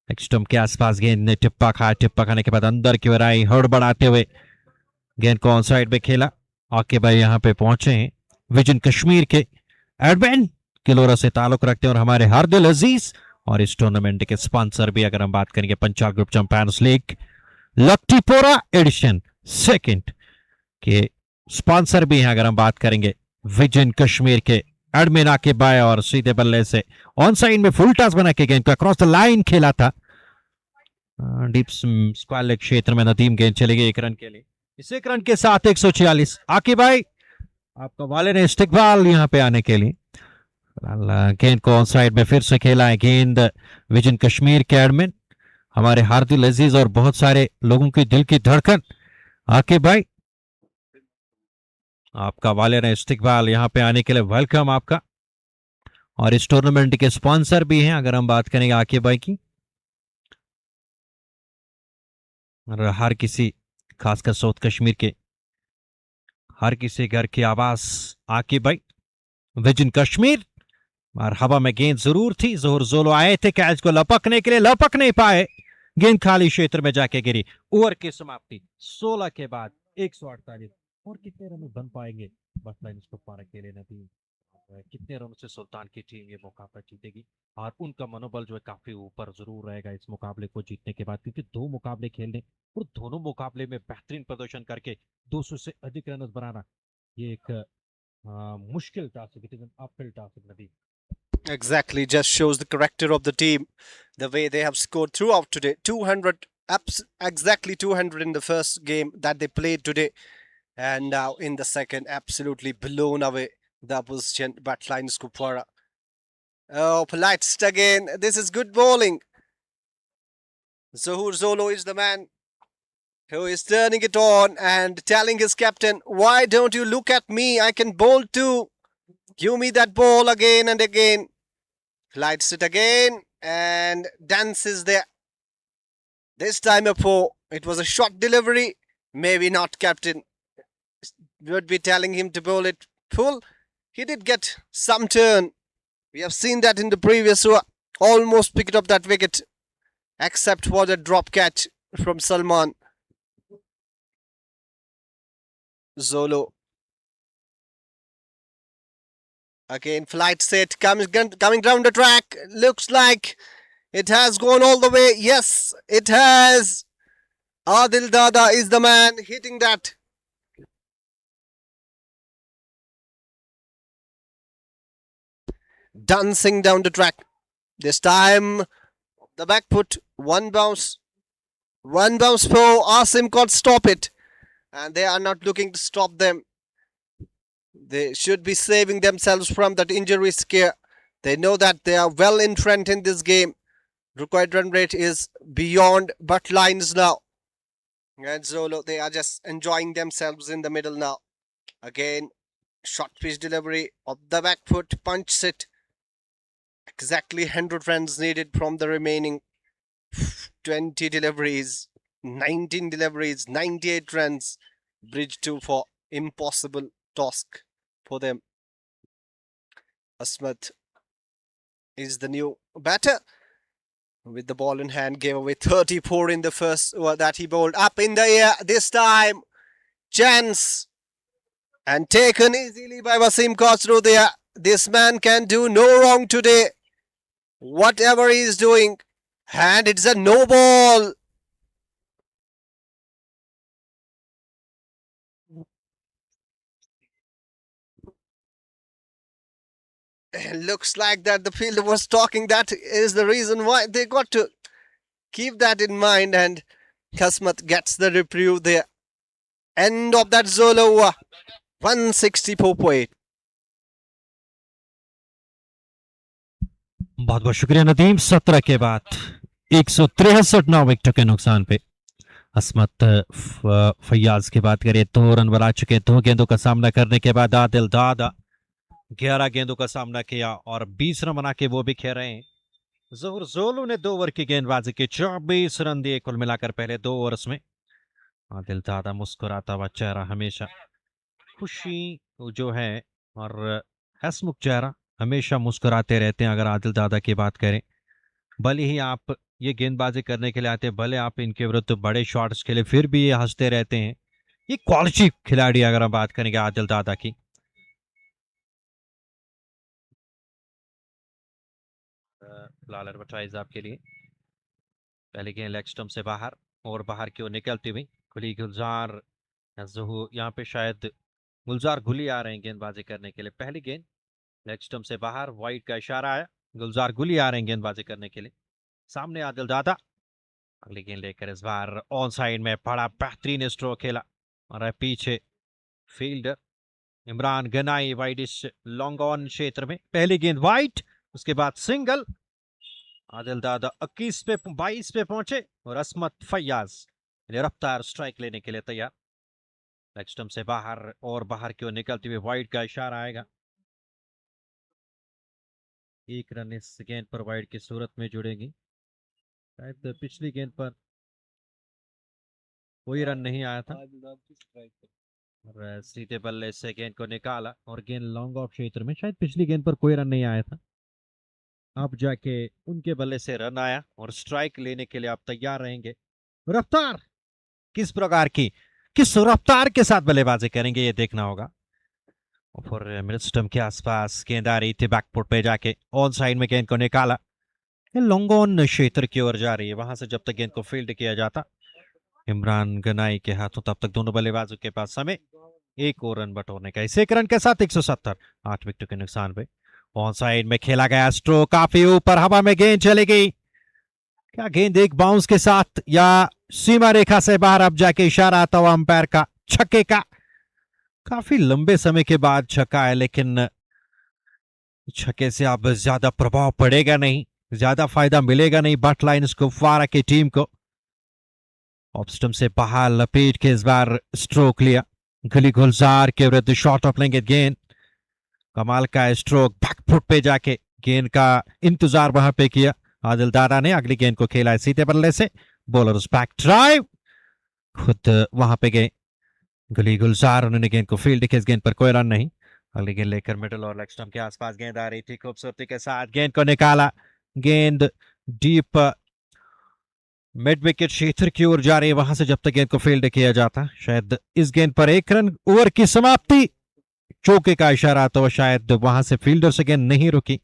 एक स्टंप के आसपास गेंद ने टिप्पा खाने के बाद अंदर की ओर आई, हड़बड़ाते हुए गेंद को ऑन साइड में खेला। आके भाई यहाँ पे पहुंचे हैं विजन कश्मीर के एडवेंट किलोरा से ताल्लुक रखते हैं और हमारे हर दिल अजीज, और इस टूर्नामेंट के स्पॉन्सर भी अगर हम बात करेंगे Panchal group champions league Laktipora edition second के स्पॉन्सर भी हैं। अगर हम बात करेंगे विजन कश्मीर के एडमिन आके बाय और सीधे बल्ले से ऑन साइड में फुल टॉस बना के गेंद को अक्रॉस द लाइन खेला था। डीप स्क्वायर लेग क्षेत्र में नदीम गेंद चली गई 1 रन के लिए। इस 1 रन के साथ 146। आके भाई आपका वाले ने इस्तिकबाल यहां पे आने के लिए गेंद को ऑन साइड में फिर से खेला है। गेंद विजन कश्मीर के एडमिन हमारे हार्दिल अजीज और बहुत सारे लोगों की दिल की धड़कन आके भाई आपका वाले ने इस्तिकबाल यहां पे आने के लिए वेलकम आपका। और इस टूर्नामेंट के स्पॉन्सर भी हैं अगर हम बात करेंगे आके भाई की। और हर किसी खासकर साउथ कश्मीर के हर किसी घर की आवाज आके भाई विजन कश्मीर। और हवा में गेंद जरूर थी। जोहर जोलो आए थे कैच को लपकने के लिए, लपक नहीं पाए। गेंद खाली क्षेत्र में जाके गिरी। ओवर की समाप्ति 16 के बाद 148। और कितने रन बन पाएंगे बटलाइन कुपवारा के लिए नदी? कितने रनों से सुल्तान की टीम ये मुकाबला जीतेगी? और उनका मनोबल जो है काफी ऊपर जरूर रहेगा इस मुकाबले को जीतने के बाद, क्योंकि 2 मुकाबले खेलने और दोनों मुकाबले में बेहतरीन प्रदर्शन करके 200 से अधिक रन बनाना ये एक मुश्किल टास्क है, अपहिल टास्क नदी। Exactly, just shows the character of the team, the way they have scored throughout today. 200, exactly 200 in the first game that they played today, and now in the second, absolutely blown away the opposition. But Lions Kupwara. Oh, Polites again. This is good bowling. Zohur Zolo is the man who is turning it on and telling his captain, "Why don't you look at me? I can bowl too. Give me that ball again and again." Lights it again and dances there. This time a 4. It was a short delivery. Maybe not, captain would be telling him to bowl it full. He did get some turn. We have seen that in the previous over. Almost picked up that wicket, except for the drop catch from Salman. Zolo. Again, flight set coming down the track. Looks like it has gone all the way. Yes, it has. Adil Dada is the man hitting that. Dancing down the track. This time, the back foot. One bounce for Asim can't stop it. And they are not looking to stop them. They should be saving themselves from that injury scare. They know that they are well in front in this game. Required run rate is beyond but lines now. And Zolo, they are just enjoying themselves in the middle now. Again, short pitch delivery of the back foot, punch it. Exactly 100 runs needed from the remaining 20 deliveries. 19 deliveries, 98 runs. Bridge 2 for impossible task for them. Asmat is the new batter. With the ball in hand, gave away 34 in the first over that he bowled. Up in the air this time. Chance. And taken easily by Wasim Khosrow there. This man can do no wrong today. Whatever he is doing. And it's a no ball. Looks like that the fielder was talking. That is the reason why they got to keep that in mind. And Kasmat gets the reprieve there. End of that Zolo over. 164.8. बहुत बहुत शुक्रिया नदीम। 17 के बाद 163 9 विकेटों के नुकसान पे असमत फैयाज की बात करें 2 रन बना चुके। 2 गेंदों का सामना करने के बाद आदिल दादा 11 गेंदों का सामना किया और 20 रन बना के वो भी खेल रहे हैं। जोहर जोलू ने 2 ओवर की गेंदबाजी की, 24 रन दिए कुल मिलाकर पहले 2 ओवर्स में। आदिल दादा मुस्कुराता हुआ चेहरा, हमेशा खुशी जो है और हंसमुख चेहरा हमेशा मुस्कुराते रहते हैं। अगर आदिल दादा की बात करें, भले ही आप ये गेंदबाजी करने के लिए आते हैं, भले आप इनके विरुद्ध बड़े शॉट्स के लिए, फिर भी ये हंसते रहते हैं। ये क्वालिटी खिलाड़ी अगर हम बात करेंगे आदिल दादा की। फिलहाल एडवर्टाइज आपके लिए पहले गेंद लेग स्टंप से बाहर और बाहर की ओर निकलती हुई खुली गुलजार यहाँ पे शायद गुलजार गुली आ रहे हैं गेंदबाजी करने के लिए। पहली गेंद लेग स्टंप से बाहर, वाइड का इशारा आया, गुलजार गुली आ रहे हैं गेंदबाजी करने के लिए। सामने आदिल दादा अगली गेंद लेकर इस बार ऑन साइड में बड़ा बेहतरीन स्ट्रोक खेला और पीछे fielder Imran Ganai widish long on क्षेत्र में। पहली गेंद वाइड, उसके बाद सिंगल। आदिल दादा 21 पे 22 पे पहुंचे और असमत फैयाज रफ्तार स्ट्राइक लेने के लिए तैयार। लेग स्टंप से बाहर और बाहर की ओर निकलती हुई वाइड का इशारा आएगा। एक रन इस गेंद पर वाइड की सूरत में जुड़ेगी। शायद पिछली गेंद पर कोई रन नहीं आया था और सीधे बल्ले से गेंद को निकाला और गेंद लॉन्ग ऑफ क्षेत्र में। शायद पिछली गेंद पर कोई रन नहीं आया था, अब जाके उनके बल्ले से रन आया और स्ट्राइक लेने के लिए आप तैयार रहेंगे। रफ्तार किस प्रकार की, किस रफ्तार के साथ बल्लेबाजी करेंगे ये देखना होगा। और मिड स्टंप के आसपास गेंद आ रही थी, बैकफुट पे जाके ऑन साइड में गेंद को निकाला। लॉन्ग ऑन क्षेत्र की ओर जा रही है, वहां से जब तक गेंद को फील्ड किया जाता इमरान गनाई के हाथों, तब तक दोनों बल्लेबाजों के पास समय एक और रन बटोरने का। इस एक रन के साथ 170, 8 विकेट के नुकसान पे ऑन साइड में खेला गया स्ट्रोक काफी ऊपर हवा में गेंद चली गई। क्या गेंद एक बाउंस के साथ या सीमा रेखा से बाहर? अब जाके इशारा आता हुआ अंपायर का छक्के का। काफी लंबे समय के बाद छक्का है, लेकिन छक्के से अब ज्यादा प्रभाव पड़ेगा नहीं, ज्यादा फायदा मिलेगा नहीं बट लाइन्स कुपवारा की टीम को। ऑफ स्टंप से बाहर लपेट के इस बार स्ट्रोक लिया, गली गुलजार के विरुद्ध शॉट ऑफ लेंगे गेंद। कमाल का स्ट्रोक, बैकफुट पे जाके गेंद का इंतजार वहां पे किया आदिल दादा ने। अगली गेंद को खेला है सीधे बल्ले से, बॉलर्स बैक ड्राइव, खुद वहां पे गए गली गुलजार, उन्होंने गेंद को फील्ड किया। इस गेंद पर कोई रन नहीं। अगली गेंद लेकर मिडल और लेग स्टंप के आसपास गेंद आ रही थी, खूबसूरती के साथ गेंद को निकाला। गेंद डीप मिड विकेट क्षेत्र की ओर जा रही है, वहां से जब तक गेंद को फील्ड किया जाता। शायद इस गेंद पर एक रन, ओवर की समाप्ति, चौके का इशारा तो शायद वहां से फील्डर से गेंद नहीं रुकी।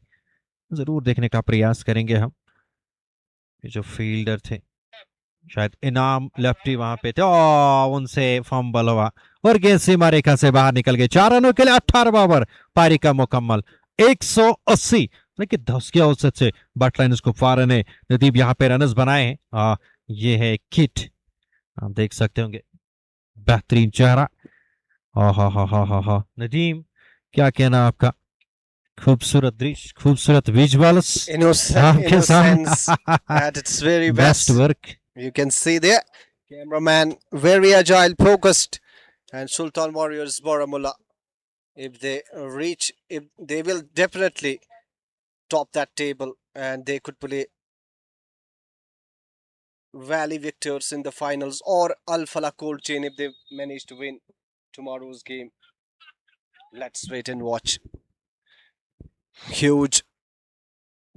जरूर देखने का प्रयास करेंगे हम। ये जो फील्डर थे शायद इनाम लेफ्टी वहां पे थे, उनसे फंबल हुआ और गेंद सीमा रेखा से बाहर निकल गए। 4 रनों के लिए 18वां ओवर पारी का मुकम्मल। 180 लेकिन 10 के औसत से बट लाइन्स कुपवारा ने नदीब यहाँ पे रनर्स बनाए हैं। ये है किट, आप देख सकते होंगे, बेहतरीन चेहरा। हा नदीम, क्या कहना आपका? खूबसूरत दृश्य, खूबसूरत विजुअल्स आपके सामने। At its very best best. Work. You can see there, cameraman very agile, focused, and Sultan Warriors Baramulla, if they will definitely top that table, and they could play Valley victors in the finals or Al Falah Cold Chain if they manage to win tomorrow's game. Let's wait and watch. Huge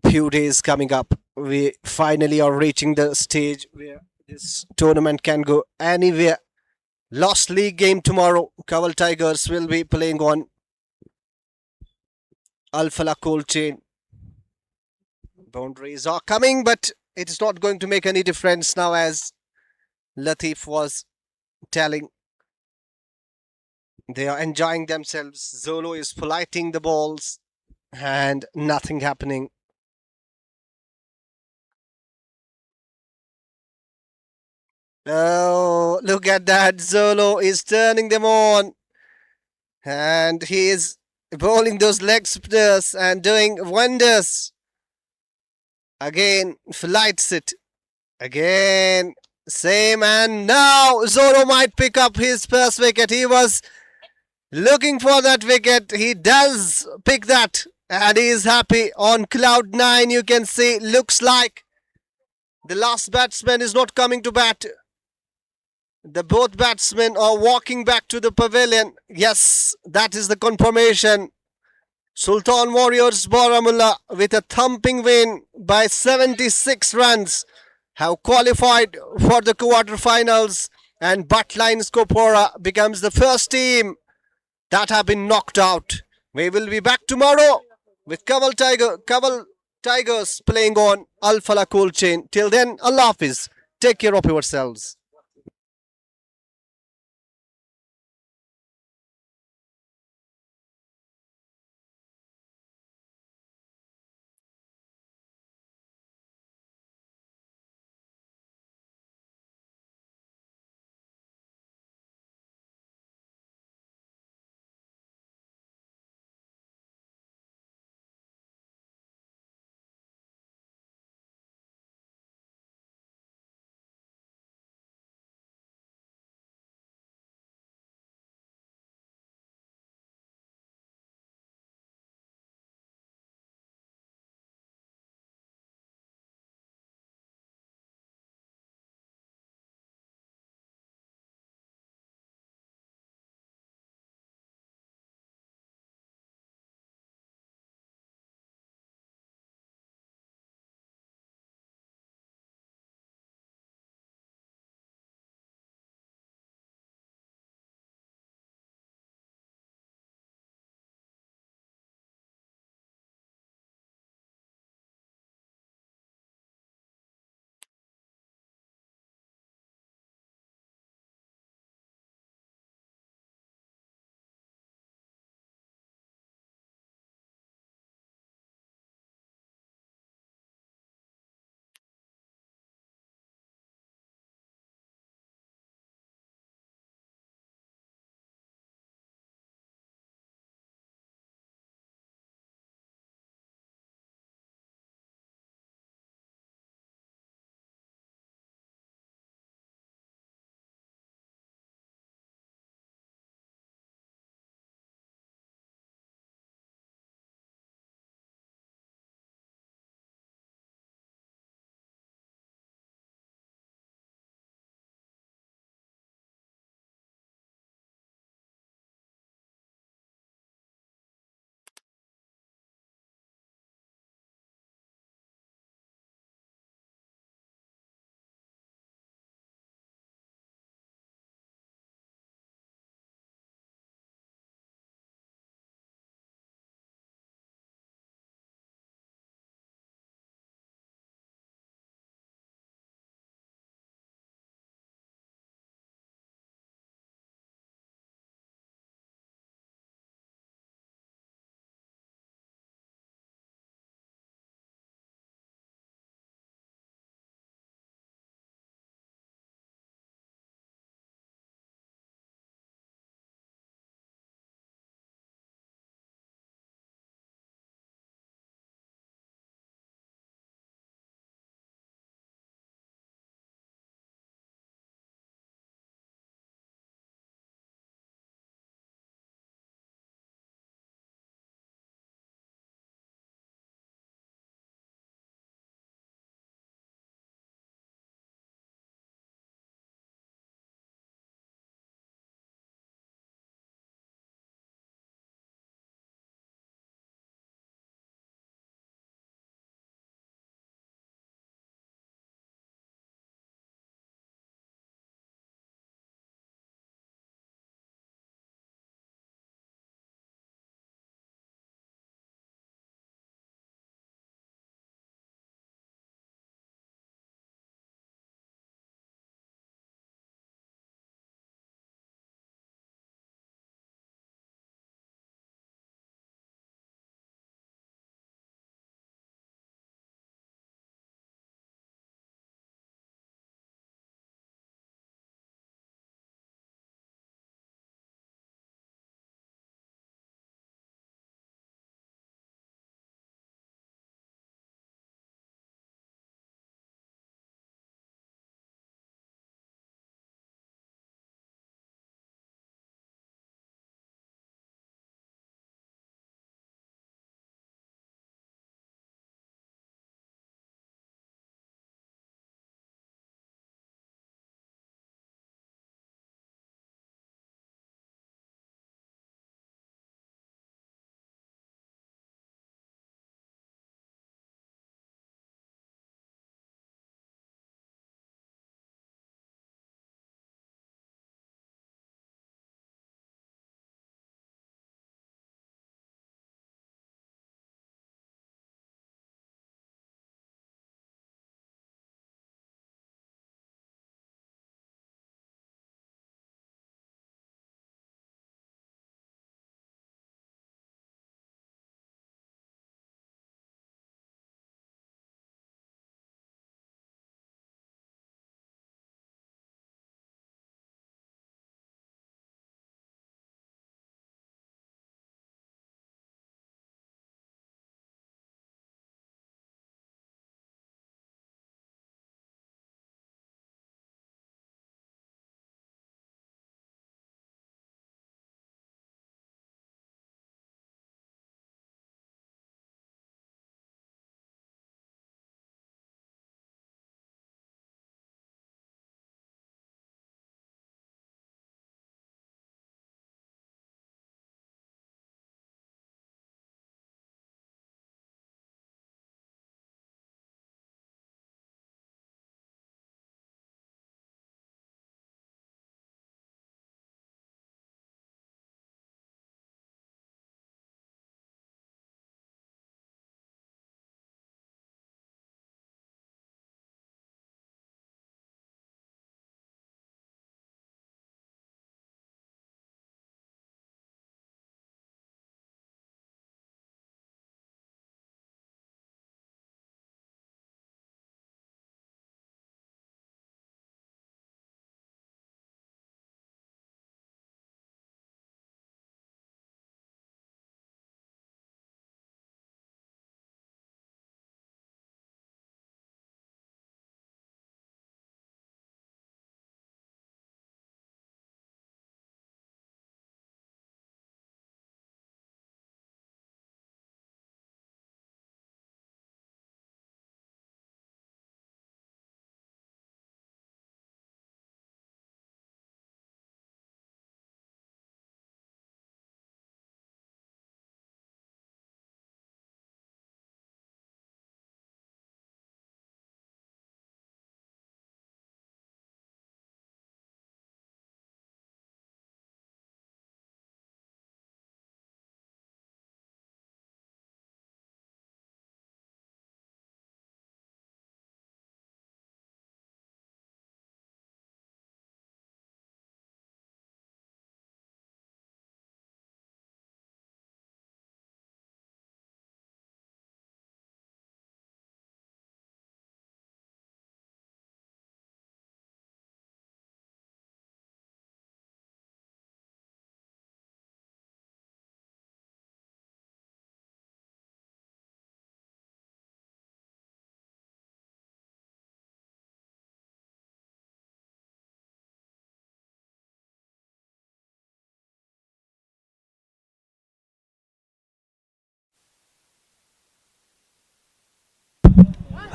few days coming up. We finally are reaching the stage where this tournament can go anywhere. Last league game tomorrow, Kawal Tigers will be playing on Al Falah Cold Chain. Boundaries are coming, but it is not going to make any difference now, as Latif was telling. They are enjoying themselves. Zolo is flighting the balls and nothing happening. Oh, look at that. Zolo is turning them on. And he is bowling those leg spinners and doing wonders. Again, flights it. Again, same. And now Zolo might pick up his first wicket. He was looking for that wicket. He does pick that. And he is happy on cloud 9. You can see, looks like the last batsman is not coming to bat. The both batsmen are walking back to the pavilion. Yes, that is the confirmation. Sultan Warriors Baramulla, with a thumping win by 76 runs, have qualified for the quarterfinals, and Bhat Lions Kupwara becomes the first team that have been knocked out. We will be back tomorrow with Kawal Tigers playing on Al Falah Cold Chain. Till then, Allah Hafiz. Take care of yourselves.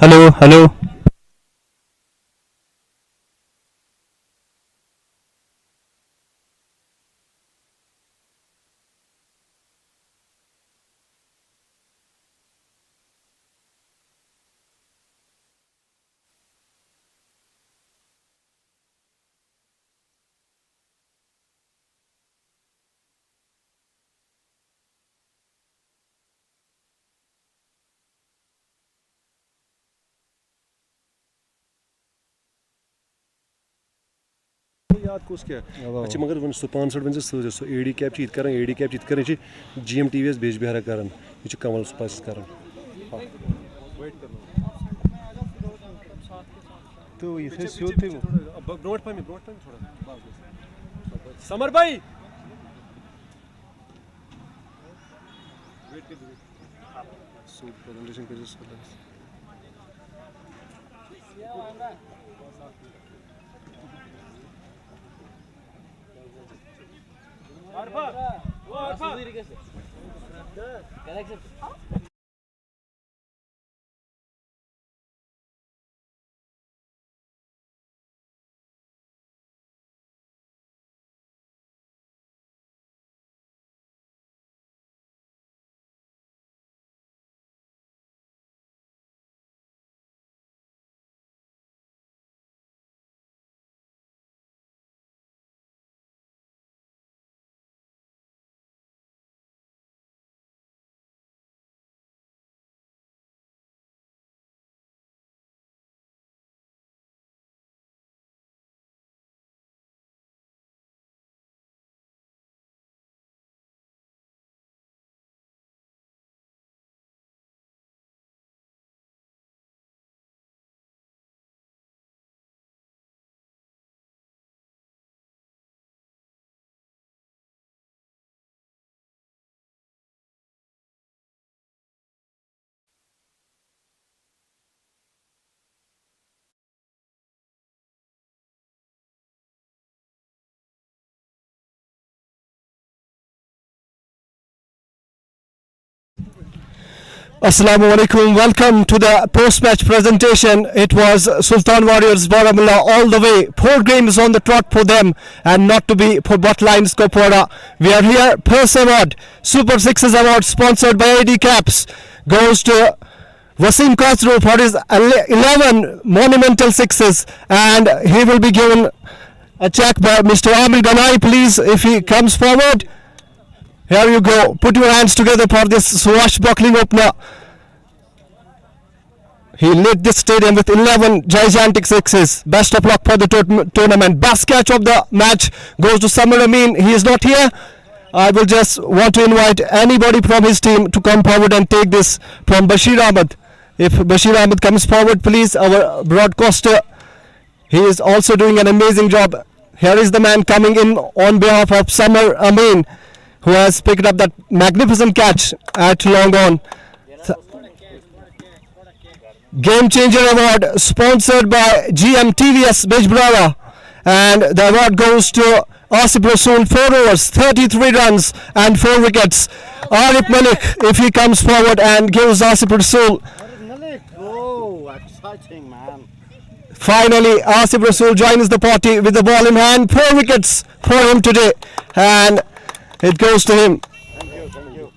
Hello. याद कुछ क्या अच्छा मगर one sponsored one सो एडी कैप इत कर एडी कैप इत कर GM TVS बेज बिहार कर कमल स्पाइस कर तो ये स्योत थे ब्रोड पामी थोड़ा समर भाई वेट कर so presentation pages Assalamu alaikum. Welcome to the post-match presentation. It was Sultan Warriors Baramulla all the way. 4 games on the trot for them, and not to be for Bhat Lions Kupwara. We are here. Purse Award, Super Sixes Award, sponsored by AD Caps, goes to Wasim Kasru for his 11 monumental sixes, and he will be given a check by Mr. Amir Ganai. Please, if he comes forward. Here you go. Put your hands together for this swashbuckling opener. He lit this stadium with 11 gigantic sixes. Best of luck for the tournament. Best catch of the match goes to Samir Amin. He is not here. I will just want to invite anybody from his team to come forward and take this from Bashir Ahmed. If Bashir Ahmed comes forward, please, our broadcaster. He is also doing an amazing job. Here is the man coming in on behalf of Samir Amin, who has picked up that magnificent catch at long on. Game Changer Award, sponsored by GM TVS Bijbrara, and the award goes to Asif Rasool. 4 overs, 33 runs and 4 wickets. Arif Malik, if he comes forward and gives Asif Rasool. Oh, exciting, man. Finally, Asif Rasool joins the party with the ball in hand. 4 wickets for him today, and it goes to him. Thank you.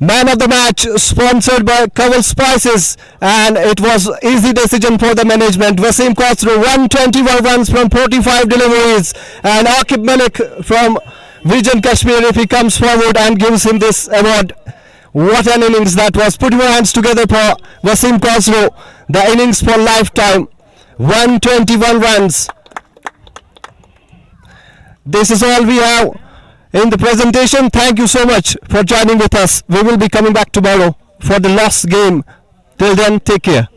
Man of the match, sponsored by Kawal Spices, and it was easy decision for the management. Wasim Kasru, 121 runs from 45 deliveries, and Akib Malik from Vision Kashmir, if he comes forward and gives him this award. What an innings that was. Put your hands together for Wasim Kasru, the innings for lifetime. 121 runs. This is all we have in the presentation. Thank you so much for joining with us. We will be coming back tomorrow for the last game. Till then, take care.